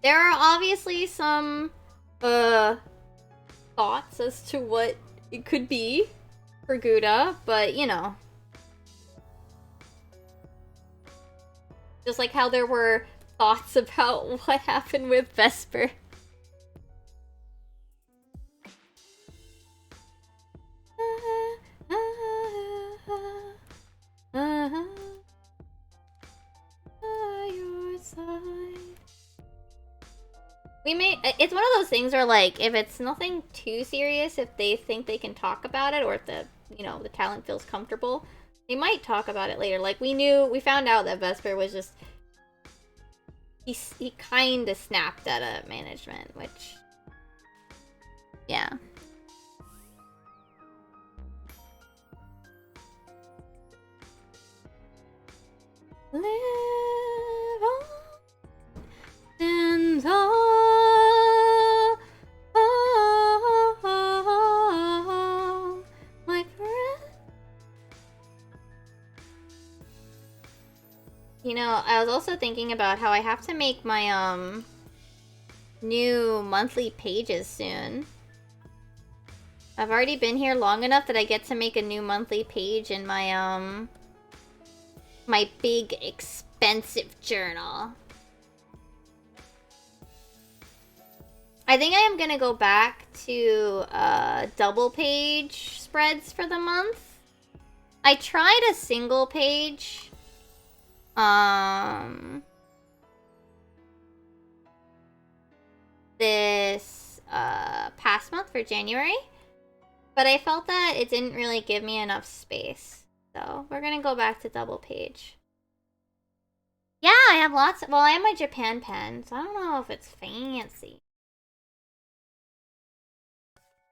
There are obviously some thoughts as to what it could be for Gouda, but you know. Just like how there were thoughts about what happened with Vesper. It's one of those things where, like, if it's nothing too serious, if they think they can talk about it, or if the, you know, the talent feels comfortable, they might talk about it later. Like, we found out that Vesper was just, he kind of snapped at a management, which, yeah. Live on and all, my friend. You know, I was also thinking about how I have to make my, new monthly pages soon. I've already been here long enough that I get to make a new monthly page in my, my big, expensive journal. I think I am gonna go back to double page spreads for the month. I tried a single page this past month for January, but I felt that it didn't really give me enough space. So we're gonna go back to double page. Yeah, I have lots. Well, I have my Japan pen, so I don't know if it's fancy.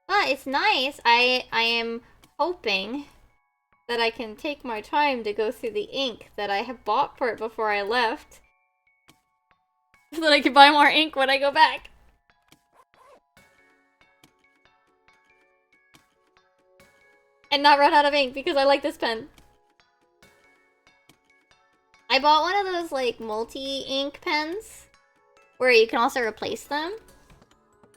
But it's nice. I am hoping that I can take my time to go through the ink that I have bought for it before I left. So that I can buy more ink when I go back. And not run out of ink because I like this pen. I bought one of those like multi-ink pens where you can also replace them.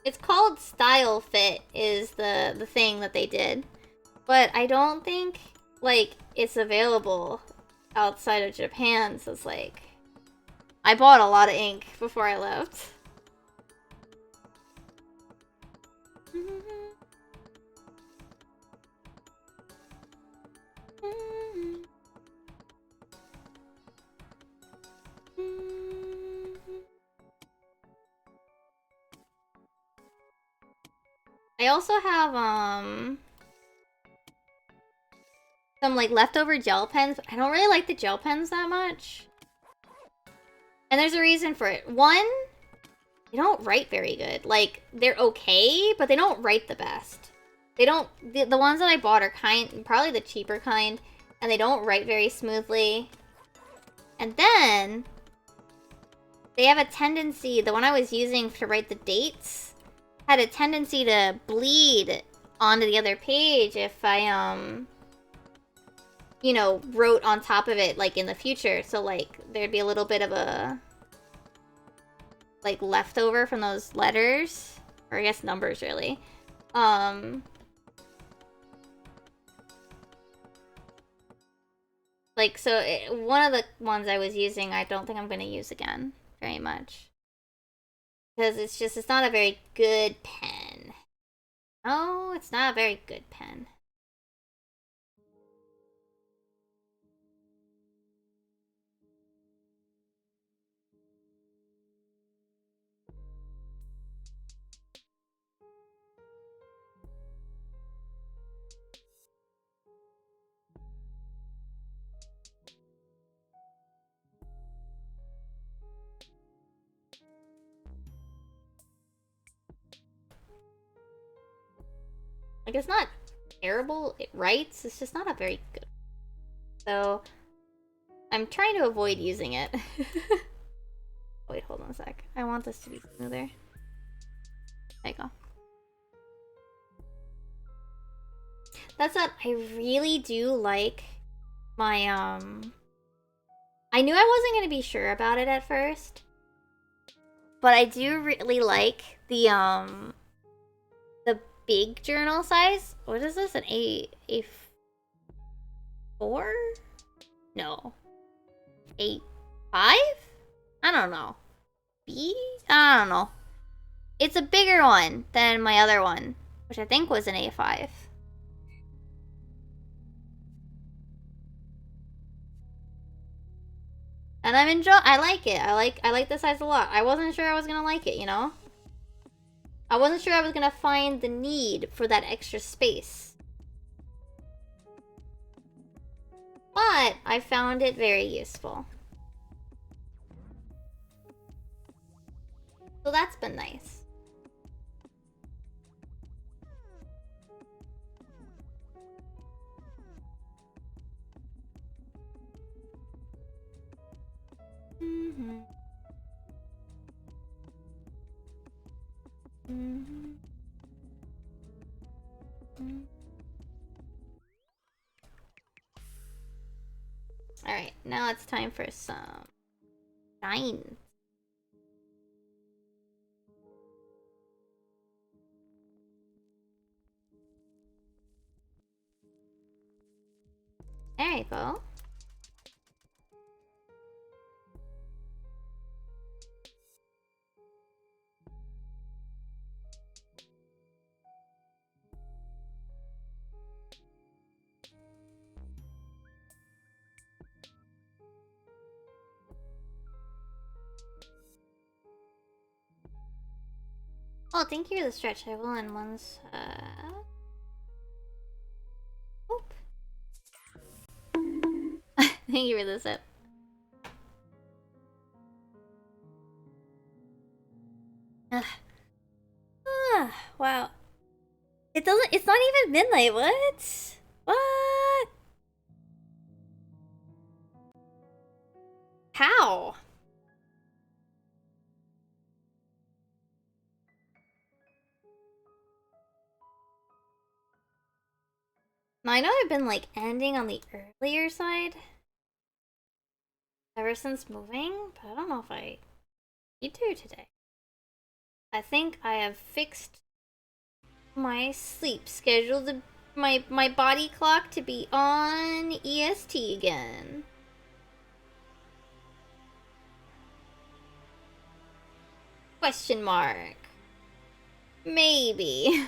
It's called Style Fit is the thing that they did. But I don't think like it's available outside of Japan, so it's like I bought a lot of ink before I left. I also have some like leftover gel pens, but I don't really like the gel pens that much. And there's a reason for it. One, they don't write very good. Like, they're okay, but they don't write the best. They don't... The ones that I bought are probably the cheaper kind, and they don't write very smoothly. And then, they have a tendency... The one I was using to write the dates had a tendency to bleed onto the other page if I, you know, wrote on top of it, like, in the future. So, like, there'd be a little bit of a... like, leftover from those letters. Or I guess numbers, really. Like, so, one of the ones I was using, I don't think I'm gonna use again very much. Because it's just, it's not a very good pen. No, it's not a very good pen. Like, it's not terrible, it writes, it's just not a very good. So, I'm trying to avoid using it. Wait, hold on a sec. I want this to be smoother. There you go. That said, I really do like my, I knew I wasn't gonna be sure about it at first. But I do really like the big journal size. What is this? An A4? No. A5? I don't know. B? I don't know. It's a bigger one than my other one, which I think was an A5. And I like it. I like the size a lot. I wasn't sure I was gonna like it, you know? I wasn't sure I was gonna find the need for that extra space. But I found it very useful. So that's been nice. Mm-hmm. Mm-hmm. Mm-hmm. Alright, now it's time for some shine. There you go. Oh, thank you for the stretch. I will in one's, Oop. Thank you for the sip. Wow. It's not even midnight, what? What? Ow! Now, I know I've been, like, ending on the earlier side ever since moving, but I don't know if I need to today. I think I have fixed my sleep schedule, my body clock to be on EST again. Question mark. Maybe.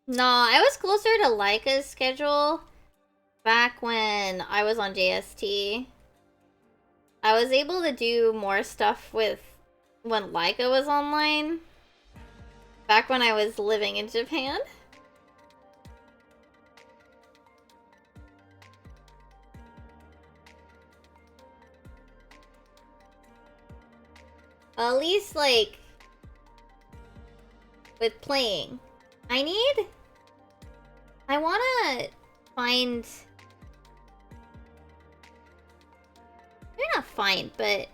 No, I was closer to Laika's schedule back when I was on JST. I was able to do more stuff with when Laika was online. Back when I was living in Japan. At least, like, with playing. I wanna find... Maybe not find, but...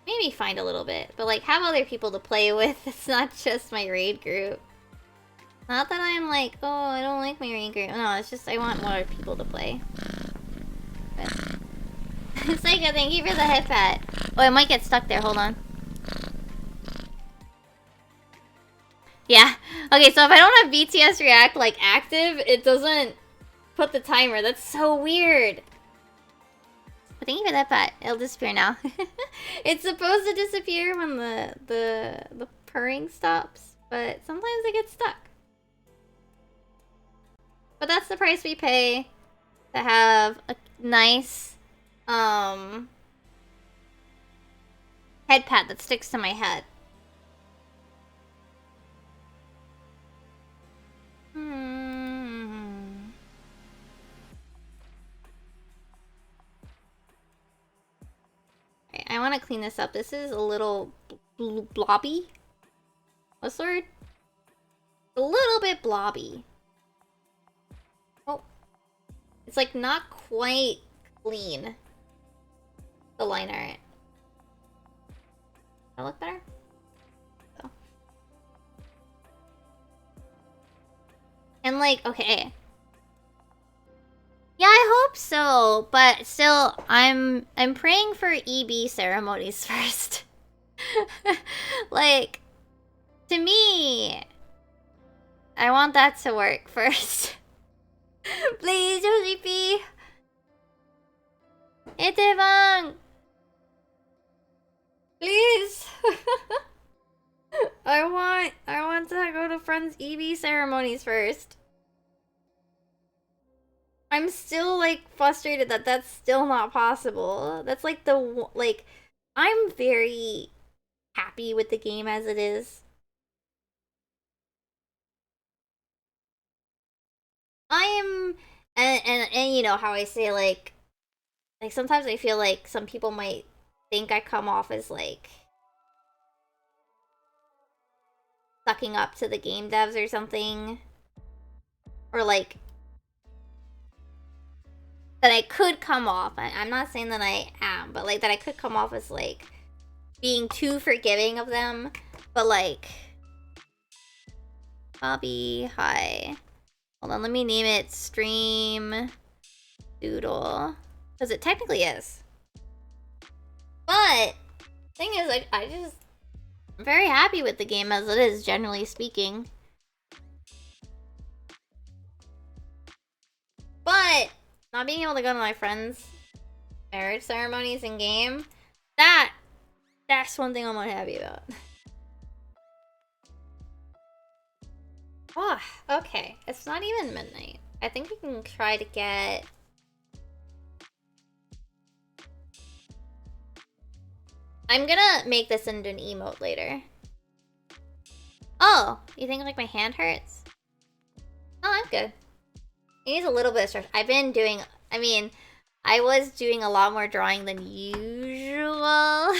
Maybe find a little bit. But, like, have other people to play with. It's not just my raid group. Not that I'm like, oh, I don't like my raid group. No, it's just I want more people to play. But... Psycho, thank you for the head pat. Oh, I might get stuck there. Hold on. Yeah. Okay, so if I don't have BTS React, like, active, it doesn't put the timer. That's so weird. But thank you for that pat. It'll disappear now. It's supposed to disappear when the purring stops, but sometimes it gets stuck. But that's the price we pay to have a nice head pad that sticks to my head. Okay, I want to clean this up. This is a little blobby. What's the word? A little bit blobby. Oh. It's like not quite clean. The line art. That look better? Oh. And like, okay. Yeah, I hope so, but still, I'm praying for EB ceremonies first. Like, to me, I want that to work first. Please, Josephie! Itebang! Please! I want to go to friends' EB ceremonies first. I'm still, like, frustrated that that's still not possible. That's, like, like, I'm very happy with the game as it is. And you know how I say, like, sometimes I feel like some people might think I come off as, like, sucking up to the game devs or something. Or, like, that I could come off. I'm not saying that I am, but, like, that I could come off as, like, being too forgiving of them. But, like, Bobby, hi. Hold on, let me name it Stream Doodle. Because it technically is. But, thing is, like, I'm very happy with the game as it is, generally speaking. But, not being able to go to my friends' marriage ceremonies in game, that's one thing I'm not happy about. Oh, okay. It's not even midnight. I think we can try to get... I'm gonna make this into an emote later. Oh, you think like my hand hurts? Oh, I'm good. It needs a little bit of stretch. I've been doing... I mean, I was doing a lot more drawing than usual.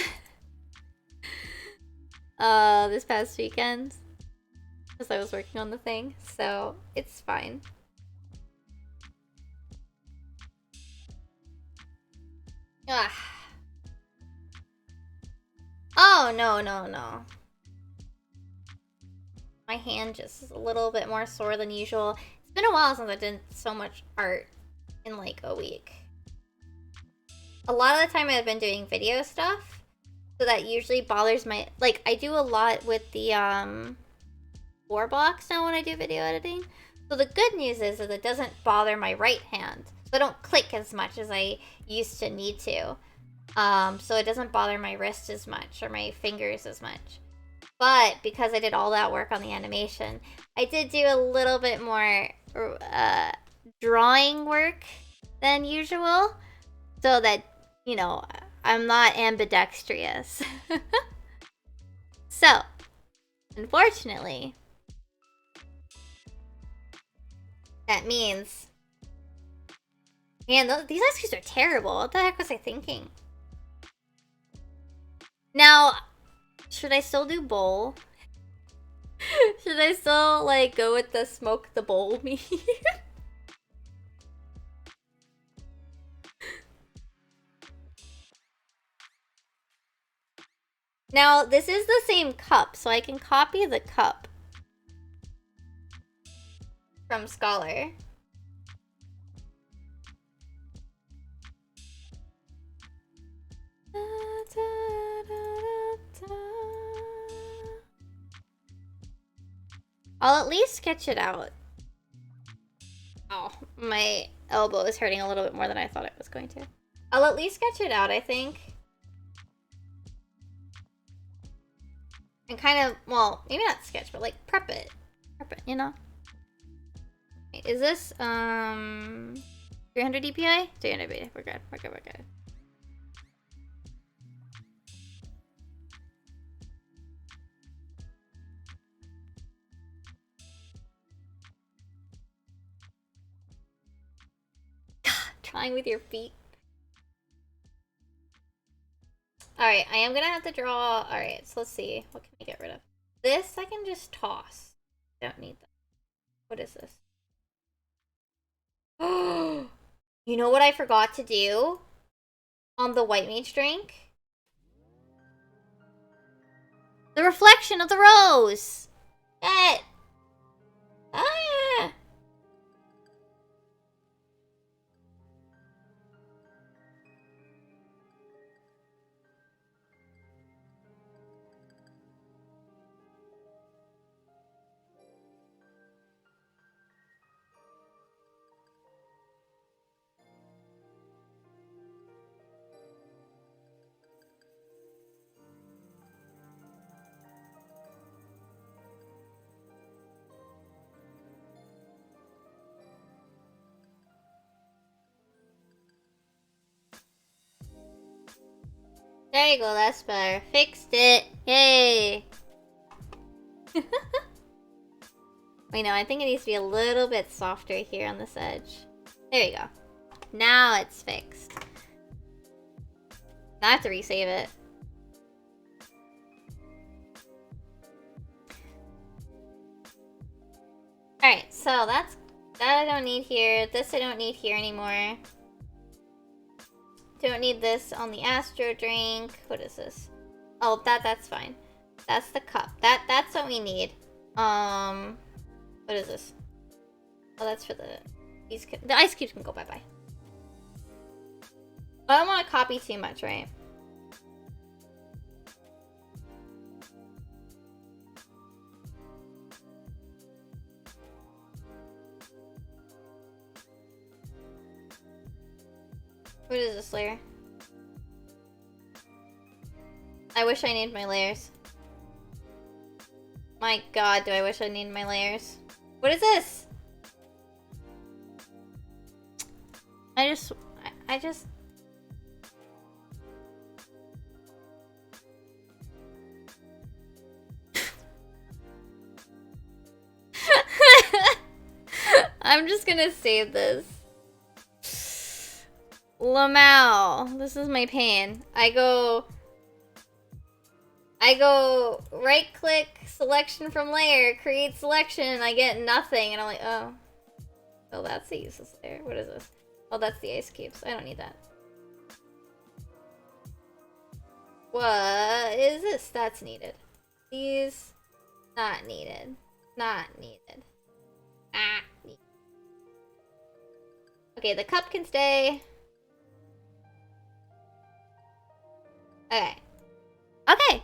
This past weekend. Because I was working on the thing, so it's fine. Ugh. Oh, no, no, no. My hand just is a little bit more sore than usual. It's been a while since I did so much art in like a week. A lot of the time I've been doing video stuff, so that usually bothers my... Like, I do a lot with the, 4 blocks now when I do video editing. So the good news is that it doesn't bother my right hand. So I don't click as much as I used to need to. So it doesn't bother my wrist as much or my fingers as much. But because I did all that work on the animation, I did do a little bit more drawing work than usual. So that, you know, I'm not ambidextrous. So, unfortunately, that means... Man, these ice creams are terrible. What the heck was I thinking? Now, should I still do bowl? Should I still, like, go with the smoke the bowl meme? Now, this is the same cup, so I can copy the cup from Scholar. I'll at least sketch it out. Oh, my elbow is hurting a little bit more than I thought it was going to. I'll at least sketch it out, I think. And kind of, well, maybe not sketch, but like prep it. Prep it, you know? Wait, is this, 300 DPI? 300 DPI, we're good, we're good, we're good. Drawing with your feet. Alright, I am gonna have to draw... Alright, so let's see. What can I get rid of? This I can just toss. Don't need that. What is this? Oh! You know what I forgot to do? On the white mage drink? The reflection of the rose! That! Ah! There you go, that's better. Fixed it. Yay! Wait, no, I think it needs to be a little bit softer here on this edge. There you go. Now it's fixed. Now I have to resave it. Alright, so that I don't need here. This I don't need here anymore. Don't need this on the Astro drink. What is this? Oh, that's fine. That's the cup. That's what we need. What is this? Oh, that's for the ice cubes can go bye-bye. I don't want to copy too much, right? What is this layer? I wish I needed my layers. My god, do I wish I needed my layers. What is this? I just... I'm just gonna save this. Lamau. This is my pain. I go right click, selection from layer, create selection, and I get nothing, and I'm like, oh. Oh, that's a useless layer. What is this? Oh, that's the ice cubes. I don't need that. What is this? That's needed. These, not needed. Not needed. Ah, needed. Okay, the cup can stay. Okay. Okay!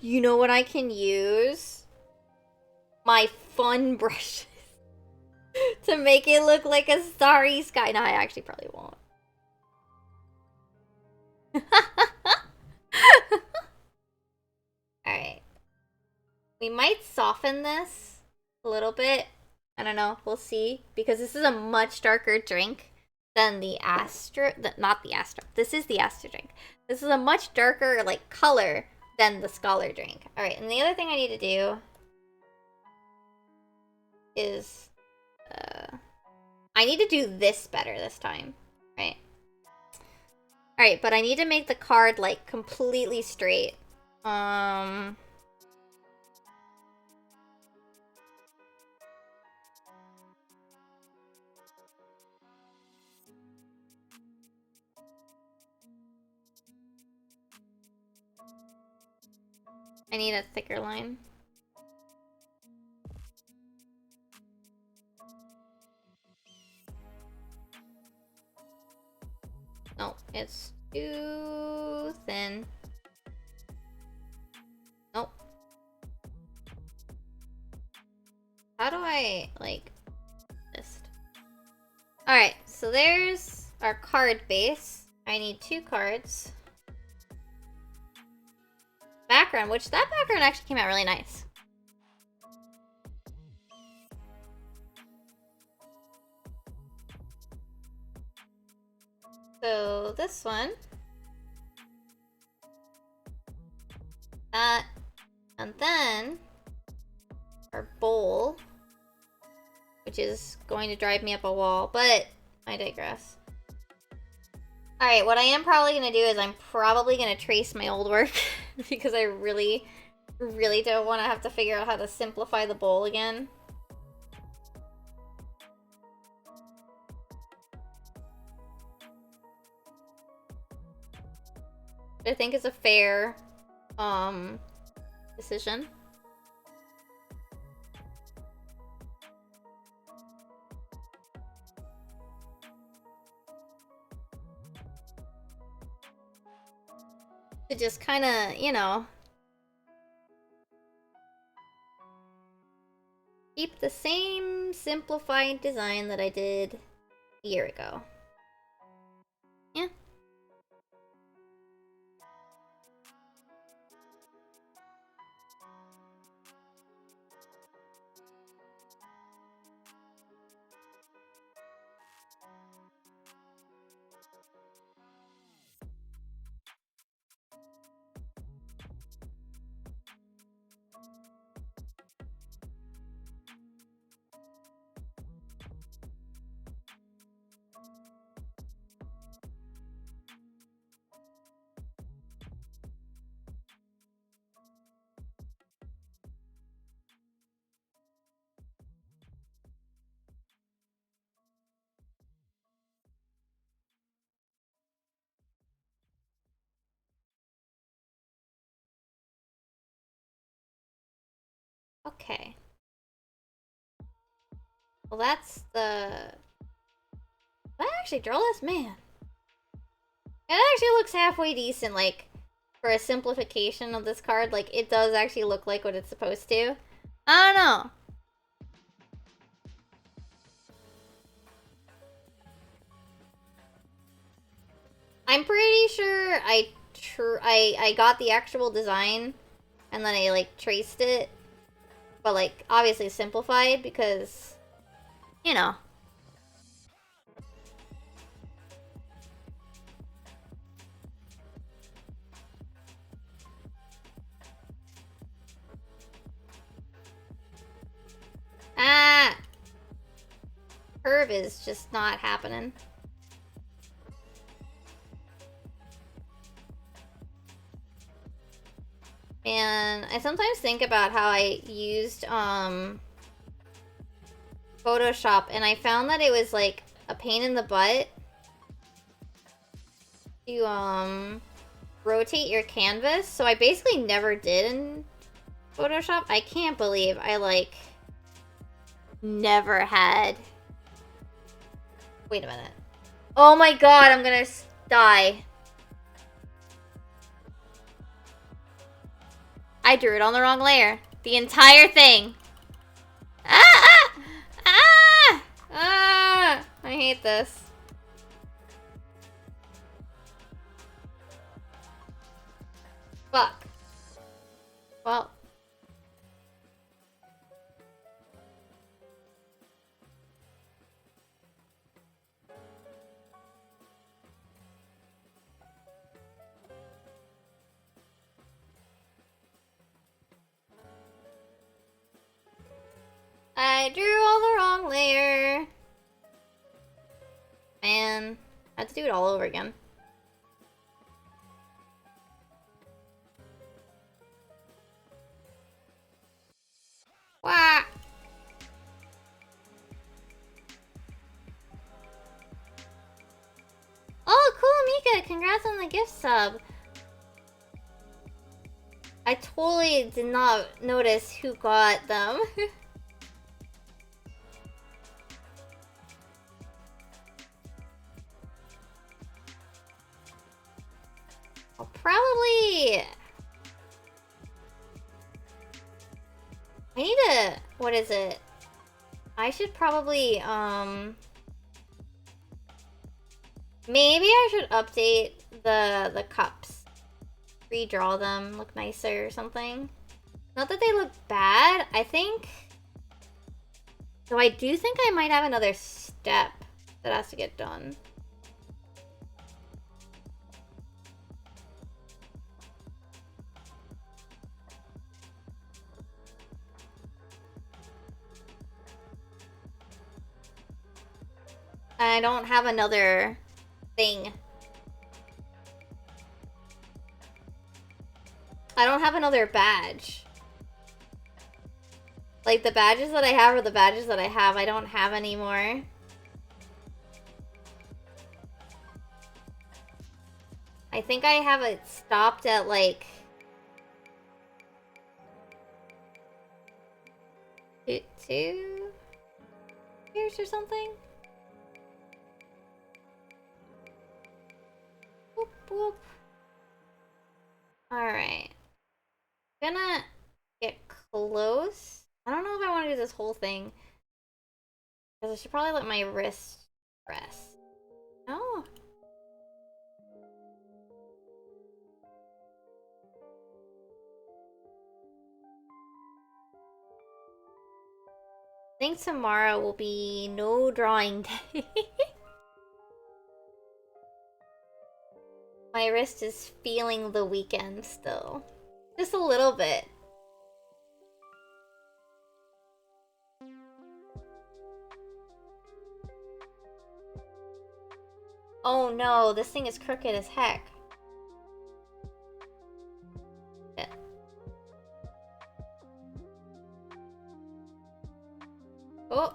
You know what I can use? My fun brushes. To make it look like a starry sky. No, I actually probably won't. Alright. We might soften this a little bit. I don't know. We'll see. Because this is a much darker drink than the Astra. Not the Astra. This is the Astra drink. This is a much darker, like, color than the Scholar drink. Alright, and the other thing I need to do is... I need to do this better this time. Right. Alright, but I need to make the card, like, completely straight. I need a thicker line. No, it's too thin. Nope. How do I, like, this? Alright, so there's our card base. I need 2 cards. Background, which that background actually came out really nice. So this one. That. And then our bowl, which is going to drive me up a wall, but I digress. Alright, what I am probably going to do is I'm probably going to trace my old work because I really, really don't want to have to figure out how to simplify the bowl again. I think it's a fair decision. To just kind of, you know, keep the same simplified design that I did a year ago. Yeah. Okay. Well, that's the... Did I actually draw this? Man. It actually looks halfway decent, like, for a simplification of this card. Like, it does actually look like what it's supposed to. I don't know. I'm pretty sure I got the actual design, and then I, like, traced it. But, like, obviously simplified, because, you know. Ah! curve is just not happening. And I sometimes think about how I used Photoshop, and I found that it was like a pain in the butt to rotate your canvas. So I basically never did in Photoshop. I can't believe I like never had. Wait a minute. Oh my god, I'm gonna die. I drew it on the wrong layer. The entire thing. Ah! Ah! Ah! Ah! I hate this. Fuck. Well. I drew all the wrong layer. Man, I have to do it all over again. Wah! Oh, cool, Mika! Congrats on the gift sub. I totally did not notice who got them. I'll probably... I need to... What is it? I should probably, maybe I should update the cups. Redraw them, look nicer or something. Not that they look bad, I think... So I do think I might have another step that has to get done. I don't have another thing. I don't have another badge. Like, the badges that I have are the badges that I have. I don't have anymore. I think I have it stopped at, like... two years or something? Boop, boop. Alright. Gonna get close. I don't know if I want to do this whole thing. Because I should probably let my wrist rest. No. I think tomorrow will be no drawing day. My wrist is feeling the weekend still. Just a little bit. Oh no, this thing is crooked as heck. Shit. Oh.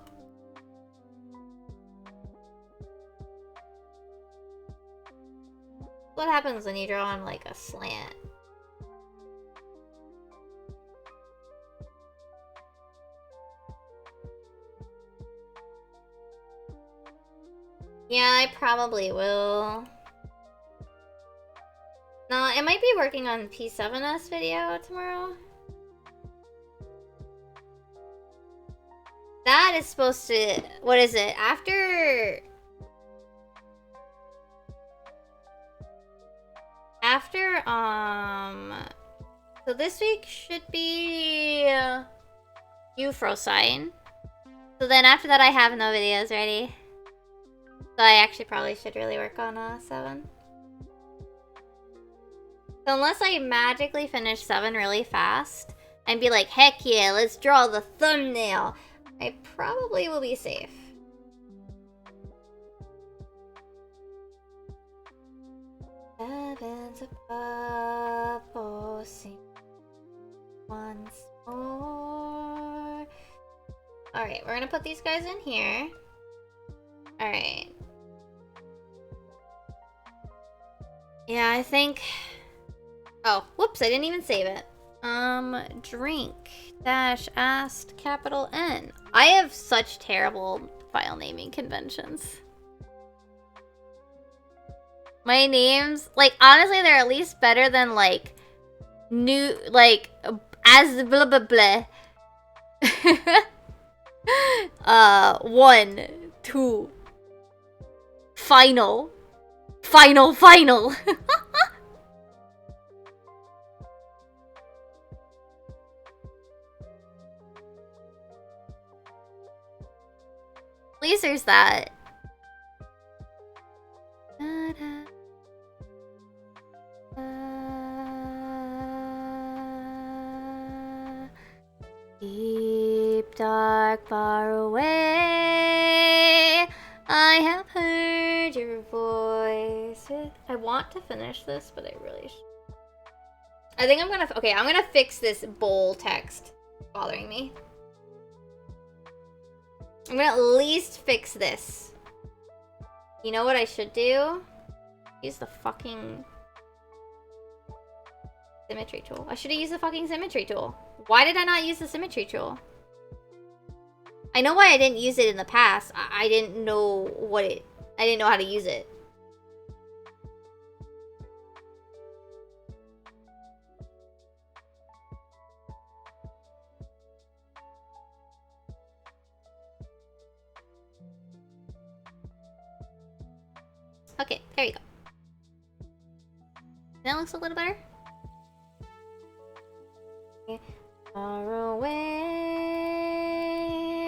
What happens when you draw on like a slant? Yeah, I probably will. No, I might be working on P7S video tomorrow. That is supposed to... What is it? After... So this week should be... Euphrosyne. So then after that I have no videos ready. So I actually probably should really work on 7. So unless I magically finish 7 really fast and be like, heck yeah, let's draw the thumbnail, I probably will be safe. heavens above, oh, sing once more. Alright, we're gonna put these guys in here. Alright. Yeah, I think... Oh, whoops, I didn't even save it. Drink dash asked capital N. I have such terrible file naming conventions. My names, like, honestly, they're at least better than, like, new, like, as blah blah blah. 1, 2. Final. Final. At least there's that. Deep, dark, far away, I have heard your voice. I want to finish this, but I really should. I think I'm gonna, okay, I'm gonna fix this bold text bothering me. I'm gonna at least fix this. You know what I should do? Use the fucking symmetry tool. I should have used the fucking symmetry tool. Why did I not use the symmetry tool? I know why I didn't use it in the past. I didn't know what it... I didn't know how to use it. Okay, there you go. That looks a little better. Far away,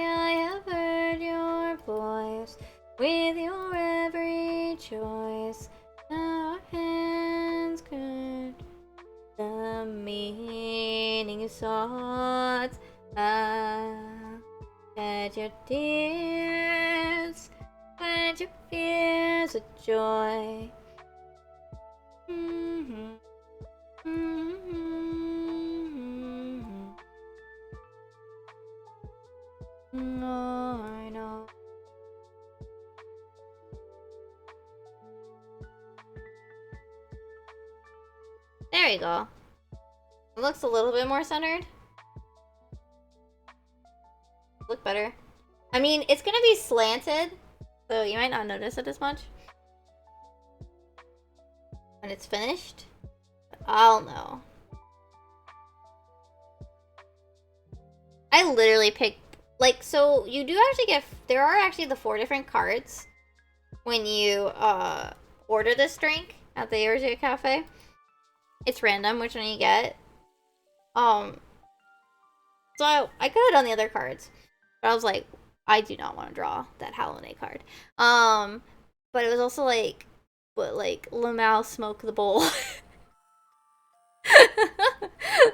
I have heard your voice. With your every choice, our hands could. The meaning is sought. Shed your tears, and your fears with joy. No, I know. There you go. It looks a little bit more centered. Look better. I mean, it's gonna be slanted, so you might not notice it as much when it's finished. But I'll know. I literally picked, like, so you do actually get, there are actually the 4 different cards when you order this drink at the Eurasian Cafe. It's random which one you get. So I could have done the other cards, but I was like, I do not want to draw that Hallownay card. But it was also like, but like Lamau smoke the bowl.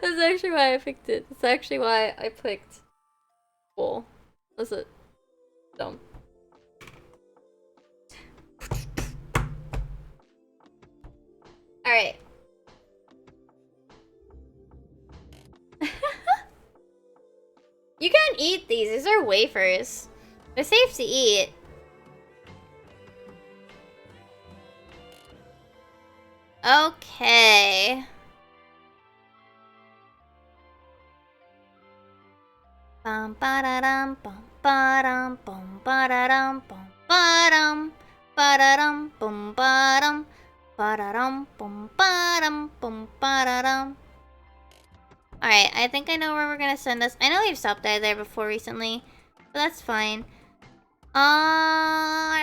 That's actually why I picked it. That's actually why I picked bowl. Was it dumb? All right. You can eat these. These are wafers. They're safe to eat. Okay. Bum ba-da-dum bum ba-dum bum ba-da-dum bum ba-dum ba-da-dum bum ba-dum ba-da-dum bum ba-dum bum ba-da-dum. Alright, I think I know where we're gonna send this. I know we've stopped by there before recently, but that's fine. Oh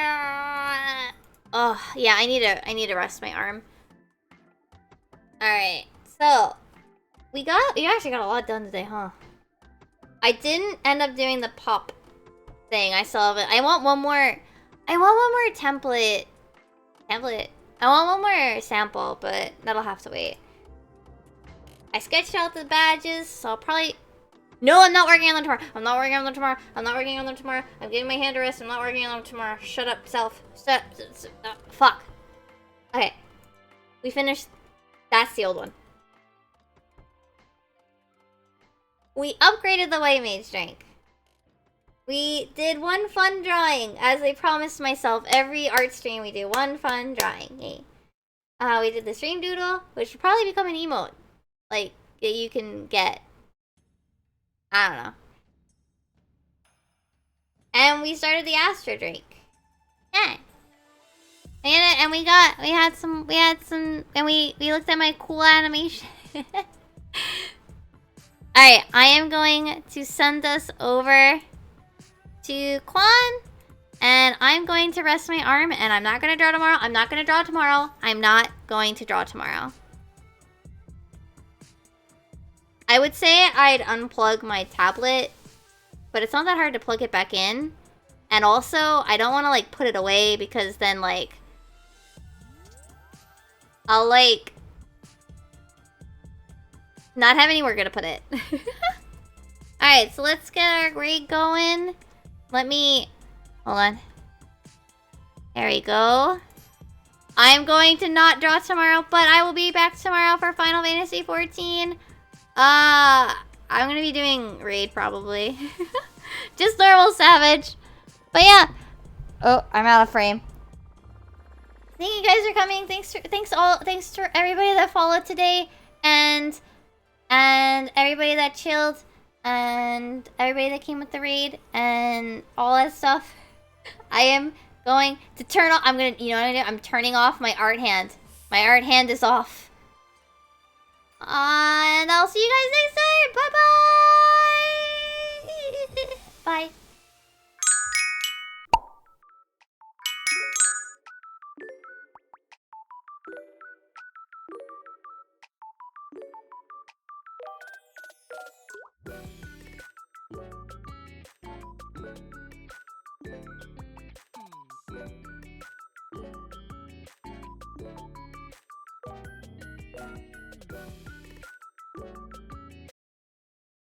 yeah, I need to rest my arm. Alright, so we actually got a lot done today, huh? I didn't end up doing the pop thing. I still have it. I want one more template. I want one more sample, but that'll have to wait. I sketched out the badges, so I'll probably... No, I'm not working on them tomorrow. I'm not working on them tomorrow. I'm not working on them tomorrow. I'm giving my hand a rest. I'm not working on them tomorrow. Shut up, self. Fuck. Okay. We finished... That's the old one. We upgraded the White Mage drink. We did one fun drawing, as I promised myself. Every art stream we do one fun drawing. Yay. We did the stream doodle, which should probably become an emote. Like, that you can get. I don't know. And we started the Astra drink. Yeah. And we had some, and we looked at my cool animation. Alright, I am going to send us over to Quan, and I'm going to rest my arm, and I'm not going to draw tomorrow. I'm not going to draw tomorrow. I'm not going to draw tomorrow. I would say I'd unplug my tablet, but it's not that hard to plug it back in. And also, I don't want to, like, put it away because then, like, I'll, like, not have anywhere to put it. Alright, so let's get our grade going. Let me... Hold on. There we go. I'm going to not draw tomorrow, but I will be back tomorrow for Final Fantasy 14. I'm gonna be doing raid probably. Just normal Savage. But yeah. Oh, I'm out of frame. Thank you guys for coming. Thanks to everybody that followed today, and everybody that chilled, and everybody that came with the raid, and all that stuff. I am going to turn off. I'm gonna, you know what I'm gonna do? I'm turning off my art hand. My art hand is off. And I'll see you guys next time. Bye bye. Bye.